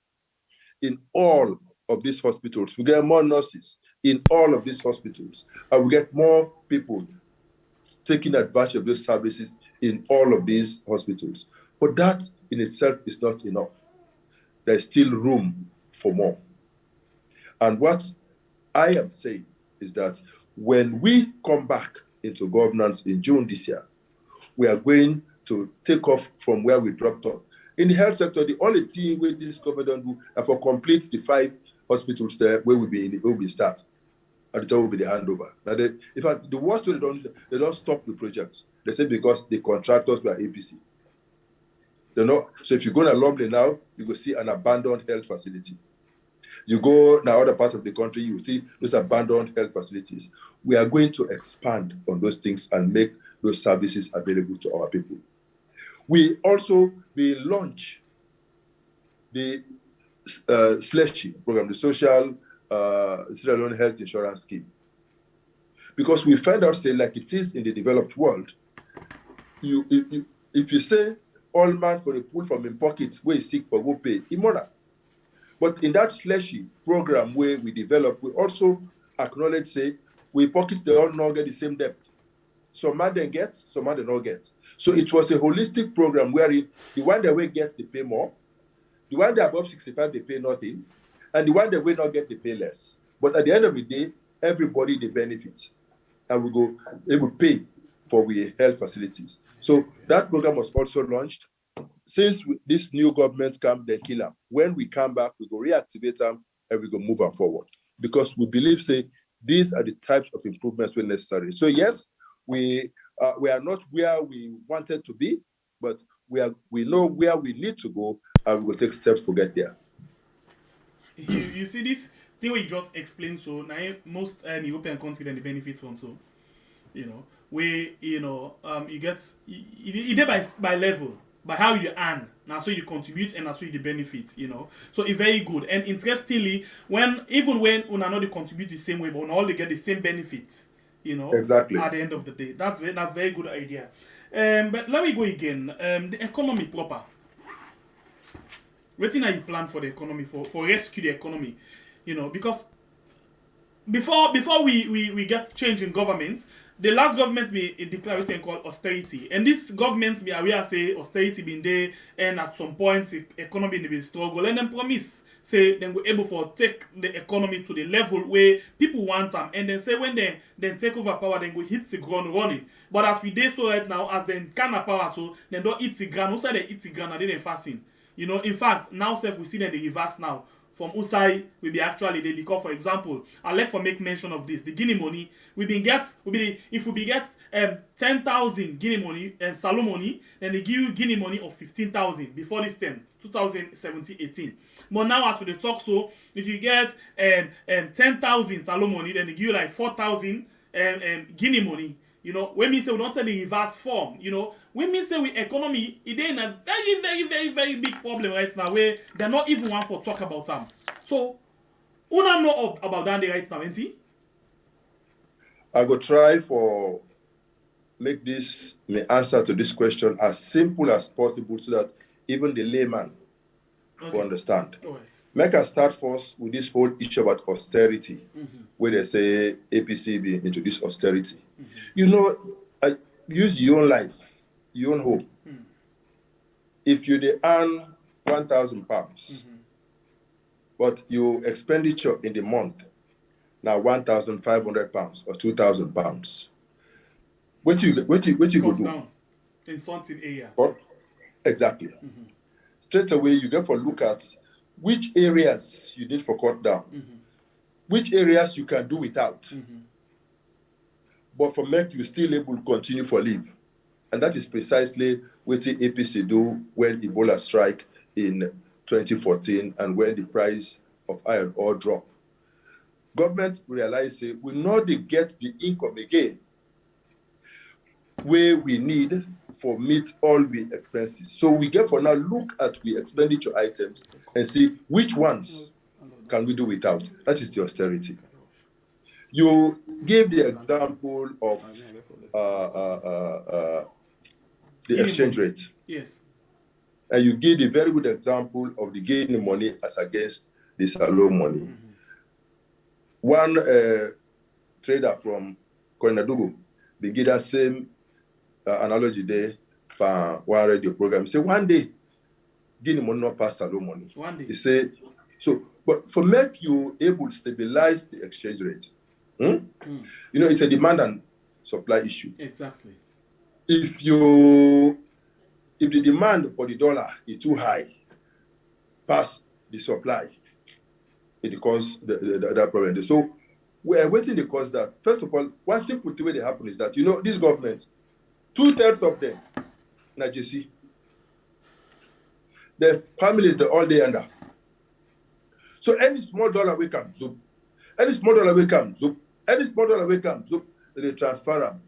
in all of these hospitals. We get more nurses in all of these hospitals. And we get more people taking advantage of these services in all of these hospitals. But that in itself is not enough. There's still room for more. And what I am saying is that when we come back into governance in June this year, we are going to take off from where we dropped off. In the health sector, the only thing where this government do is for complete the 5 hospitals there where we start. At the time will be the handover. Now, in fact, the worst way they don't stop the projects. They say because the contractors were APC. So if you go to Lumley now, you will see an abandoned health facility. You go now other parts of the country, you see those abandoned health facilities. We are going to expand on those things and make those services available to our people. We also will launch the SLESHI program, the Social Health Insurance Scheme. Because we find out, say, like it is in the developed world, if you say all man for the pull from in pockets where he's sick for go pay, immoral. But in that SLESHI program where we develop, we also acknowledge, say, we pockets, they all not get the same debt. Some man they get, some man they not get. So it was a holistic program wherein the one that will get, they pay more. The one that above 65, they pay nothing. And the one that will not get, they pay less. But at the end of the day, everybody, they benefit. And we go able to pay for our health facilities. So that program was also launched. Since this new government come, they kill them. When we come back, we go reactivate them and we go move them forward. Because we believe, say, these are the types of improvements we're necessary. So yes, we are not where we wanted to be, but we know where we need to go and we will take steps to get there. You see this thing we just explained, so now most European countries they benefit from, so you get it by level, by how you earn, now so you contribute and that's so you benefit, So it's very good. And interestingly, even when we not contribute the same way, but we all get the same benefits, exactly at the end of the day. That's very good idea. But let me go again. The economy proper. What are you plan for the economy for rescue the economy? Because before we get change in government, the last government be declare what they call austerity, and this government be aware say austerity been there, and at some point the economy will struggle, and then promise say then we're able to take the economy to the level where people want them, and then say when they then take over power, then we hit the ground running. But as we do so right now, as they can power, so they don't eat the ground. Also they eat the ground and they fasting. In fact, now self we see them the reverse now. From Usai will be actually they because, for example, I like to make mention of this. The Guinea money if we get 10,000 Guinea money Salo money, then they give you Guinea money of 15,000 before this time 2017-18. But now as we talk, so if you get 10,000 Salo money, then they give you like 4,000 Guinea money, you know, when we say we don't tell the reverse form, you know, when we say we economy, it is in a very, very, very, very big problem right now where they're not even one for talk about them. So, who don't know about that right now, ain't he? I go try for make this my answer to this question as simple as possible so that even the layman will understand. All right. Make us start first with this whole issue about austerity, where they say APC be introduced austerity. You know, use your own life, your own home. If you earn £1,000, but your expenditure in the month now £1,500 or £2,000, what you go do? Down in something area. Exactly. Straight away, you get for look at which areas you need for cut down, which areas you can do without, but for make you still able to continue for live. And that is precisely what the APC do when Ebola strike in 2014 and when the price of iron ore drop. Government realize we know they get the income again where we need for meet all the expenses. So we get for now look at the expenditure items and see which ones can we do without. That is the austerity. You gave the example of the exchange rate. Yes. And you gave a very good example of the Guinea money as against the ZELLE money. One trader from Conteh began that same analogy there for one radio program. He said, one day, Guinea money not pass ZELLE money. One day. He said, so, but for make you able to stabilize the exchange rate, you know, it's a demand and supply issue. Exactly. If the demand for the dollar is too high, past the supply, it causes that problem. So we are waiting to cause that. First of all, one simple thing that happen is that, you know, this government, 2/3 of them, Najisi, their families, they're all day under. So any small dollar we come, zoop. Any small dollar we come, zoop. Any small dollar we come, zoop. They transfer them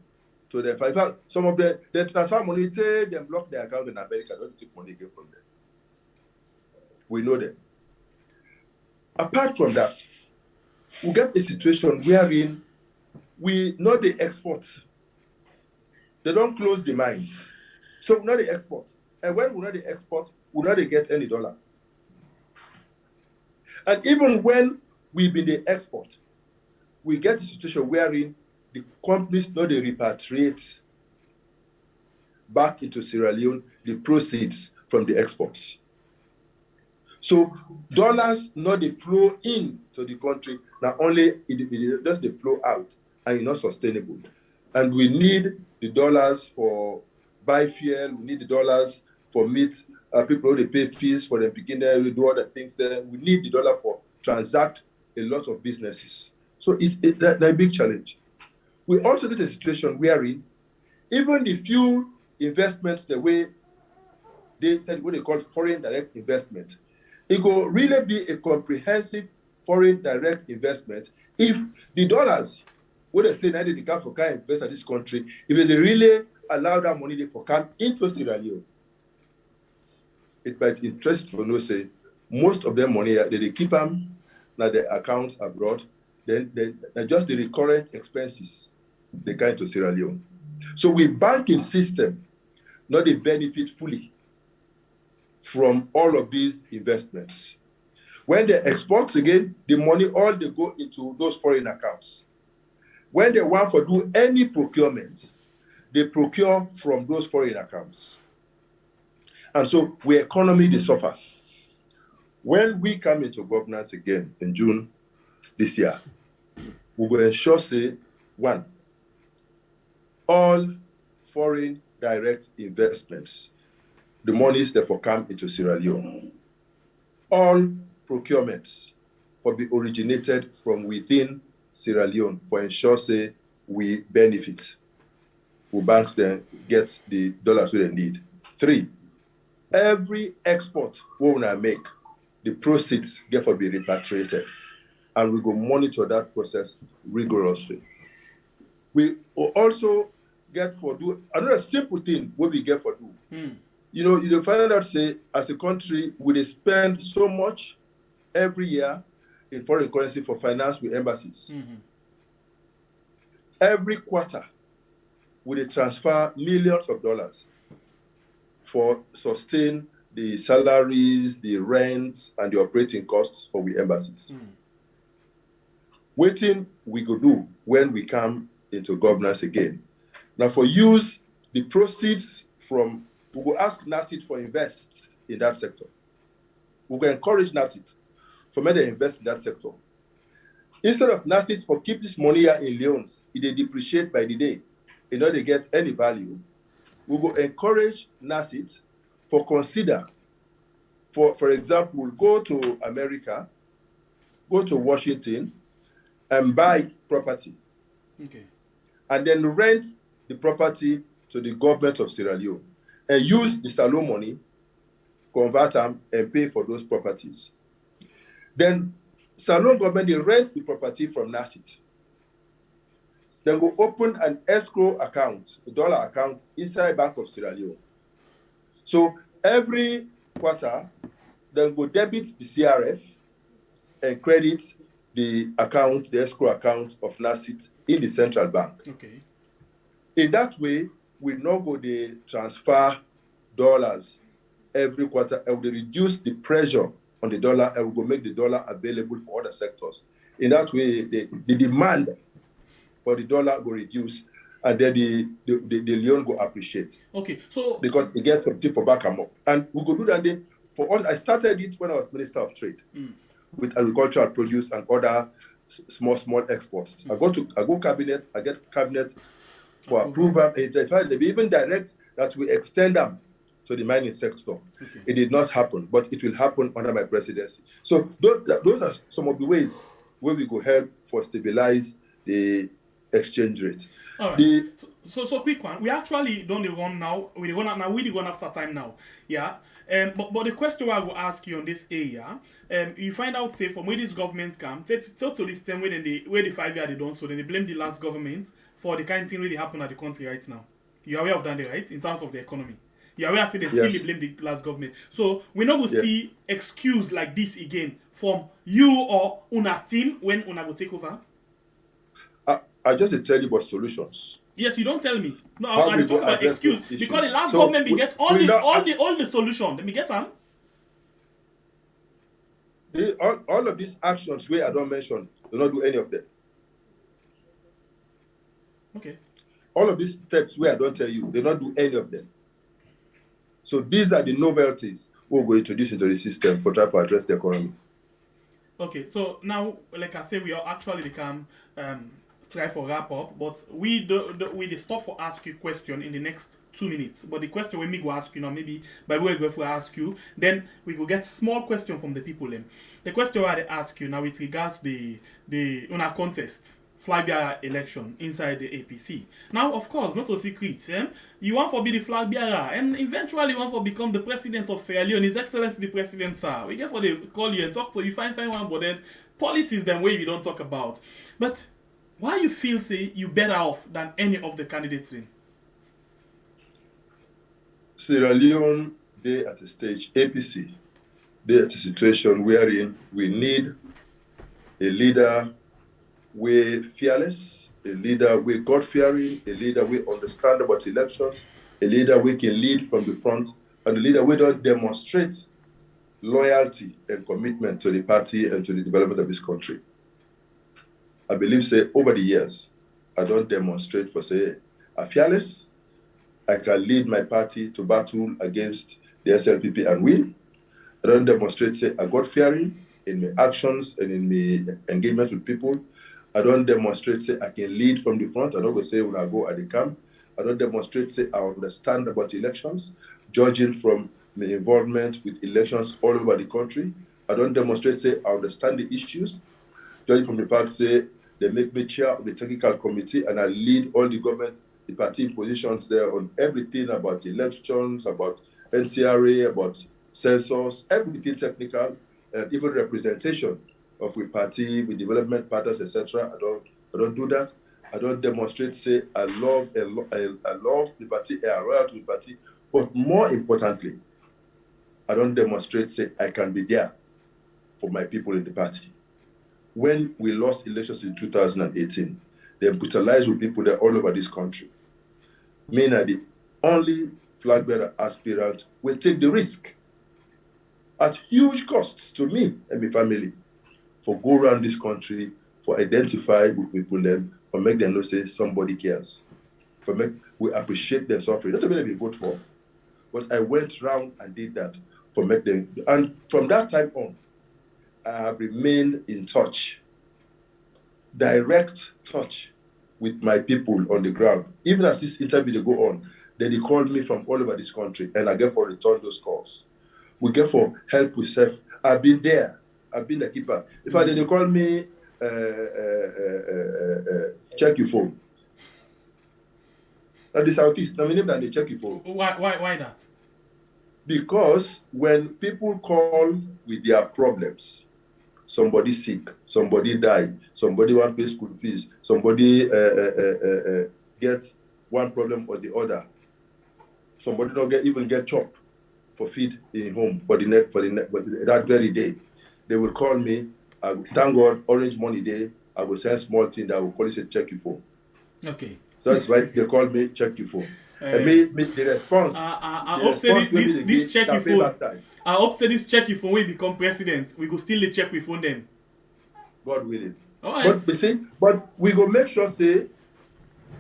to them. In fact, some of them, they transfer money, they block their account in America, don't take money again from them. We know them. Apart from that, we get a situation wherein we know the export. They don't close the mines. So we know the export. And when we know the export, we know they get any dollar. And even when we be the export, we get a situation wherein the companies know they repatriate back into Sierra Leone the proceeds from the exports. So dollars not they flow in to the country, not only it does they flow out, and it's not sustainable. And we need the dollars for buy fuel, we need the dollars for meat, people they pay fees for them begin there, we do other things there. We need the dollar for transact a lot of businesses. So that's a big challenge. We also get a situation wherein even the few investments, the way they said what they call foreign direct investment, it will really be a comprehensive foreign direct investment if the dollars, what they say, they can for can invest in this country, if they really allow that money for come into Sierra Leone. It might interest for no say most of their money they keep them now their accounts abroad, then just the recurrent expenses they come into Sierra Leone. So we banking system not they benefit fully from all of these investments. When they export again, the money all they go into those foreign accounts. When they want to do any procurement, they procure from those foreign accounts. And so we economy they suffer. When we come into governance again in June this year, we will ensure say, one, all foreign direct investments, the monies that will come into Sierra Leone, all procurements will be originated from within Sierra Leone for ensure say we benefit. We banks then get the dollars we need. 3, every export we want to make, the proceeds get to be repatriated. And we go monitor that process rigorously. We also get for do another simple thing what we get for do. You know, you find out say as a country we spend so much every year in foreign currency for finance with embassies. Every quarter we transfer millions of dollars for sustain the salaries, the rents, and the operating costs for the embassies. Waiting we go do when we come into governance again. Now for use the proceeds from, we will ask NACIT for invest in that sector. We will encourage NACIT for me to invest in that sector. Instead of NACIT for keep this money here in loans, it they depreciate by the day, in order to get any value. We will encourage NACIT for consider, for example, go to America, go to Washington, and buy property. Okay. And then rent the property to the government of Sierra Leone and use the salon money, convert them, and pay for those properties. Then salon government, they rent the property from NACIT. Then go open an escrow account, a dollar account, inside Bank of Sierra Leone. So every quarter, then go debit the CRF and credit the account, the escrow account of NACIT in the central bank. Okay. In that way, we no go they transfer dollars every quarter and we reduce the pressure on the dollar and we go make the dollar available for other sectors. In that way, the demand for the dollar go reduce and then the loan go appreciate. Okay, so because it gets some for back and up. And we go do that then for all. I started it when I was Minister of Trade with agricultural produce and other small exports. I go cabinet, I get cabinet for approval. They even direct that we extend them to the mining sector. Okay. It did not happen, but it will happen under my presidency. So those are some of the ways where we go help for stabilize the exchange rate. All right. So quick one. We actually done the one now. We the one after time now. Yeah. But the question I will ask you on this area, you find out say from where these governments come, till to this time where the 5 years they done, so then they blame the last government for the kind of thing really happen at the country right now. You're aware of that, right? In terms of the economy. You're aware they still blame the last government. So we're not going to see excuse like this again from you or una team when una will take over. I just tell you about solutions. Yes, you don't tell me. No, I talk about excuse because the last government we get all the solution. Let me get them. All of these actions where I don't mention, do not do any of them. Okay. All of these steps where I don't tell you, they not do any of them. So these are the novelties we're going to introduce into the system for trying to address the economy. Okay, so now, like I said, we are actually can try for wrap up, but we stop for ask you question in the next 2 minutes. But the question when me go ask you now, maybe by way of ask you, then we will get small question from the people. The question I ask you now it regards the una contest. Flagbearer election inside the APC. Now, of course, not a secret. You want to be the flag bearer, and eventually you want to become the president of Sierra Leone. His Excellency the President, sir. We get for they call you and talk to you, find one, but then policies them way we don't talk about. But why you feel say you better off than any of the candidates in? Sierra Leone, they at a stage, APC, they at a situation wherein we need a leader we're fearless, a leader we're God-fearing, a leader we understand about elections, a leader we can lead from the front, and a leader we don't demonstrate loyalty and commitment to the party and to the development of this country. I believe, say, over the years, I don't demonstrate for, say, I'm fearless. I can lead my party to battle against the SLPP and win. I don't demonstrate, say, I'm God-fearing in my actions and in my engagement with people. I don't demonstrate, say, I can lead from the front. I don't go say when I go at the camp. I don't demonstrate, say, I understand about elections, judging from my involvement with elections all over the country. I don't demonstrate, say, I understand the issues, judging from the fact, say, they make me chair of the technical committee and I lead all the government, the party positions there on everything about elections, about NCRA, about census, everything technical, and even representation of with party, with development partners, etc. I don't do that. I don't demonstrate, say, I love the party, I am loyal to the party. But more importantly, I don't demonstrate, say, I can be there for my people in the party. When we lost elections in 2018, they brutalized with people there all over this country. Me and the only flag bearer aspirant will take the risk at huge costs to me and my family for go around this country, for identify with people them, for make them know say somebody cares, for make we appreciate their suffering. Not only we vote for, but I went round and did that for make them. And from that time on, I have remained in touch, direct touch with my people on the ground. Even as this interview they go on, they call me from all over this country, and I get for return those calls. We get for help with self. I've been there. I've been the keeper. In fact, they call me check your phone. At the Southeast, now name that they check your phone. Why that? Because when people call with their problems, somebody sick, somebody die, somebody want to pay school fees, somebody gets one problem or the other, somebody don't even get chop for feed in home for that very day, they will call me. I will, thank God, Orange Money Day, I will send small thing that I will call it, say, check your phone. Okay. So that's why they call me check your phone. And me the response. I hope say this check your phone. I hope say this check your phone when we become president. We go still the check your phone then. God willing. All right. But we go make sure say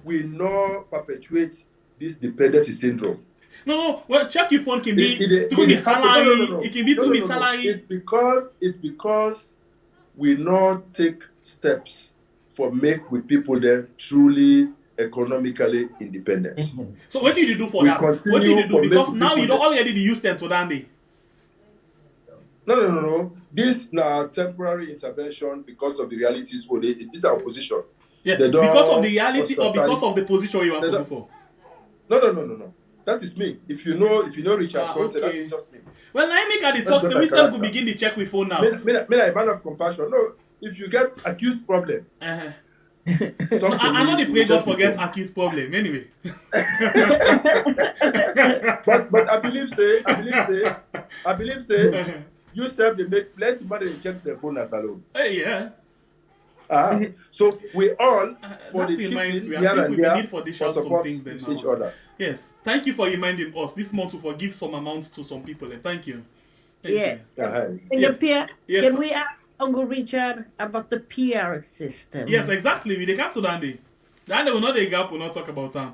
we not perpetuate this dependency syndrome. No. Well, check your phone can be through the salary. No. It can be through the salary. It's because we not take steps for make with people there truly economically independent. Mm-hmm. So what do you do for that? What do you do? Because now you don't already use them to that day. No. This now temporary intervention because of the realities. Well, this is our position. Yeah, because of the reality or because of the position you are voting for. No. That is me. If you know Richard Conteh, okay. that is just me. Well, now I make at the talk, so we still go begin the check with phone now. Me a man of compassion. No, if you get acute problem. I know the pray God forget acute problem anyway. but I believe say you self they make plenty money check their phone as alone. Hey, yeah. So we all for the reminds keeping me. I here think and we there need for dish out some things then each other. Yes, thank you for reminding us this month to forgive some amount to some people. And thank you. Thank you. Can we ask Uncle Richard about the PR system? Yes, exactly. We come to that day. That day will not the gap. We'll not talk about them.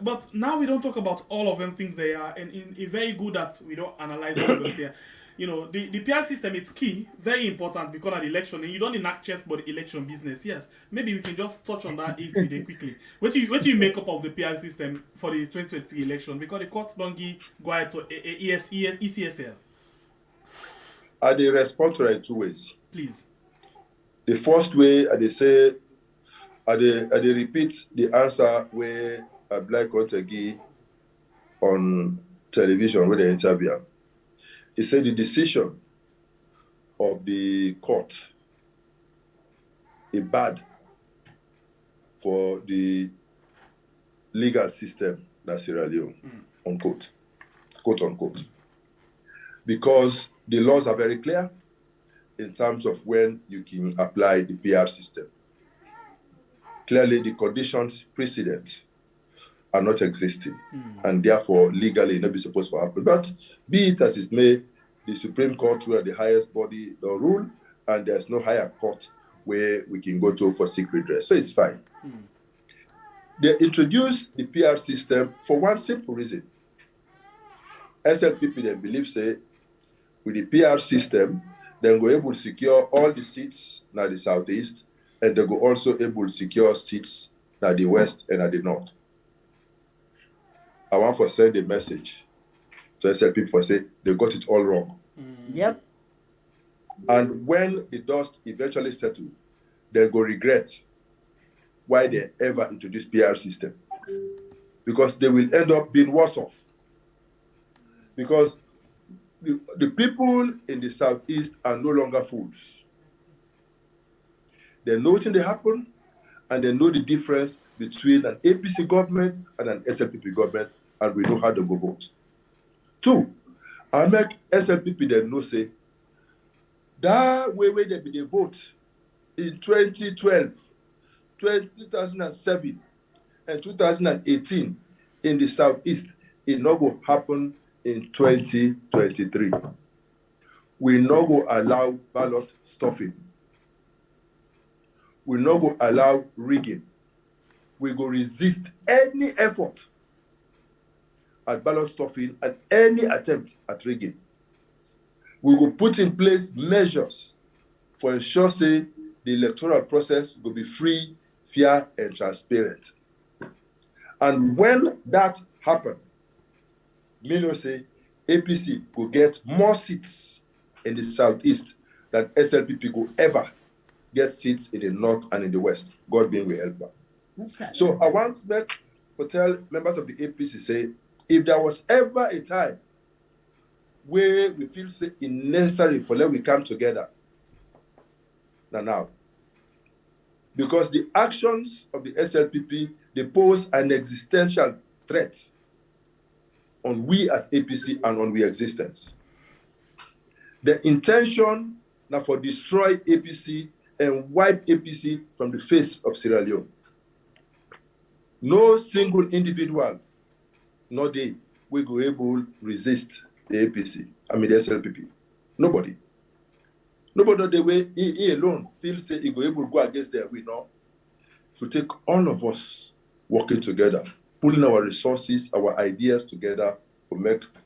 But now we don't talk about all of them things they are, and it's very good that we don't analyze all of them there. You know, the PR system is key, very important because of the election. And you don't enact chess but the election business. Yes, maybe we can just touch on that today quickly. What do you make up of the PR system for the 2020 election? Because the courts don't go ahead to ECSL. They respond to it in two ways. Please. The first way, they say, they repeat the answer where Black Conteh give on television with the interview. He said the decision of the court is bad for the legal system that's Sierra Leone, unquote, quote unquote. Because the laws are very clear in terms of when you can apply the PR system. Clearly, the conditions precedent are not existing, and therefore legally not be supposed to happen. But be it as it may, the Supreme Court, where the highest body the rule, and there's no higher court where we can go to for seek redress. So it's fine. They introduced the PR system for one simple reason. SLPP then believe say with the PR system, then go able to secure all the seats in the southeast, and they go also able to secure seats in the west and at the north. I want to send a message to SLP for say they got it all wrong. Yep. And when the dust eventually settles, they go regret why they ever introduced PR system. Because they will end up being worse off. Because the people in the southeast are no longer fools. They know what they happen, and they know the difference between an APC government and an SLPP government, and we know how to go vote. 2, I make SLPP then know say, that way they be the vote in 2012, 2007, and 2018 in the Southeast, it not go happen in 2023. We not go allow ballot stuffing. We not go allow rigging. We go resist any effort at ballot stuffing and any attempt at rigging. We will put in place measures for ensure say the electoral process will be free, fair, and transparent. And when that happens, me know say APC will get more seats in the Southeast than SLPP will ever get seats in the North and in the West. God being will help them. So I want to tell members of the APC say, if there was ever a time where we feel say it necessary for let we come together, now. Because the actions of the SLPP, they pose an existential threat on we as APC and on we existence. The intention now for destroy APC and wipe APC from the face of Sierra Leone. No single individual, no they, will go able to resist the APC, the SLPP. Nobody. Nobody the way he alone feels say he go able to go against their will. No. To take all of us working together, pulling our resources, our ideas together to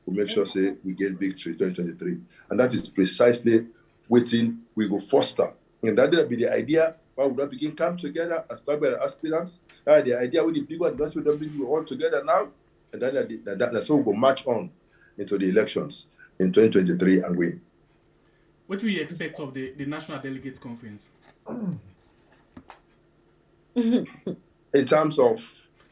make sure say we get victory 2023. And that is precisely what we go foster. And that will be the idea why we don't begin come together as Flagbearer aspirants. The idea with the people and that's what we don't all together now. And that's how we go march on into the elections in 2023 and win. What do you expect of the National Delegates Conference? In terms of,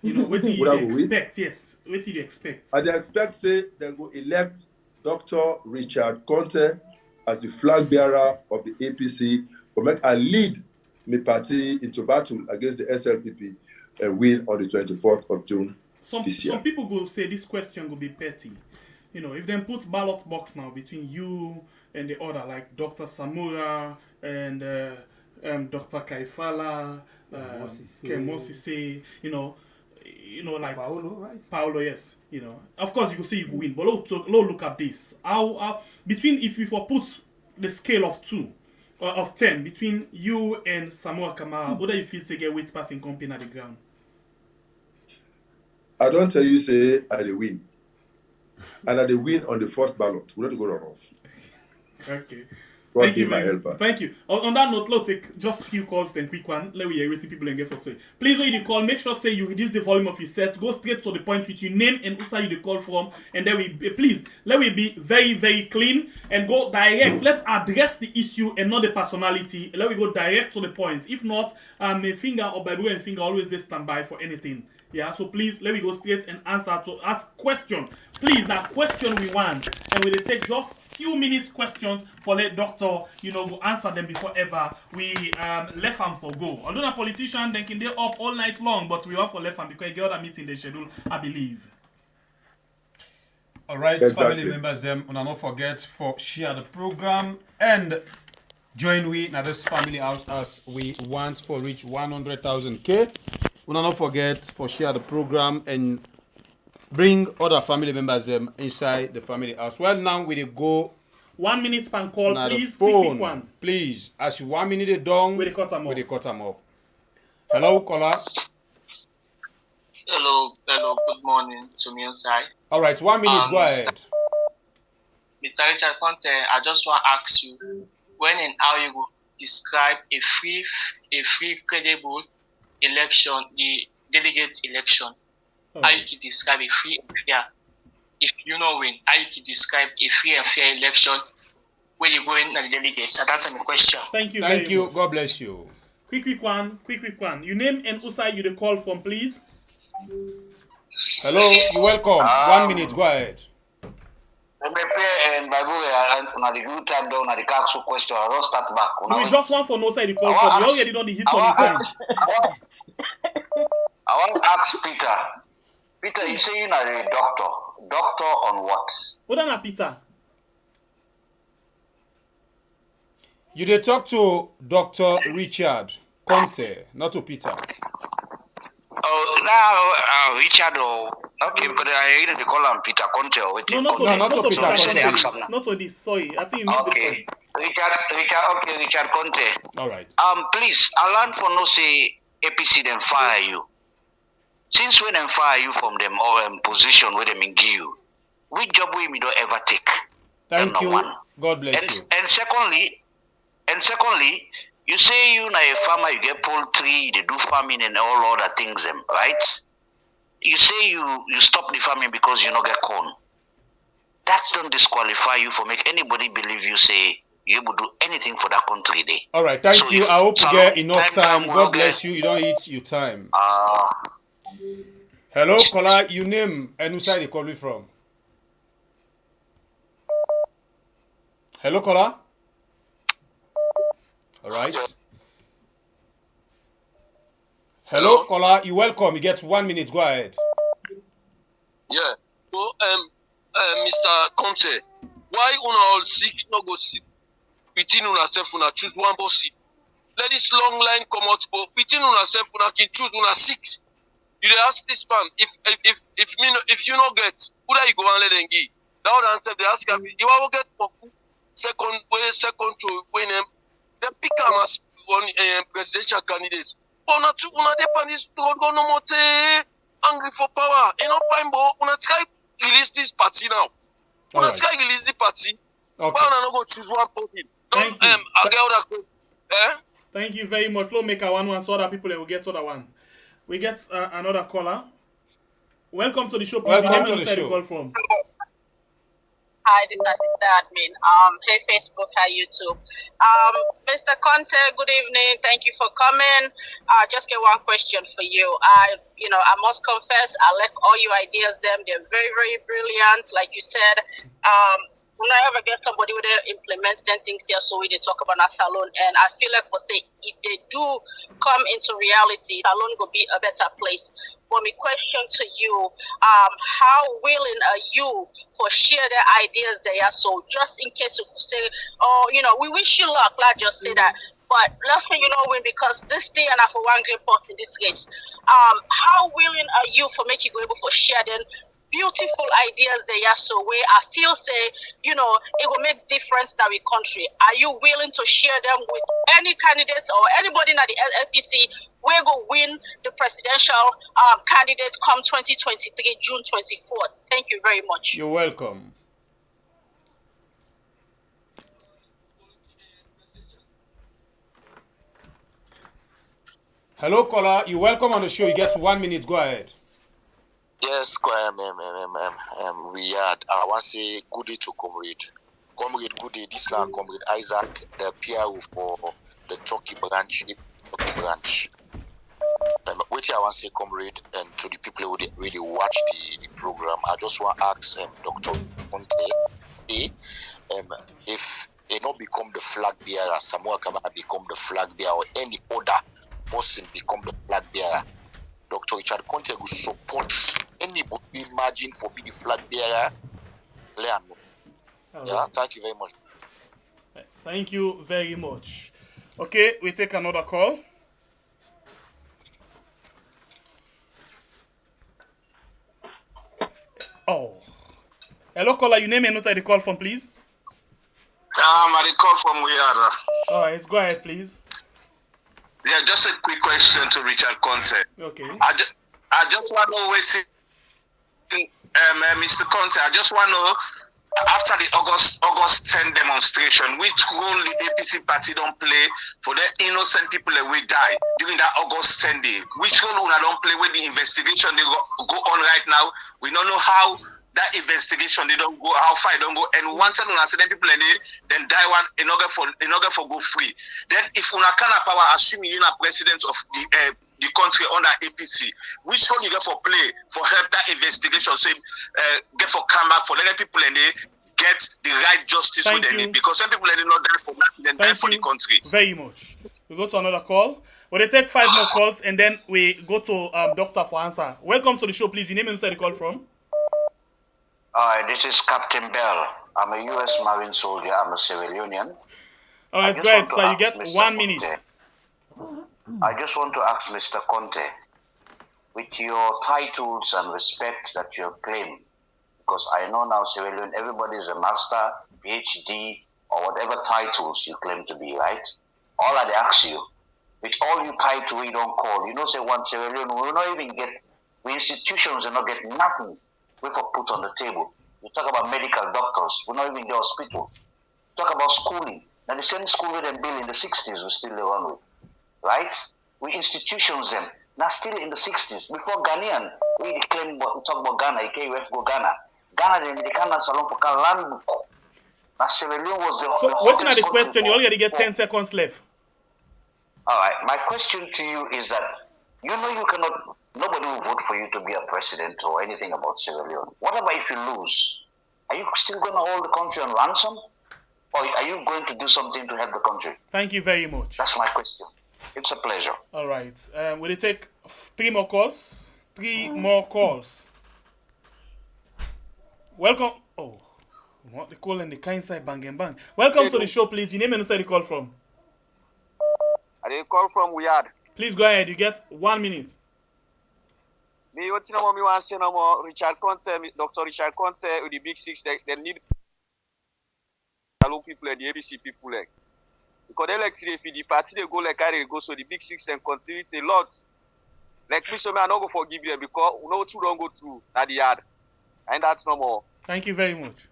what do you expect? Yes, what do you expect? I expect say they go elect Dr. Richard Conteh as the flag bearer of the APC, for make a lead my party into battle against the SLPP and win on the 24th of June this year. Some people go say this question will be petty. If they put ballot box now between you and the other, like Dr. Samura and Dr. Kaifala, Kemosise, like Paolo, right? Paolo, yes. Of course you can say you will win, but look at this. How between if we put the scale of 2 of 10 between you and Samoa Kamara, what do you feel to get weight passing company at the ground? I don't tell you say I will win. And I win on the first ballot. We don't go off. Okay. God be my helper. Thank you. On that note, let's take just a few calls, then quick one. Let me hear what people and get for say. Please, when you call, make sure say you reduce the volume of your set. Go straight to the point with your name and who you the call from, and then let me be very, very clean and go direct. Let's address the issue and not the personality. Let me go direct to the point. If not, my finger or Bible and finger always they stand by for anything. Yeah, so please let me go straight and answer to ask question. Please, that question we want, and we'll take just few minutes questions for let doctor, go answer them before ever we left them for go. Although a politician, then can they up all night long, but we have for left them because they got a meeting they schedule, I believe. All right, exactly. Family members, them, and not forget for share the program and join we now this family house as we want for reach 100,000K. We not forget for share the program and bring other family members them inside the family house. Well, now we go 1 minute per call, please. Phone, quick one. Please, as 1 minute done, we cut them off. Hello, caller. Hello, good morning to me inside. All right, 1 minute, go ahead. Mr. Richard Conteh, I just want to ask you, when and how you will describe a free, credible election, the delegate election. How you can describe a free and fair, if you know win, how you can describe a free and fair election when you go in as delegates? So that's my question. Thank you. Much. God bless you. Quick one. You name and Usa you the call from, please. Hello, you're welcome. 1 minute, go ahead. And Bible una the good time down, una the ask question. I don't start back. We just want for no side the call for. You already done the hit on the time. I want to ask Peter. Peter, you say you're not a doctor. Doctor on what? What on Peter? You did talk to Dr. Richard Conteh, not to Peter. Oh, now Richard okay, because I heard they call him Peter Conteh or what? Not to Peter Conteh. Not to this. Sorry, I think you missed the point. Richard Conteh. All right. Please, I learned for no say APC then fire you. Since when them fire you from them or position where them give you, which job we me don't ever take? Thank you. God bless you. And secondly, you say you na a farmer, you get poultry, they do farming and all other things, them right? You say you stop the farming because you don't get corn. That don't disqualify you for make anybody believe you say you able to do anything for that country there. All right, thank you. I hope you get enough time. God bless you. You don't eat your time. Hello, caller. You name and who side you call me from? Hello, caller. All right. Hello, caller. You welcome. You get 1 minute. Go ahead. Yeah. So, Mr. Conteh, why una all sick no go sick? Between una self una choose one bossy. Let this long line come out, but between una self una can choose una 6. You dey ask this man if you no get, who that you go and let them give? That would answer they ask him. You will get second to win him. They pick him as one presidential candidates. But una depend this road go no more angry for power. You know, fine, but una try release this party now. Una try release the party. Okay. Why una no go choose one party? Thank you. I get other Thank you very much. Let's make one so other people will get other one. We get another caller. Welcome to the show. Welcome to the show. Call from. Hi, this is Sister Admin. Hey Facebook, hi YouTube. Mr. Conteh, good evening. Thank you for coming. Just get one question for you. I must confess, I like all your ideas. They're very, very brilliant. Like you said, when I ever get somebody who they implement them things here, so we they talk about our salon, and I feel like for say if they do come into reality, salon will be a better place. But my question to you, how willing are you for share their ideas there? So just in case if you say, we wish you luck, let's just say that. But let's say you don't win because this day and for one great part in this race. How willing are you for making you able for share them beautiful ideas there? So where I feel say, it will make difference in our country. Are you willing to share them with any candidate or anybody in the LPC? We're going to win the presidential candidate come 2023, June 24th. Thank you very much. You're welcome. Hello, caller. You're welcome on the show. You get 1 minute. Go ahead. Yes, we had. I want to say good day to Comrade. Comrade, good day. This is Comrade Isaac, the PRO for the Turkey branch. Which I want to say, Comrade, and to the people who really watch the program, I just want to ask Dr. Conteh, if they not become the flag bearer, Samuel Kama become the flag bearer, or any other person become the flag bearer, Dr. Richard Conteh will support anybody imagine for being the flag bearer. Yeah, thank you very much. Thank you very much. Okay, we take another call. Oh. Hello, caller. You name and where the call from, please? I call from Wiara. All right, go ahead, please. Yeah, just a quick question to Richard Conteh. Okay. I just want to Mr. Conteh, I just want to know, after the August 10 demonstration, which role the APC party don't play for the innocent people that will die during that August 10 day? Which role we don't play with the investigation they go on right now? We don't know how that investigation they don't go, how far it don't go. And once an accident people then die one in order for go free. Then if una can power, assuming you're president of the country under APC, which role you get for play for help that investigation? So get for come back for letting people get the right justice for them because some people let it not die for nothing and die for the country. Very much. We go to another call. Well, they take 5 more calls and then we go to Doctor for answer. Welcome to the show, please. Your name and where you call from? This is Captain Bell. I'm a U.S. Marine soldier. I'm a civilian. All right, go ahead, sir. You get Mr. 1 minute. I just want to ask Mr. Conteh, with your titles and respect that you claim, because I know now civilian, everybody is a master, PhD, or whatever titles you claim to be, right? All I ask you, with all you title we don't call, you know, say one civilian, we will not even get, we institutions will not get nothing we could put on the table. You talk about medical doctors, we not even get hospital. Talk about schooling. Now the same school we then built in the 60s, we still run with, right? We institutions them. Now still in the 60s, before Ghanaian, we claim, we talk about Ghana, IKUF go Ghana. Ghana, they can't salon for land book. Now civilian was the what's not the question? You only get 10 seconds left. All right. My question to you is that you know you cannot. Nobody will vote for you to be a president or anything about Sierra Leone. What about if you lose? Are you still going to hold the country on ransom, or are you going to do something to help the country? Thank you very much. That's my question. It's a pleasure. All right. Will it take 3 more calls? 3 more calls. Welcome. Oh, what the call and the kind side bang and bang. Welcome to the show, please. Your name and where you call from? I call from Uyad. Please go ahead. You get 1 minute. Me, what you know, me want to say no more. Dr. Richard Conteh with the Big Six, they need people, the ABC people, like. Because they like to, if the party they go like carry go, so the Big Six and contribute a lot. Like me, so me, I not go forgive them because we know two don't go through at the yard, and that's no more. Thank you very much.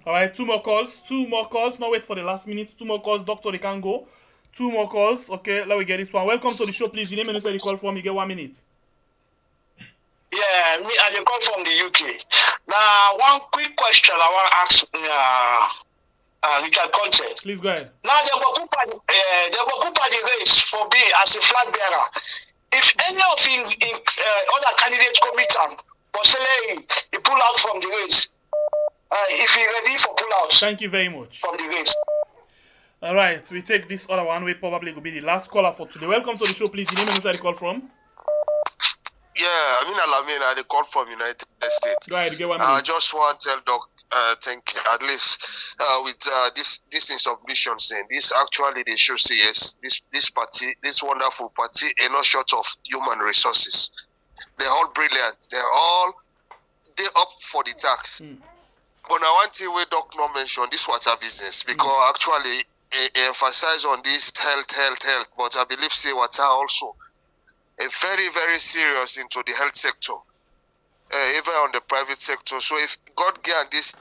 All right, 2 more calls. 2 more calls. Now wait for the last minute. 2 more calls, Doctor. They can go. 2 more calls. Okay, let me get this one. Welcome to the show, please. Your name and where you call from. You get 1 minute. Yeah, me, I call from the UK. Now, one quick question I want to ask Richard Conteh. Please go ahead. Now, they will put the race for me as a flag bearer. If any of other candidates commit but say he pull out from the race, if he ready for pull out. Thank you very much. From the race. All right, we take this other one. We probably will be the last caller for today. Welcome to the show, please. Your name and where you call from. Yeah, I call from United States. Go ahead, get 1 minute. I just want to tell Doc, thank you. At least with this insubmission saying this actually they should say yes, this party, this wonderful party, are not short of human resources. They're all brilliant. They're up for the tax. But now one thing where Doc not mentioned this water business because actually emphasize on this health. But I believe say water also a very, very serious into the health sector, even on the private sector. So if God grant this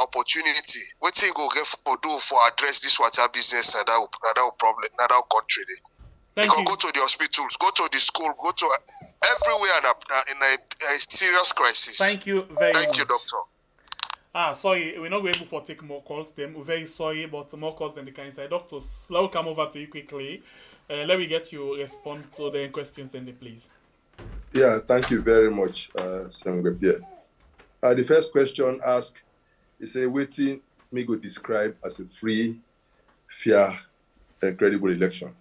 opportunity, what thing go get for do for address this water business and that problem, that country? You can go to the hospitals, go to the school, go to everywhere in a serious crisis. Thank you very much. Thank you, Doctor. Sorry, we're not able to take more calls. Then we're very sorry, but more calls than the kind side. Doctors, I'll come over to you quickly. Let me get you respond to the questions then, please. Yeah, thank you very much, Senator Pierre. The first question asked is a waiting me go describe as a free, fair, and credible election.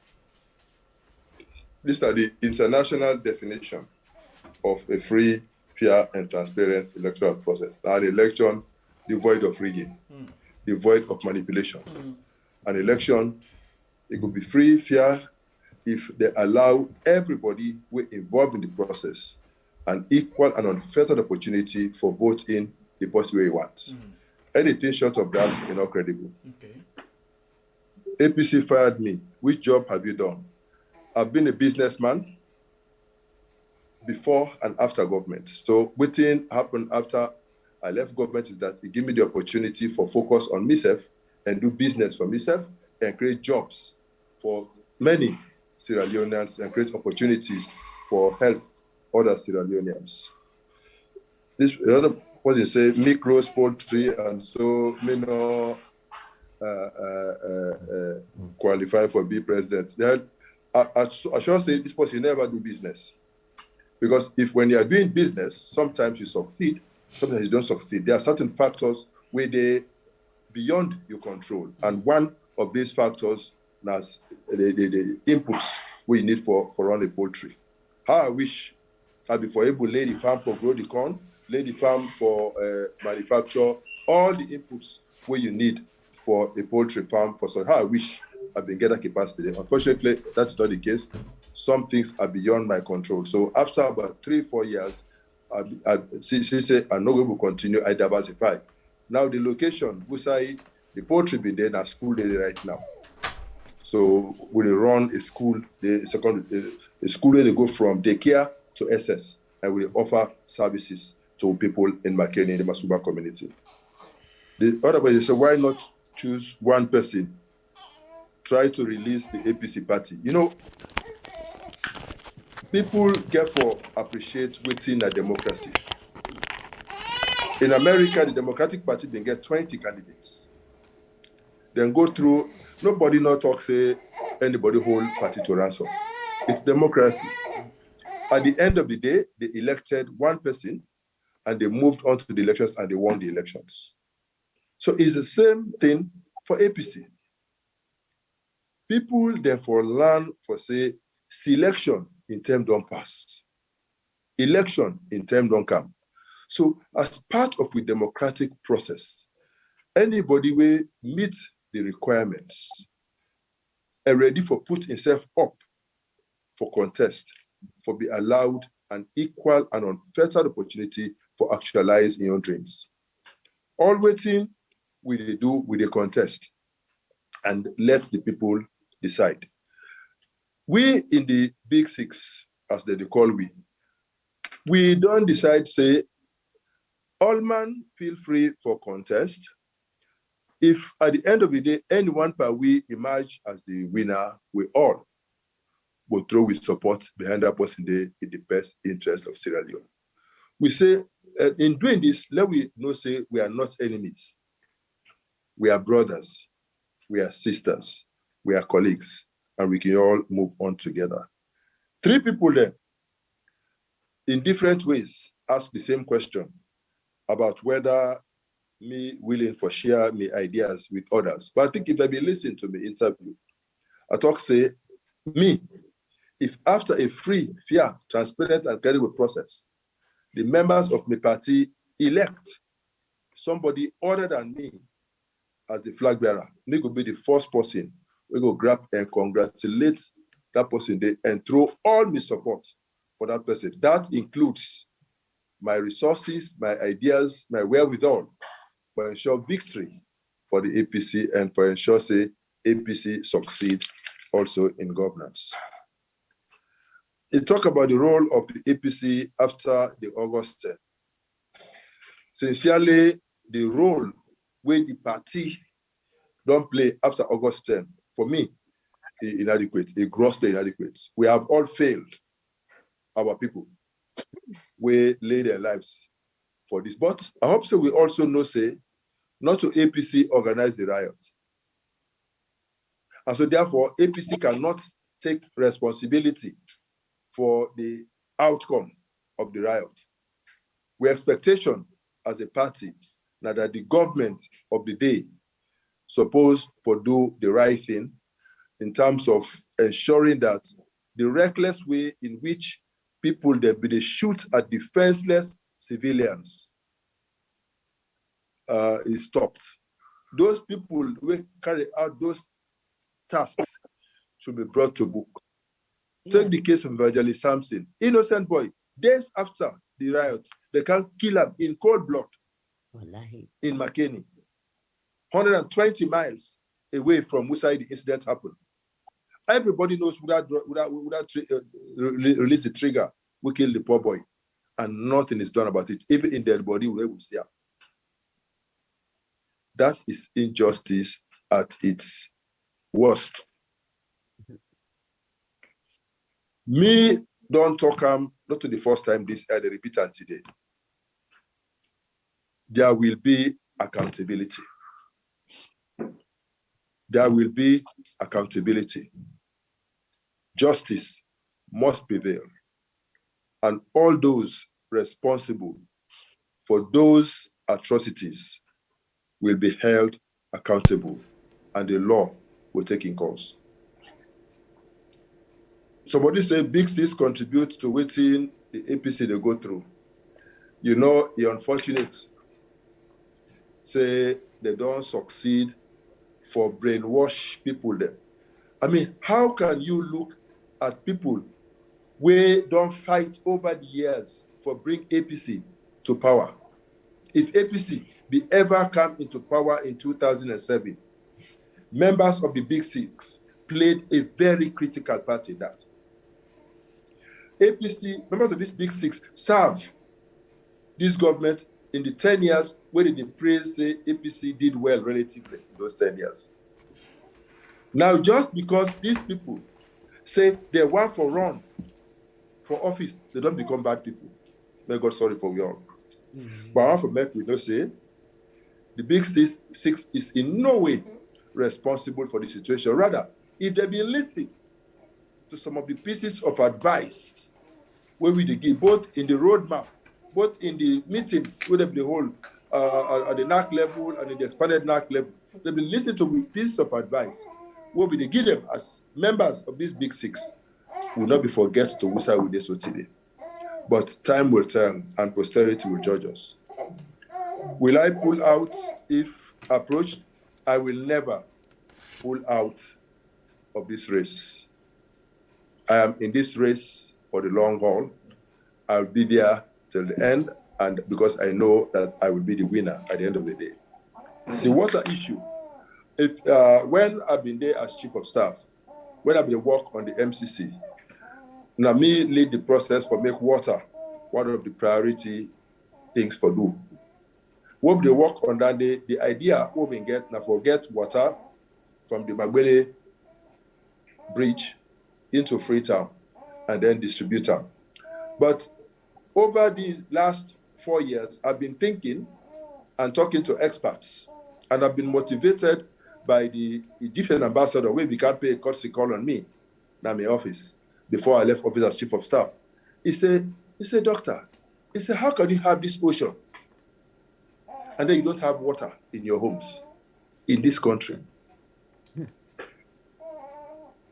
These are the international definition of a free, fair, and transparent electoral process. Now, an election devoid of rigging, devoid of manipulation. An election, it could be free, fair, if they allow everybody who are involved in the process an equal and unfettered opportunity for voting the possible way you want. Anything short of that is not credible. Okay. APC fired me. Which job have you done? I've been a businessman before and after government. So what thing happened after I left government is that it gave me the opportunity for focus on myself and do business for myself and create jobs for many Sierra Leoneans and create opportunities for help other Sierra Leoneans. This other person say me close poultry and so me no qualify for be president. Then I should say this person never do business. Because if when you are doing business, sometimes you succeed, sometimes you don't succeed. There are certain factors where they beyond your control. And one of these factors is the inputs we need for run a poultry. How I wish I'd be for able to lay the farm for grow the corn, lay the farm for manufacture, all the inputs where you need for a poultry farm for so how I wish I've been getting capacity. Unfortunately, that's not the case. Some things are beyond my control. So after about 3-4 years, she said, I'm not going to continue, I diversify. Now the location, Busai, the poultry been there, now school there right now. So we run a school, a school where they go from daycare to SS, and we offer services to people in Makeni, in the Masuba community. The other way, they say, why not choose one person, try to release the APC party? You know, people get for appreciate within a democracy. In America, the Democratic Party, they get 20 candidates. Then go through, nobody not talk, say, anybody hold party to ransom. It's democracy. At the end of the day, they elected one person and they moved on to the elections and they won the elections. So it's the same thing for APC. People therefore learn for, say, selection in term don't pass. Election in term don't come. So as part of the democratic process, anybody will meet the requirements and ready for put himself up for contest, for be allowed an equal and unfettered opportunity for actualizing your dreams. All waiting will they do with the contest and let the people decide. We in the big six, as they call we don't decide, say, all man feel free for contest. If at the end of the day, anyone per we emerge as the winner, we all will throw with support behind that person in the best interest of Sierra Leone. We say, in doing this, let we know, say, we are not enemies. We are brothers, we are sisters, we are colleagues, and we can all move on together. 3 people there, in different ways, ask the same question about whether me willing for share me ideas with others. But I think if I be listening to me interview, I talk say, me, if after a free, fair, transparent, and credible process, the members of my party elect somebody other than me as the flag bearer, me could be the first person we go grab and congratulate that person there and throw all my support for that person. That includes my resources, my ideas, my wherewithal for ensure victory for the APC and for ensure, say, APC succeed also in governance. It talk about the role of the APC after the August 10. Sincerely, the role when the party don't play after August 10, for me, is inadequate, grossly inadequate. We have all failed our people. We lay their lives for this. But I hope so we also know, say, not to APC organize the riot. And so therefore, APC cannot take responsibility for the outcome of the riot. We expectation as a party now that the government of the day supposed to do the right thing in terms of ensuring that the reckless way in which people they shoot at defenseless civilians is stopped. Those people who carry out those tasks should be brought to book. Yeah. Take the case of Evangelist Samson, innocent boy. Days after the riot, they can kill him in cold blood. Wallahi. In Makeni, 120 miles away from where the incident happened. Everybody knows without release the trigger, we kill the poor boy, and nothing is done about it. Even in their body, we will see him. That is injustice at its worst. Me don't talk not to the first time this I repeat and today. There will be accountability. There will be accountability. Justice must prevail. And all those responsible for those atrocities will be held accountable and the law will take in course. Somebody say big six contribute to waiting the APC they go through. You know, the unfortunate say they don't succeed for brainwash people there. I mean, how can you look at people where don't fight over the years for bring APC to power? If APC be ever come into power in 2007, members of the Big Six played a very critical part in that. APC, members of this Big Six, serve this government in the 10 years where they praise say APC did well relatively in those 10 years. Now, just because these people say they want for run for office, they don't become bad people. May God sorry for we all. But I want to make we know say the Big Six is in no way responsible for the situation. Rather, if they be listening to some of the pieces of advice where we give, both in the roadmap, both in the meetings where they hold at the NAC level and in the expanded NAC level, they've been listening to pieces of advice where we give them as members of these Big Six will not be forget to whistle with this today. But time will tell and posterity will judge us. Will I pull out if approached? I will never pull out of this race. I am in this race for the long haul. I'll be there till the end, and because I know that I will be the winner at the end of the day. The water issue. If when I've been there as chief of staff, when I've been work on the MCC, now me lead the process for make water one of the priority things for do. What they work on that day, the idea what we get now forget water from the Magbele bridge into Freetown and then distribute them. But over these last 4 years, I've been thinking and talking to experts, and I've been motivated by the Egyptian ambassador where we can't pay a courtesy call on me, now my office, before I left office as chief of staff. He said, doctor, he said, how can you have this ocean and then you don't have water in your homes in this country?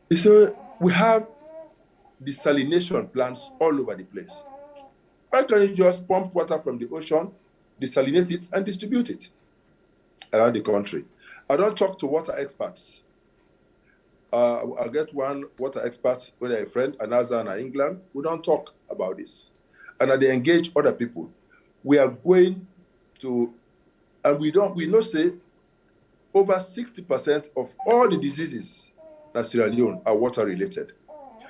He said, we have desalination plants all over the place. Why can't you just pump water from the ocean, desalinate it, and distribute it around the country? I don't talk to water experts. I'll get one water expert with a friend, another in England. We don't talk about this. And they engage other people. We are going to, and we know say, over 60% of all the diseases in Sierra Leone are water related.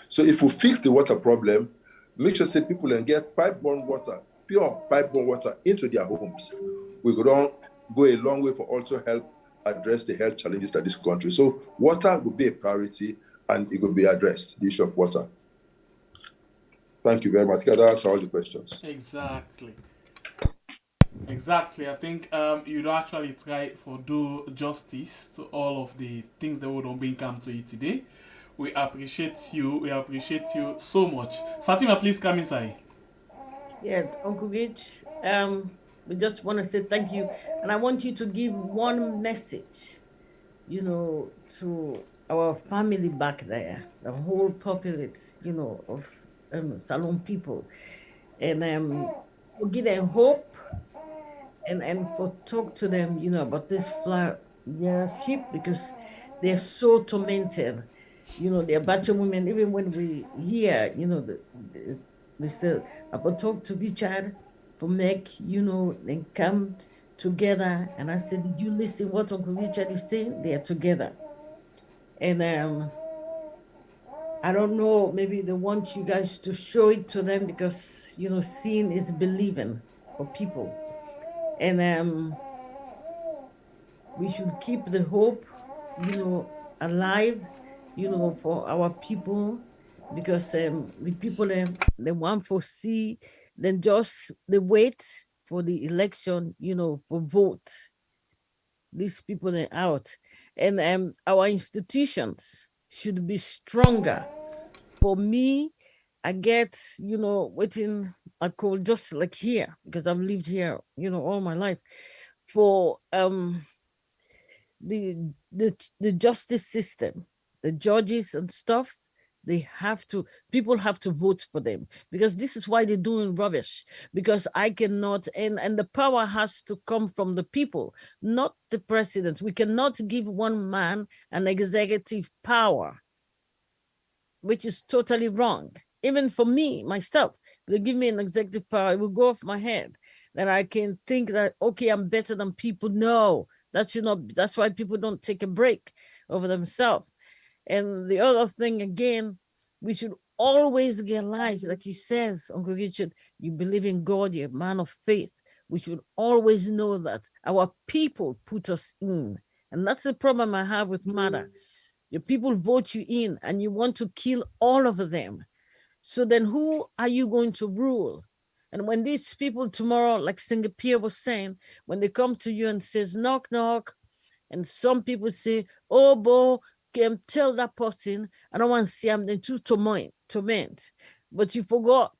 So if we fix the water problem, make sure say people can get pipe-borne water, pure pipe-borne water into their homes. We go a long way for also help address the health challenges that this country. So water will be a priority and it will be addressed, the issue of water. Thank you very much. Can I answer all the questions? Exactly. I think you'd actually try for do justice to all of the things that would bring come to you today. We appreciate you. We appreciate you so much. Fatima, please come inside. Yeah, Uncle Gage, we just want to say thank you. And I want you to give one message, to our family back there, the whole populace, of Salone people. And we'll give them hope and for talk to them, about this flagbearership because they're so tormented. They're battle women, even when we hear, they still about talk to Richard for make, then come together. And I said, did you listen what Uncle Richard is saying? They are together. And I don't know, maybe they want you guys to show it to them because, seeing is believing for people. And we should keep the hope, alive, for our people, because the people they want to see, then just they wait for the election, for vote. These people are out, and our institutions should be stronger. For me, I get, waiting I call just like here, because I've lived here, all my life, for the justice system, the judges and stuff. People have to vote for them, because this is why they're doing rubbish, because I cannot, and the power has to come from the people, not the president. We cannot give one man an executive power, which is totally wrong. Even for me, myself, they give me an executive power, it will go off my head. Then I can think that, okay, I'm better than people. No, that should not, that's why people don't take a break over themselves. And the other thing, again, we should always realize, like you says, Uncle Richard, you believe in God, you're a man of faith. We should always know that our people put us in. And that's the problem I have with matter. Your people vote you in and you want to kill all of them. So then who are you going to rule? And when these people tomorrow, like Singer Pierre was saying, when they come to you and says, knock, knock, and some people say, oh, bo, can tell that person, I don't want to see them to torment. But you forgot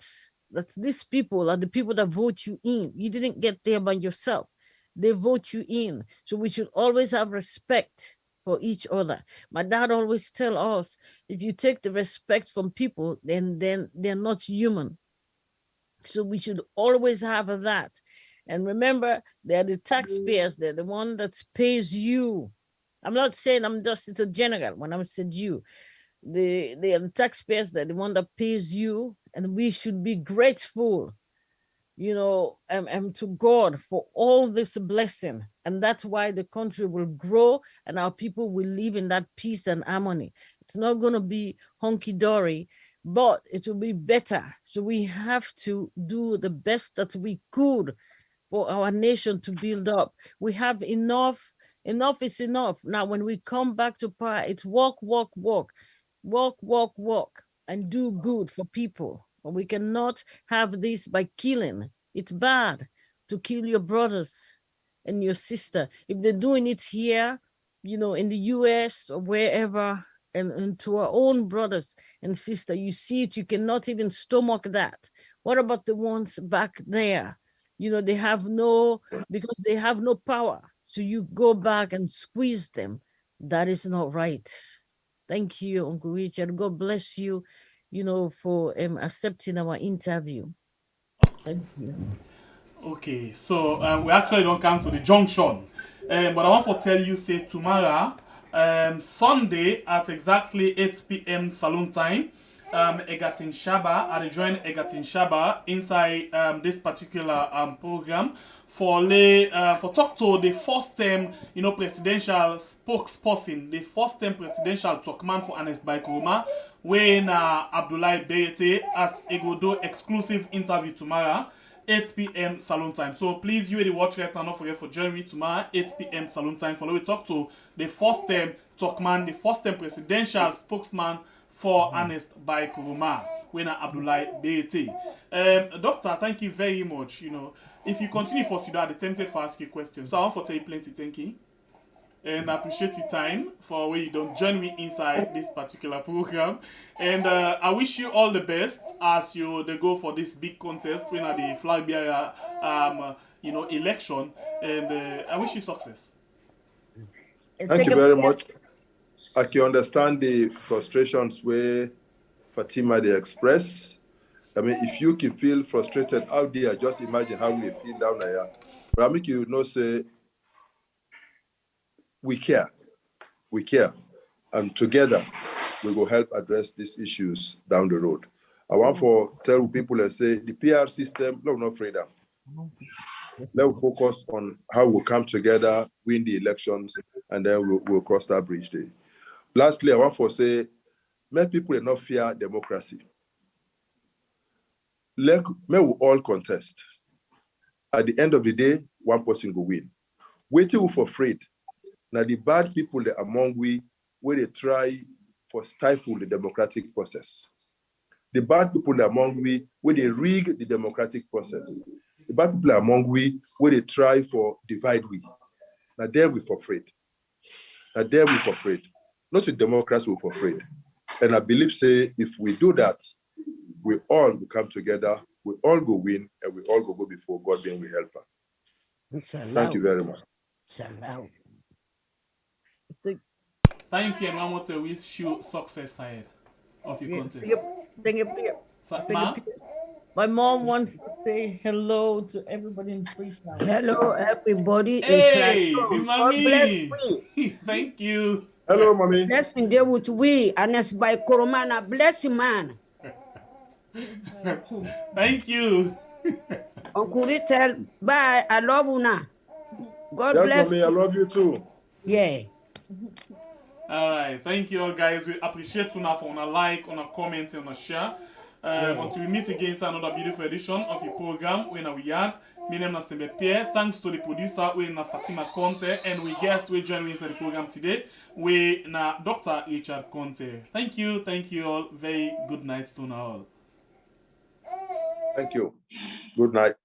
that these people are the people that vote you in. You didn't get there by yourself. They vote you in. So we should always have respect for each other. My dad always tell us, if you take the respect from people, then they're not human. So we should always have that. And remember, they're the taxpayers, they're the one that pays you. I'm not saying it's a general when I said you. They are the taxpayers, they're the one that pays you, and we should be grateful, to God for all this blessing. And that's why the country will grow and our people will live in that peace and harmony. It's not going to be hunky-dory, but it will be better. So we have to do the best that we could for our nation to build up. We have enough. Enough is enough. Now, when we come back to power, it's walk, and do good for people. But we cannot have this by killing. It's bad to kill your brothers and your sister. If they're doing it here, in the US or wherever, and to our own brothers and sisters, you see it, you cannot even stomach that. What about the ones back there? They have because they have no power. So you go back and squeeze them. That is not right. Thank you, Uncle Richard. God bless you, for accepting our interview. Thank you. Okay, so we actually don't come to the junction. But I want to tell you, say tomorrow, Sunday at exactly 8 p.m. Saloon time, Egatin Shaba, I join Egatin Shaba inside this particular program for talk to the first time, presidential spokesperson, the first time presidential talkman for Ernest Bai Koroma, when Abdoulaye Beyete as Egodo exclusive interview tomorrow, 8 p.m. Saloon time. So please, you the watch right now, not forget for join me tomorrow, 8 p.m. Saloon time. For we talk to the first time talkman, the first time presidential spokesman for Ernest Bai Koroma, when Abdoulaye Beyete. Doctor, thank you very much. If you continue for Sudan, I'll be tempted for ask you questions. So I want to tell you plenty, thank you. And I appreciate your time for where you don't join me inside this particular program. And I wish you all the best as they go for this big contest when at the Flagbearer election. And I wish you success. Thank you very much. I can understand the frustrations where Fatima they express. I mean, if you can feel frustrated out there, just imagine how we feel down there. But I make you say, we care, and together we will help address these issues down the road. I want to tell people and say the PR system, no freedom. Let's focus on how we'll come together, win the elections, and then we'll cross that bridge there. Lastly, I want to say, many people do not fear democracy. May we all contest. At the end of the day, one person will win. Waiting for afraid. Now the bad people among we, where they try for stifle the democratic process. The bad people among we, where they rig the democratic process. The bad people among we, where they try for divide we. Now there we for afraid. Not with democracy we for afraid. And I believe, say, if we do that, we all will come together, we all go win, and we all go before God being we help us. Thank you very much. Thank you, and I want to wish you success ahead of your contest. My mom wants to say hello to everybody in Freetown. Hello, everybody. Hey, God mommy. bless we. Thank you. Hello, mommy. Blessing there with we, and as by Koromana, bless him, man. Thank you. Uncle Ritel, bye. I love you now. God Yes, bless mommy, you. I love you too. Yeah. All right, thank you all, guys. We appreciate you now for a like, on a comment, and a share. Until we meet again, it's another beautiful edition of your program. When we had, my name is Tembe Pierre. Thanks to the producer, we na Fatima Conteh, and we guest we join in the program today. We na Dr. Richard Conteh. Thank you all. Very good night to all. Thank you. Good night.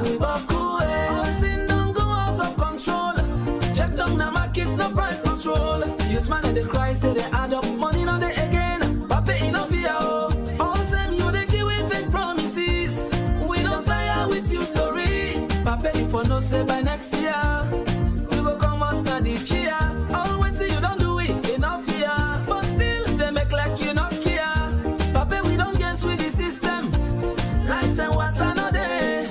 We walk away. All things don't go out of control. Check down the markets, no price control. Youth man in the cry, say they add up money, now they again. Papa enough here. All time you they give with fake promises. We don't tire with you story. Papa if for no say by next year, we go come out study cheer. All wait till you don't do it enough here, but still they make like you not care. Papa we don't guess with the system. Lights and what's another day.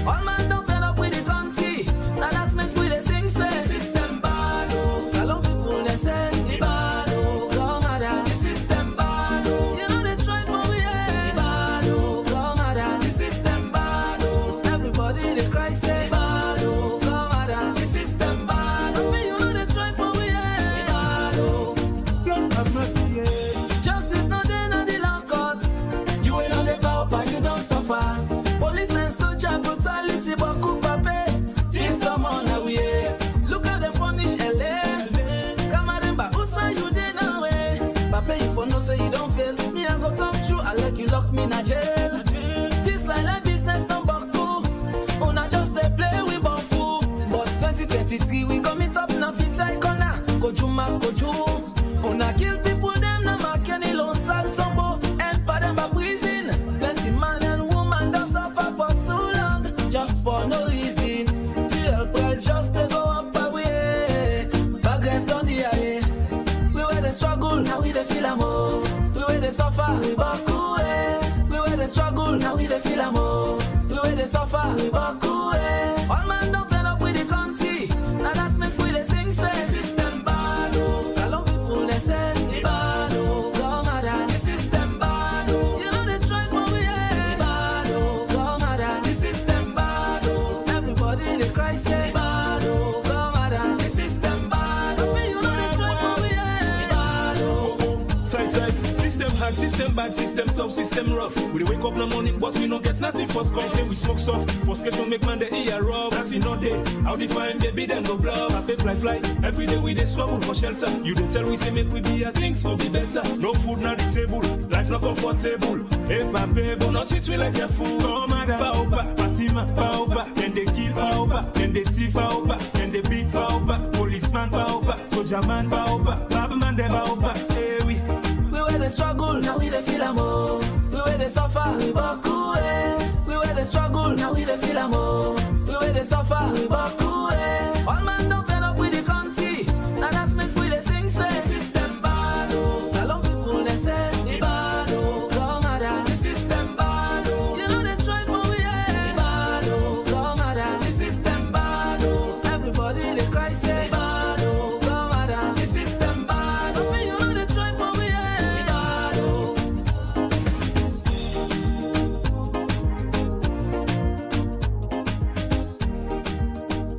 All man don't fed up with the country. Now that's make we the sing say system bad. Salon people they say the bad. Come on, the system bad. You know they try for me. The bad. Come on, the system bad. Everybody they cry say bad. Come on, the system bad. I mean you know they try for me. The bad. Lord have mercy. Justice not there, not the law court. You ain't on the power, but you don't suffer. Police and soldier brutality, but Kupape, this come on away. Look how they punish LA. Come on, remember, who say you did no way? Papa, if you no say you don't fail, me I go talk true, I like you lock me in a jail. This like business don't back to. Una just they play with bamfu. But 2023 we coming up na fit icona. Kojuma, Koju. Una kill people, them na make any loan sal tombo. And for them by prison. Plenty man and woman don't suffer for too long, just for no reason. Real price just to go up away. Progress done the air. We were the struggle, now we the feel am more. We were the suffer, we back away. We were the struggle, now we the feel am more. We were the suffer, we back away. All man don't fed up with the country. Now that's make we the sing say system bad. Salon people they say the bad. Come on, the system bad. You know they try for me. The bad. Come on, the system bad. Everybody they cry say bad. Come on, the system bad. I mean you know they try for me. The bad. Side. System hard, system bad, system tough, system rough. We wake up in the morning, but we don't get nothing for skull. Say we smoke stuff, frustration make man the ear rough. That's in all day. How define baby then go bluff. I pay fly. Every day we dey struggle for shelter. You dey tell we say make we be a things go be better. No food na the table, life not comfortable. Hey papa, but not treat we like a fool. Come on, Baoba, Fatima, Baoba. Then they kill Baoba, then they thief Baoba, then they beat Baoba. Policeman Baoba, soldier man Baoba, Baba man de Baoba. Hey we. We were the struggle, now we the feel am more. We were the suffer, we back away. We were the struggle, now we the feel am more. We were the suffer, we back away.